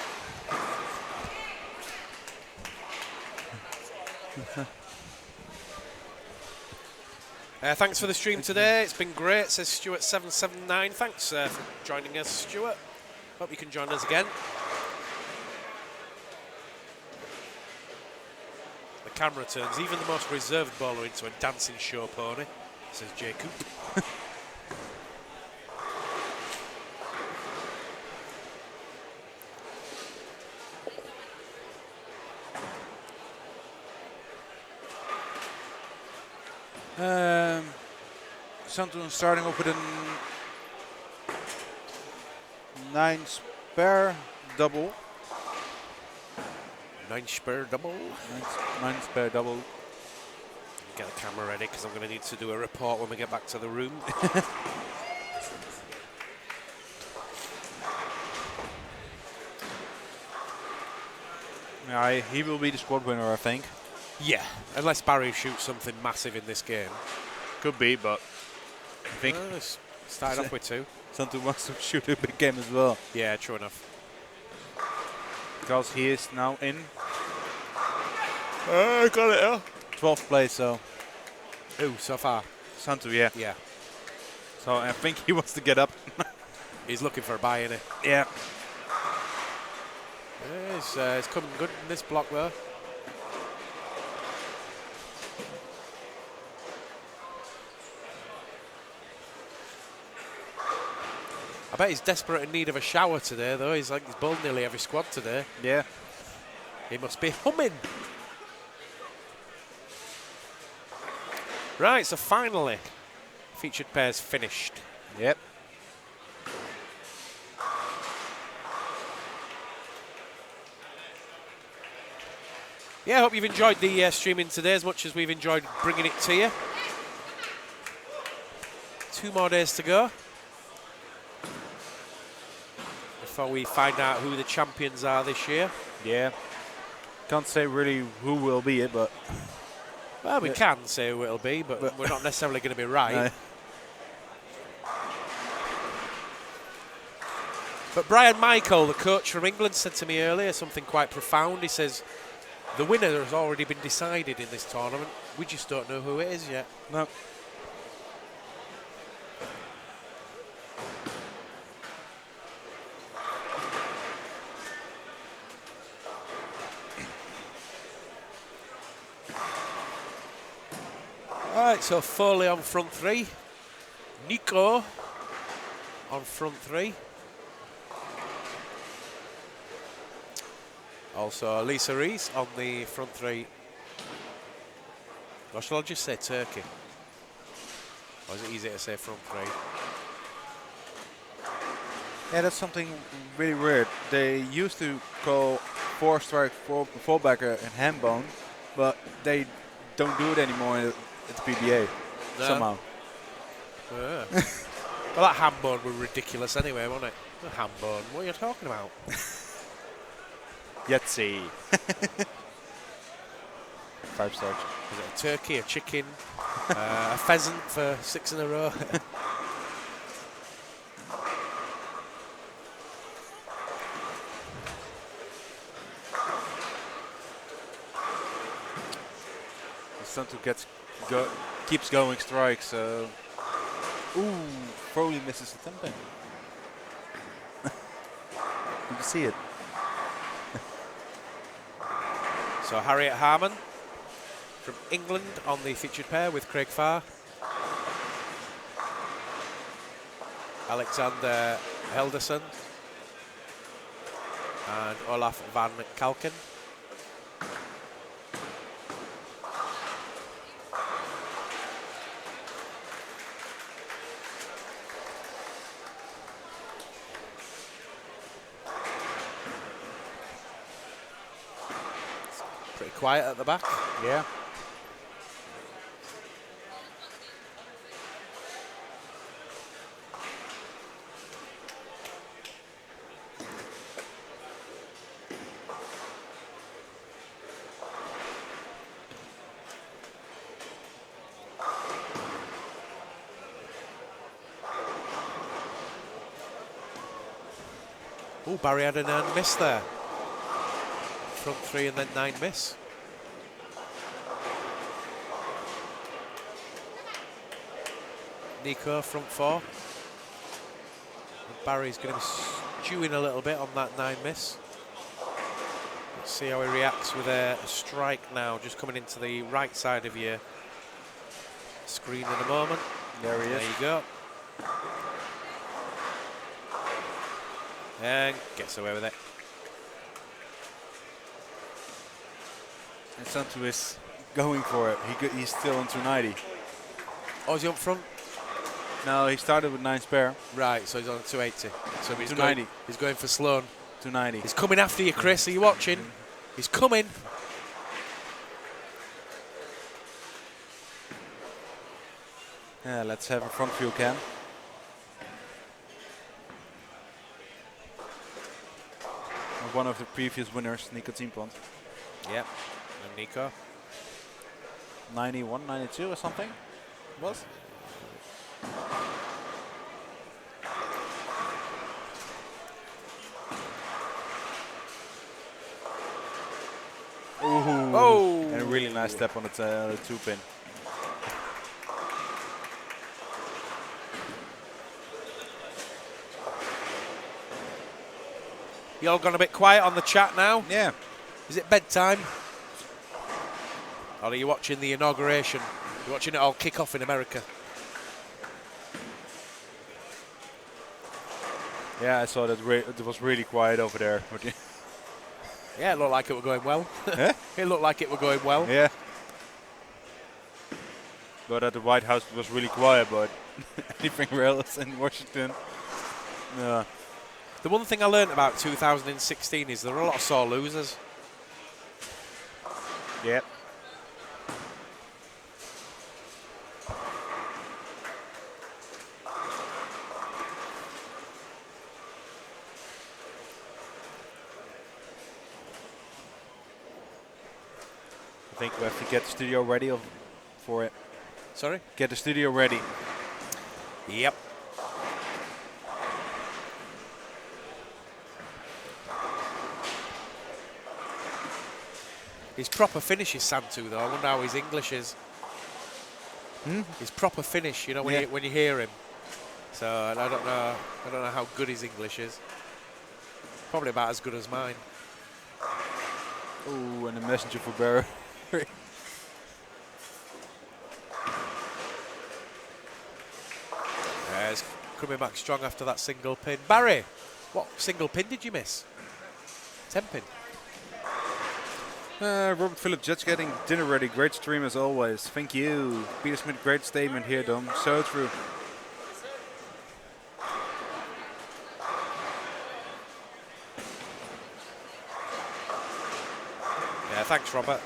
[SPEAKER 1] Thanks for the stream today. It's been great, says Stuart779. Thanks for joining us, Stuart. Hope you can join us again. The camera turns even the most reserved bowler into a dancing show pony, says Jay Coop.
[SPEAKER 9] Santu starting off with a 9 spare double.
[SPEAKER 1] 9 spare double.
[SPEAKER 9] 9 spare double.
[SPEAKER 1] Get the camera ready because I'm going to need to do a report when we get back to the room.
[SPEAKER 9] Yeah, he will be the squad winner, I think.
[SPEAKER 1] Yeah, unless Barry shoots something massive in this game.
[SPEAKER 9] Could be, but I think
[SPEAKER 1] started off with 2.
[SPEAKER 9] Santu wants to shoot a big game as well.
[SPEAKER 1] Yeah, true enough.
[SPEAKER 9] Because he is now in
[SPEAKER 1] got it, yeah.
[SPEAKER 9] 12th place, so.
[SPEAKER 1] Ooh, so far?
[SPEAKER 9] Santu, yeah.
[SPEAKER 1] Yeah.
[SPEAKER 9] So I think he wants to get up.
[SPEAKER 1] He's looking for a buy, isn't he?
[SPEAKER 9] Yeah.
[SPEAKER 1] It's coming good in this block, though. I bet he's desperate in need of a shower today, though. He's bowled nearly every squad today.
[SPEAKER 9] Yeah.
[SPEAKER 1] He must be humming. Right, so finally, featured pairs finished.
[SPEAKER 9] Yep.
[SPEAKER 1] Yeah, I hope you've enjoyed the streaming today as much as we've enjoyed bringing it to you. 2 more days to go before we find out who the champions are this year.
[SPEAKER 9] Yeah. Can't say really who will be it, but...
[SPEAKER 1] Well, we can say who it'll be, but we're not necessarily going to be right.
[SPEAKER 9] No.
[SPEAKER 1] But Brian Michael, the coach from England, said to me earlier something quite profound. He says, the winner has already been decided in this tournament. We just don't know who it is yet.
[SPEAKER 9] No.
[SPEAKER 1] Right, so Foley on front 3. Nico on front 3. Also Lisa Rees on the front 3. Or shall I just say Turkey? Or is it easier to say front 3?
[SPEAKER 9] Yeah, that's something really weird. They used to call 4-strike fullbacker and handbone, but they don't do it anymore at the PBA somehow.
[SPEAKER 1] Yeah. Well, that handbone was ridiculous anyway, wasn't it? The handbone, what are you talking about?
[SPEAKER 9] Yahtzee. 5 stars.
[SPEAKER 1] Is it a turkey, a chicken, a pheasant for 6 in a row?
[SPEAKER 9] Santu keeps going strikes. Ooh, Foley misses the tempo. to see it.
[SPEAKER 1] So Harriet Harman from England on the featured pair with Craig Farr. Alexander Helderson and Olaf van Kalken. Pretty quiet at the back.
[SPEAKER 9] Yeah.
[SPEAKER 1] Oh, Barry had an earned miss there. Front 3 and then 9 miss. Nico front 4. And Barry's going to be stewing a little bit on that 9 miss. Let's see how he reacts with a strike now, just coming into the right side of your screen in a moment.
[SPEAKER 9] There he is.
[SPEAKER 1] There you go. And gets away with it.
[SPEAKER 9] And Santu is going for it. He's still on 290.
[SPEAKER 1] Oh, is he up front?
[SPEAKER 9] No, he started with 9 spare.
[SPEAKER 1] Right, so he's on 280. So he's
[SPEAKER 9] 290.
[SPEAKER 1] He's going for Sloan.
[SPEAKER 9] 290.
[SPEAKER 1] He's coming after you, Chris. Are you watching? He's coming.
[SPEAKER 9] Yeah, let's have a front view cam. One of the previous winners, Nico Tienpont.
[SPEAKER 1] Yep, and Nico.
[SPEAKER 9] 91, 92 or something?
[SPEAKER 1] Was?
[SPEAKER 9] Ooh.
[SPEAKER 1] Oh!
[SPEAKER 9] And a really nice step on the 2-pin.
[SPEAKER 1] You all gone a bit quiet on the chat now?
[SPEAKER 9] Yeah.
[SPEAKER 1] Is it bedtime? Or are you watching the inauguration? You're watching it all kick off in America?
[SPEAKER 9] Yeah, I saw that it was really quiet over there.
[SPEAKER 1] Yeah, it looked like it were going well.
[SPEAKER 9] Huh?
[SPEAKER 1] It looked like it were going well.
[SPEAKER 9] Yeah. But at the White House it was really quiet, but anything else in Washington, no.
[SPEAKER 1] The one thing I learned about 2016 is there are a lot of sore losers.
[SPEAKER 9] Yep. I think we have to get the studio ready for it.
[SPEAKER 1] Sorry?
[SPEAKER 9] Get the studio ready.
[SPEAKER 1] Yep. His proper finish is Santu, though. I wonder how his English is. His proper finish, you know, when you hear him. So I don't know how good his English is. Probably about as good as mine.
[SPEAKER 9] Ooh, and a messenger for Barry.
[SPEAKER 1] He's coming back strong after that single pin. Barry, what single pin did you miss? 10 pin.
[SPEAKER 9] Robert Phillip, just getting dinner ready. Great stream as always. Thank you. Peter Smith, great statement here, Dom. So true.
[SPEAKER 1] Yeah, thanks, Robert.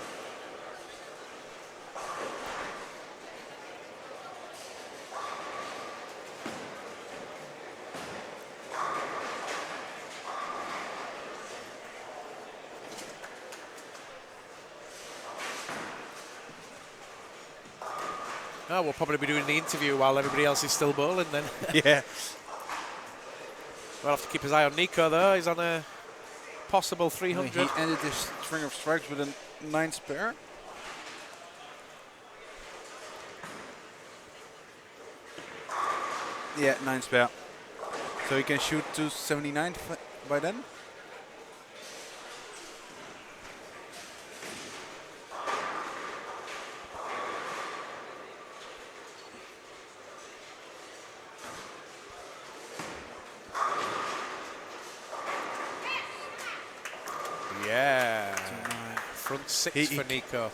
[SPEAKER 1] Oh, we'll probably be doing the interview while everybody else is still bowling then.
[SPEAKER 9] Yeah.
[SPEAKER 1] We'll have to keep his eye on Nico though. He's on a possible 300.
[SPEAKER 9] He ended this string of strikes with a 9 spare. Yeah, 9 spare. So he can shoot 279 by then?
[SPEAKER 1] Yeah. Front 6 for Nico.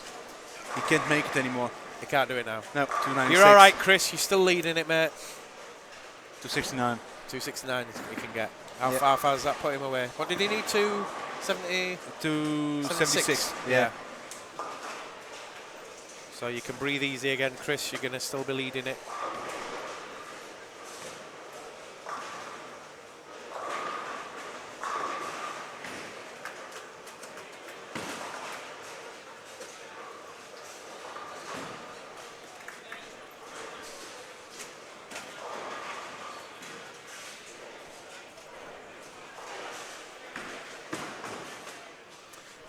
[SPEAKER 9] He can't make it anymore.
[SPEAKER 1] He can't do it now.
[SPEAKER 9] No, 296.
[SPEAKER 1] You're all right, Chris. You're still leading it, mate.
[SPEAKER 9] 269.
[SPEAKER 1] 269 is what he can get. How far does that put him away? What did he need? 270?
[SPEAKER 9] 276.
[SPEAKER 1] Yeah. So you can breathe easy again, Chris. You're going to still be leading it.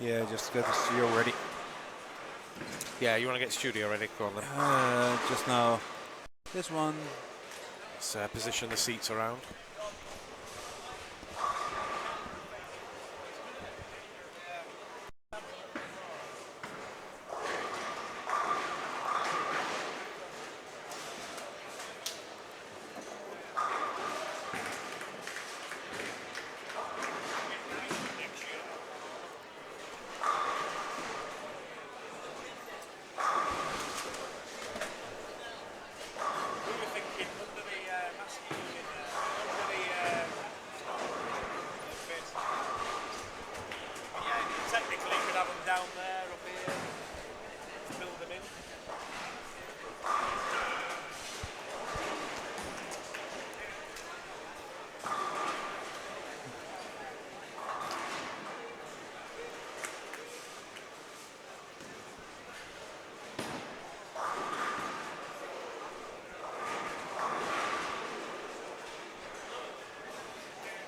[SPEAKER 9] Yeah, just get the studio ready.
[SPEAKER 1] Yeah, you want to get studio ready? Go on then.
[SPEAKER 9] Just now. This one.
[SPEAKER 1] Let's position the seats around.
[SPEAKER 7] Technically, you could have them down there, up here, build them in.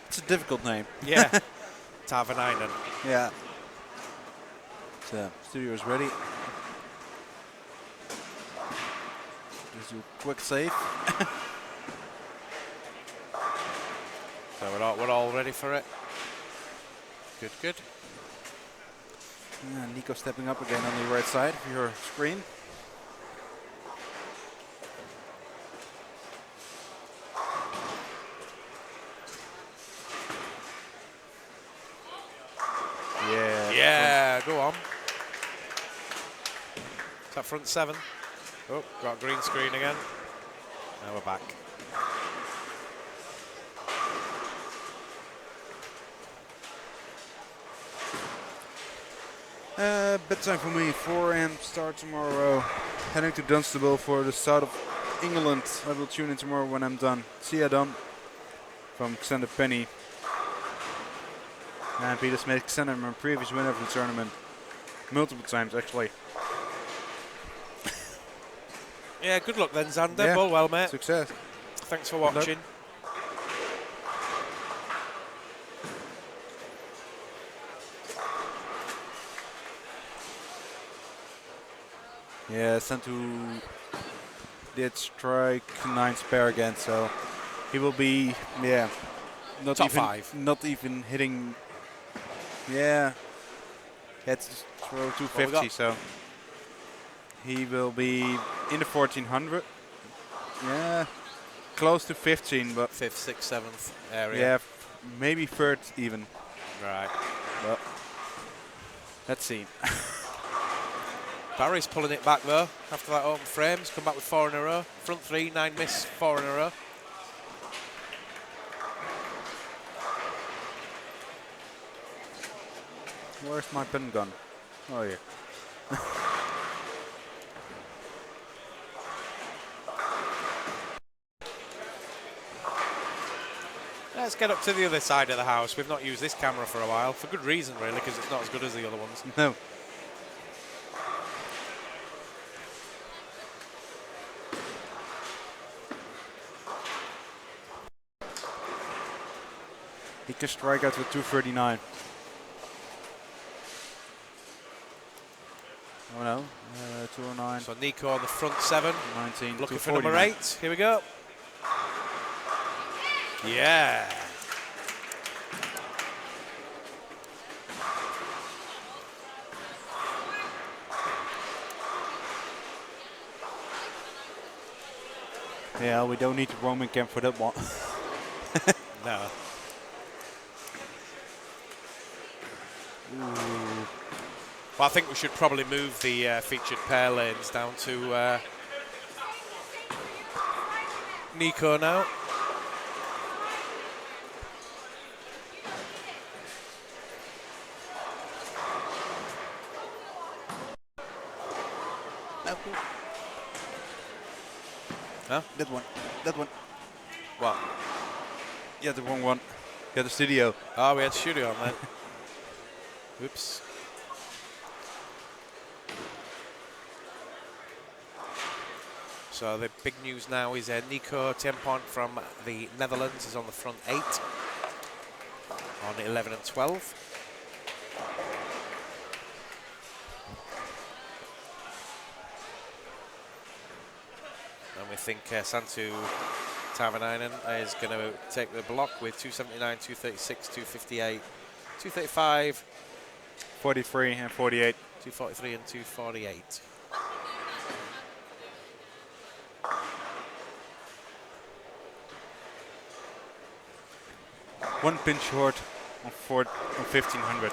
[SPEAKER 9] It's a difficult name.
[SPEAKER 1] Yeah. Tavanainen.
[SPEAKER 9] Yeah. So, studio is ready. Just do a quick save.
[SPEAKER 1] So we're all ready for it. Good, good.
[SPEAKER 9] Nico stepping up again on the right side of your screen.
[SPEAKER 1] Yeah, go on. Is that front 7? Oh, got green screen again. Now we're back.
[SPEAKER 9] Bedtime for me, 4 a.m. start tomorrow. Heading to Dunstable for the south of England. I will tune in tomorrow when I'm done. See ya, Dom. From Xander Penny. And Peter Smith, Xander, my previous winner of the tournament. Multiple times, actually.
[SPEAKER 1] Yeah, good luck then, Xander.
[SPEAKER 9] Yeah.
[SPEAKER 1] Ball well, mate.
[SPEAKER 9] Success.
[SPEAKER 1] Thanks for watching.
[SPEAKER 9] Yeah, Santu did strike 9 spare again, so he will be, not
[SPEAKER 1] Top
[SPEAKER 9] even
[SPEAKER 1] 5.
[SPEAKER 9] Not even hitting. Yeah, he had to throw 250, so he will be in the 1400. Yeah, close to 15, but
[SPEAKER 1] 5th, 6th, 7th area.
[SPEAKER 9] yeah, maybe 3rd even.
[SPEAKER 1] Right.
[SPEAKER 9] But let's see.
[SPEAKER 1] Barry's pulling it back though. After that open frames, come back with 4 in a row. Front 3, 9 miss, 4 in a row.
[SPEAKER 9] Where's my pen gun? Oh yeah.
[SPEAKER 1] Let's get up to the other side of the house. We've not used this camera for a while, for good reason really, because it's not as good as the other ones.
[SPEAKER 9] No. He can strike out with 239. Oh no, 209.
[SPEAKER 1] So Nico on the front 7.
[SPEAKER 9] 19.
[SPEAKER 1] Looking for number 8. Here we go. Yeah.
[SPEAKER 9] Yeah, we don't need the Roman camp for that one.
[SPEAKER 1] No. Well, I think we should probably move the featured pair lanes down to Nico now. Huh?
[SPEAKER 9] That one. That one.
[SPEAKER 1] What?
[SPEAKER 9] Yeah, the wrong one. Yeah, the studio.
[SPEAKER 1] Oh, we had studio on then. Oops. So the big news now is Nico Tempont from the Netherlands is on the front 8 on 11 and 12. And we think Santu Tavanainen is going to take the block with 279, 236, 258, 235,
[SPEAKER 9] 43 and 48.
[SPEAKER 1] 243 and 248.
[SPEAKER 9] One pin short on 1500.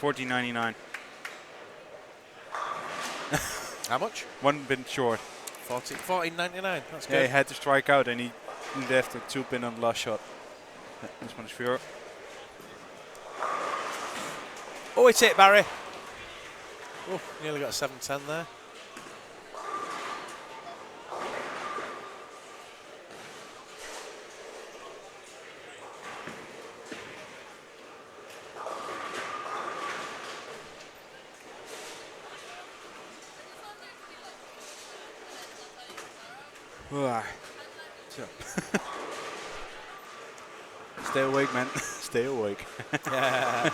[SPEAKER 9] 14.99.
[SPEAKER 1] How much?
[SPEAKER 9] One pin short.
[SPEAKER 1] 14.99. That's good.
[SPEAKER 9] Yeah, he had to strike out and he left a 2 pin on the last shot. This one is for you.
[SPEAKER 1] Oh, it's it, Barry. Oh, nearly got a 7-10 there.
[SPEAKER 9] So. Stay awake, man. Stay awake.
[SPEAKER 1] Yeah.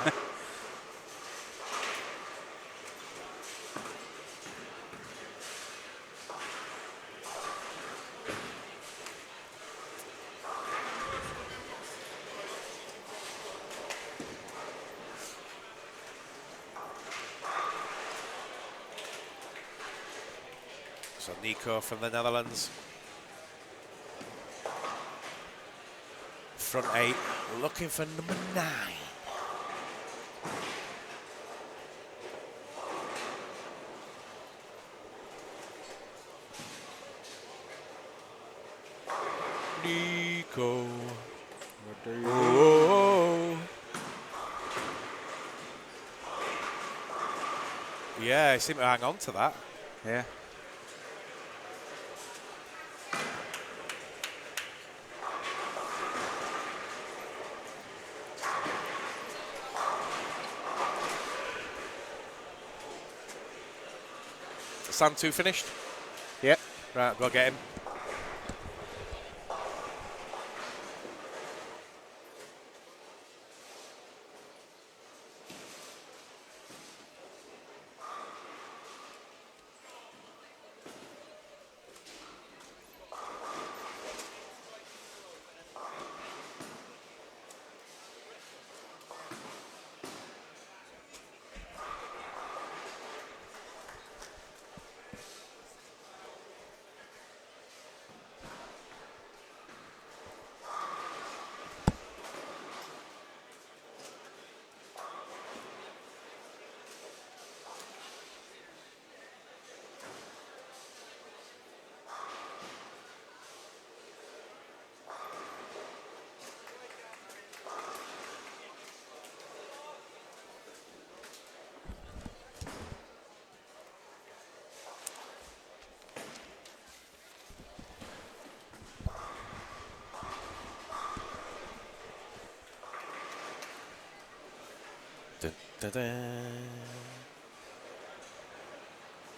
[SPEAKER 1] So Nico from the Netherlands. Front 8, looking for number 9. Nico. Oh. Yeah, I seem to hang on to that.
[SPEAKER 9] Yeah.
[SPEAKER 1] Santu finished?
[SPEAKER 9] Yep.
[SPEAKER 1] Right, go get him.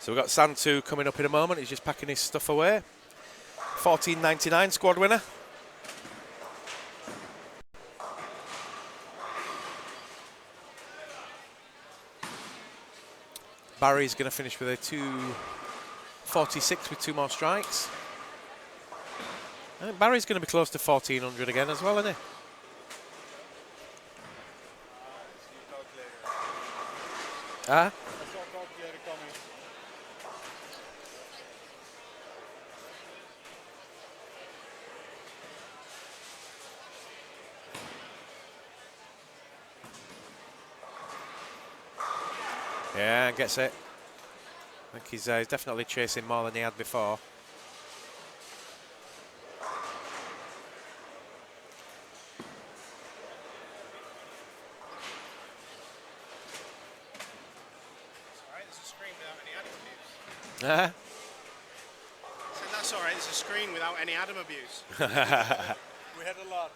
[SPEAKER 1] So we've got Santu coming up in a moment. He's just packing his stuff away. 14.99 squad winner. Barry's going to finish with a 2.46 with 2 more strikes. I think Barry's going to be close to 1400 again as well, isn't he? Ah? Yeah, gets it. I think he's definitely chasing more than he had before.
[SPEAKER 7] So that's all right. There's a screen without any Adam abuse. We had a lot.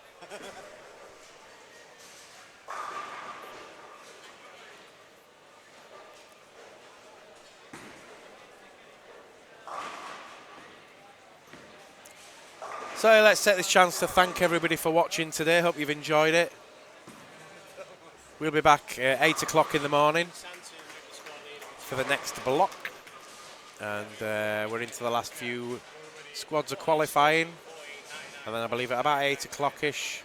[SPEAKER 1] So let's take this chance to thank everybody for watching today. Hope you've enjoyed it. We'll be back at 8 o'clock in the morning for the next block. And we're into the last few squads of qualifying. And then I believe at about 8 o'clock-ish,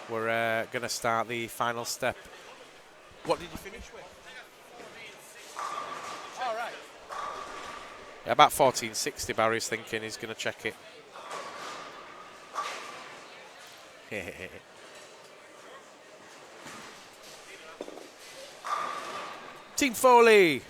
[SPEAKER 1] we're going to start the final step. What did you finish with? All right. Yeah, about 1460, Barry's thinking he's going to check it. Team Foley.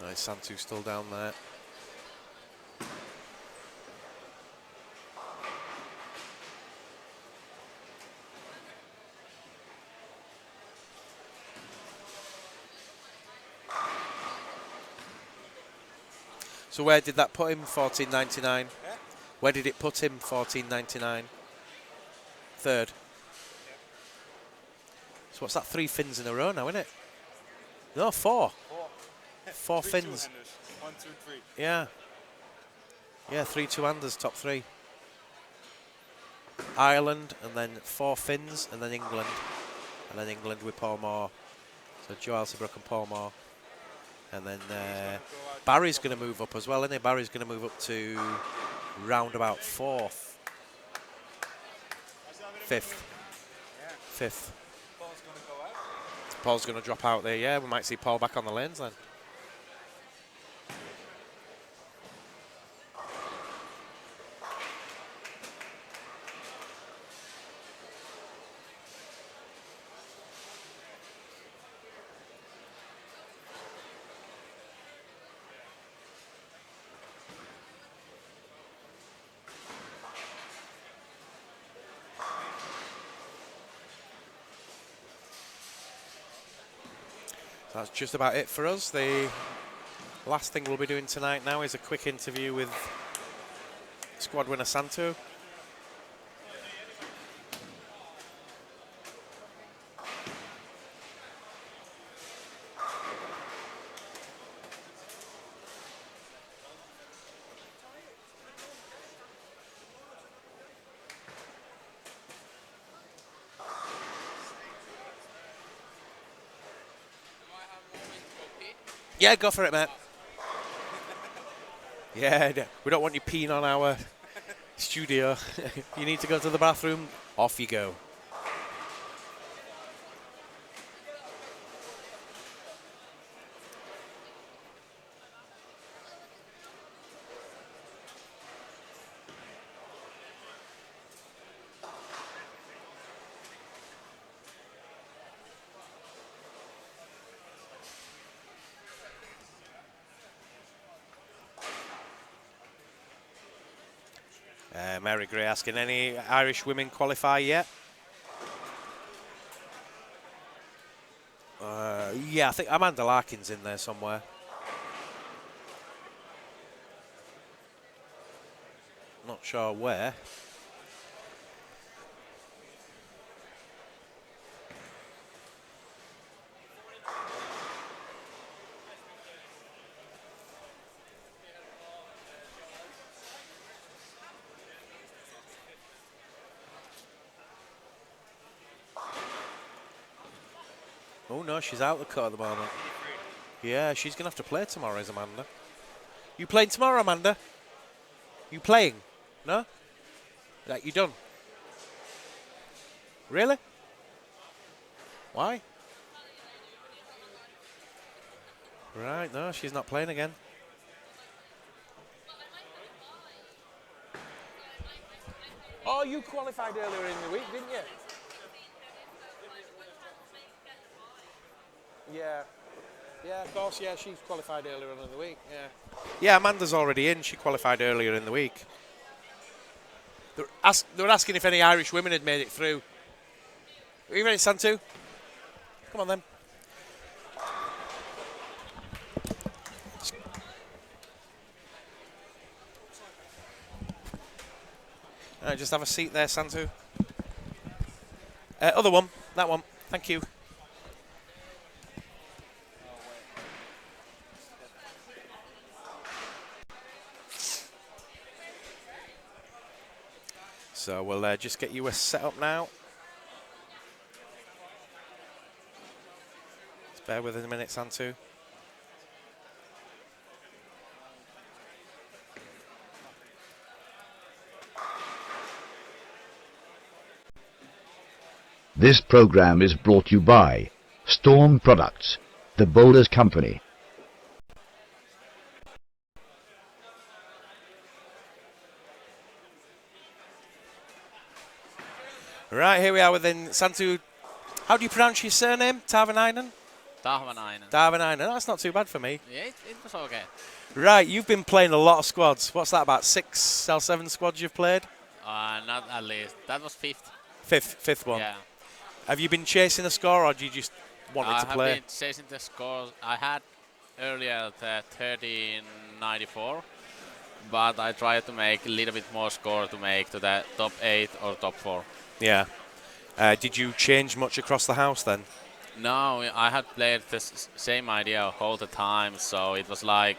[SPEAKER 1] Nice, Santu still down there. So where did that put him? 14.99. Yeah. Where did it put him? 14.99. Third. Yeah. So what's that? 3 fins in a row now, isn't it? No, 4. 4 fins.
[SPEAKER 8] 1, 2, 3.
[SPEAKER 1] Yeah. Yeah, 3 two-handers, top 3. Ireland, and then 4 Finns, and then England. And then England with Paul Moore. So Joe Alsabrook and Paul Moore. And then Barry's going to move up as well, isn't he? Barry's going to move up to round about 4th. 5th. 5th. Paul's going to drop out there, yeah. We might see Paul back on the lanes then. That's just about it for us. The last thing we'll be doing tonight now is a quick interview with squad winner Santu. Yeah, go for it, Matt. Yeah, we don't want you peeing on our studio. You need to go to the bathroom, off you go. Mary Gray asking, any Irish women qualify yet? Yeah, I think Amanda Larkin's in there somewhere. Not sure where. Oh no, she's out the cut at the moment. Yeah, she's going to have to play tomorrow, is Amanda. You playing tomorrow, Amanda? You playing? No? Right, you done? Really? Why? Right, no, she's not playing again. Oh, you qualified earlier in the week, didn't you? Yeah. Yeah, of course, yeah, she qualified earlier on in the week, yeah. Yeah, Amanda's already in. She qualified earlier in the week. They were asking if any Irish women had made it through. Are you ready, Santu? Come on, then. Just have a seat there, Santu. Other one, that one. Thank you. So we'll just get you a setup now. Just bear with us a minute, Santu.
[SPEAKER 11] This program is brought to you by Storm Products, the Boulders Company.
[SPEAKER 1] Right, here we are within Santu. How do you pronounce your surname? Tarvanainen?
[SPEAKER 12] Tarvanainen.
[SPEAKER 1] Tarvanainen. That's not too bad for me.
[SPEAKER 12] Yeah, it was okay.
[SPEAKER 1] Right, you've been playing a lot of squads. What's that, about 6 or 7 squads you've played?
[SPEAKER 12] Not at least. That was fifth.
[SPEAKER 1] Fifth one?
[SPEAKER 12] Yeah.
[SPEAKER 1] Have you been chasing a score, or do you just want to play?
[SPEAKER 12] I have been chasing the scores. I had earlier the 1394, but I tried to make a little bit more score to make to the top 8 or top 4.
[SPEAKER 1] Yeah. Did you change much across the house then?
[SPEAKER 12] No, I had played the same idea all the time, so it was like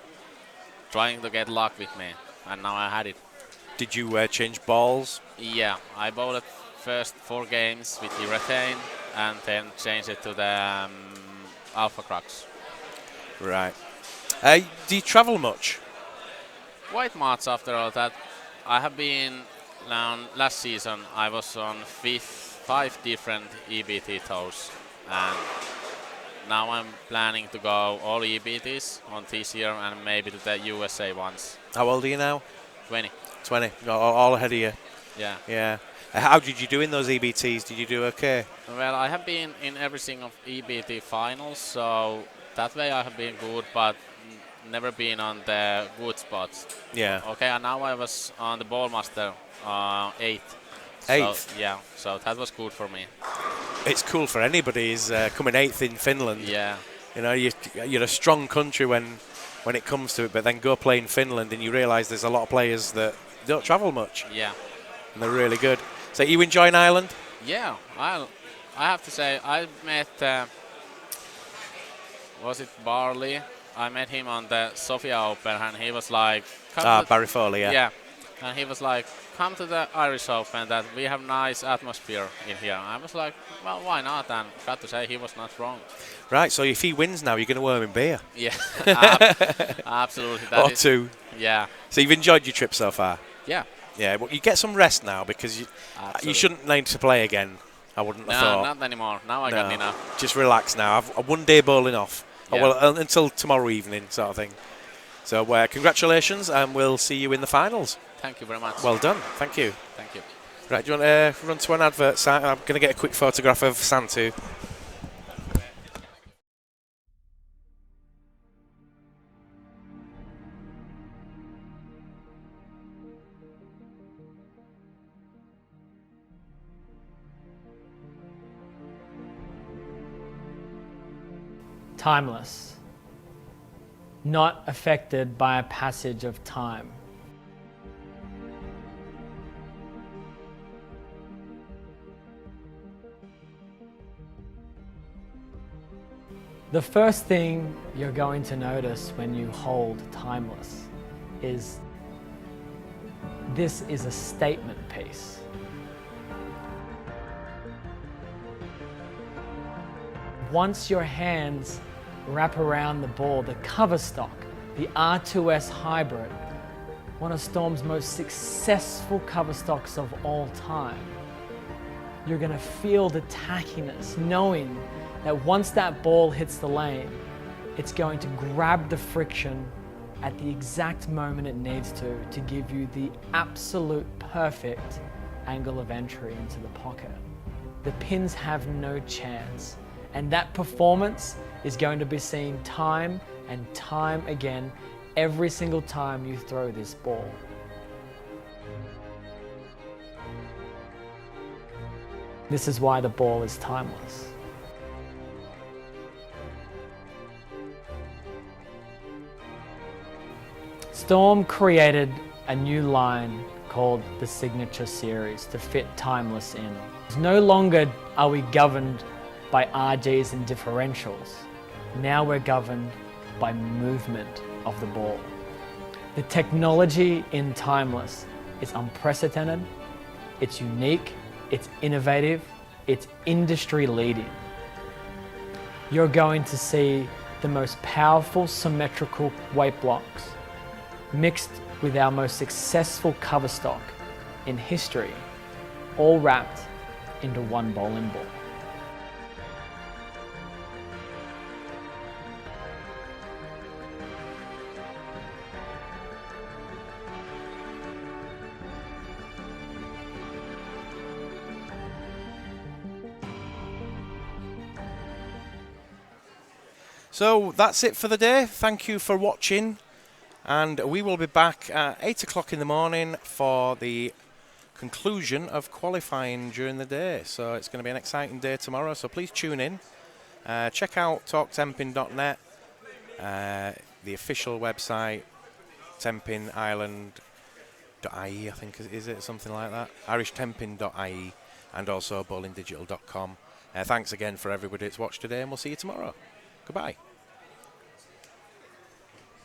[SPEAKER 12] trying to get luck with me, and now I had it.
[SPEAKER 1] Did you change balls?
[SPEAKER 12] Yeah, I bowled first 4 games with urethane and then changed it to the Alpha Crux.
[SPEAKER 1] Right. Do you travel much?
[SPEAKER 12] Quite much after all that. I have been, last season I was on 5 different EBT tours, and now I'm planning to go all EBTs on this year and maybe to the USA ones.
[SPEAKER 1] How old are you now?
[SPEAKER 12] 20.
[SPEAKER 1] 20, all ahead of you.
[SPEAKER 12] Yeah.
[SPEAKER 1] Yeah. How did you do in those EBTs? Did you do okay?
[SPEAKER 12] Well, I have been in every single EBT finals, so that way I have been good, but never been on the good spots.
[SPEAKER 1] Yeah.
[SPEAKER 12] Okay, and now I was on the Ballmaster 8th.
[SPEAKER 1] 8th?
[SPEAKER 12] So, yeah, so that was good for me.
[SPEAKER 1] It's cool for anybody. Is coming 8th in Finland.
[SPEAKER 12] Yeah.
[SPEAKER 1] You know, you're a strong country when it comes to it, but then go play in Finland and you realise there's a lot of players that don't travel much.
[SPEAKER 12] Yeah.
[SPEAKER 1] And they're really good. So you enjoying Ireland?
[SPEAKER 12] Yeah, I have to say I met, was it Barley? I met him on the Sofia Open and he was like...
[SPEAKER 1] Barry Foley, yeah.
[SPEAKER 12] Yeah, and he was like, come to the Irish Open, that we have nice atmosphere in here. I was like, well, why not? And got to say he was not wrong.
[SPEAKER 1] Right, so if he wins now, you're going to owe him beer.
[SPEAKER 12] Yeah, absolutely. That
[SPEAKER 1] or
[SPEAKER 12] is,
[SPEAKER 1] 2.
[SPEAKER 12] Yeah.
[SPEAKER 1] So you've enjoyed your trip so far?
[SPEAKER 12] Yeah.
[SPEAKER 1] Yeah, well, you get some rest now because you shouldn't need to play again. I wouldn't have thought.
[SPEAKER 12] No, not anymore. Now I got enough.
[SPEAKER 1] Just relax now. I've a 1 day bowling off.
[SPEAKER 12] Yeah.
[SPEAKER 1] Well, until tomorrow evening, sort of thing. So congratulations, and we'll see you in the finals.
[SPEAKER 12] Thank you very much.
[SPEAKER 1] Well done. Thank you.
[SPEAKER 12] Thank you.
[SPEAKER 1] Right, do you want to run to an advert? I'm going to get a quick photograph of Santu.
[SPEAKER 10] Timeless, not affected by a passage of time. The first thing you're going to notice when you hold Timeless is this is a statement piece. Once your hands wrap around the ball, the cover stock, the R2S Hybrid, one of Storm's most successful cover stocks of all time, You're going to feel the tackiness, knowing that once that ball hits the lane, it's going to grab the friction at the exact moment it needs to give you the absolute perfect angle of entry into the pocket. The pins have no chance, and that performance is going to be seen time and time again every single time you throw this ball. This is why the ball is timeless. Storm created a new line called the Signature Series to fit timeless in. No longer are we governed by RGs and differentials. Now we're governed by movement of the ball. The technology in Timeless is unprecedented, it's unique, it's innovative, it's industry leading. You're going to see the most powerful symmetrical weight blocks mixed with our most successful cover stock in history, all wrapped into one bowling ball.
[SPEAKER 1] So that's it for the day. Thank you for watching, and we will be back at 8 o'clock in the morning for the conclusion of qualifying during the day. So it's going to be an exciting day tomorrow, so please tune in. Check out talktemping.net, the official website, tempingireland.ie, I think, is it something like that? irishtemping.ie, and also bowlingdigital.com. Thanks again for everybody that's watched today, and we'll see you tomorrow. Goodbye.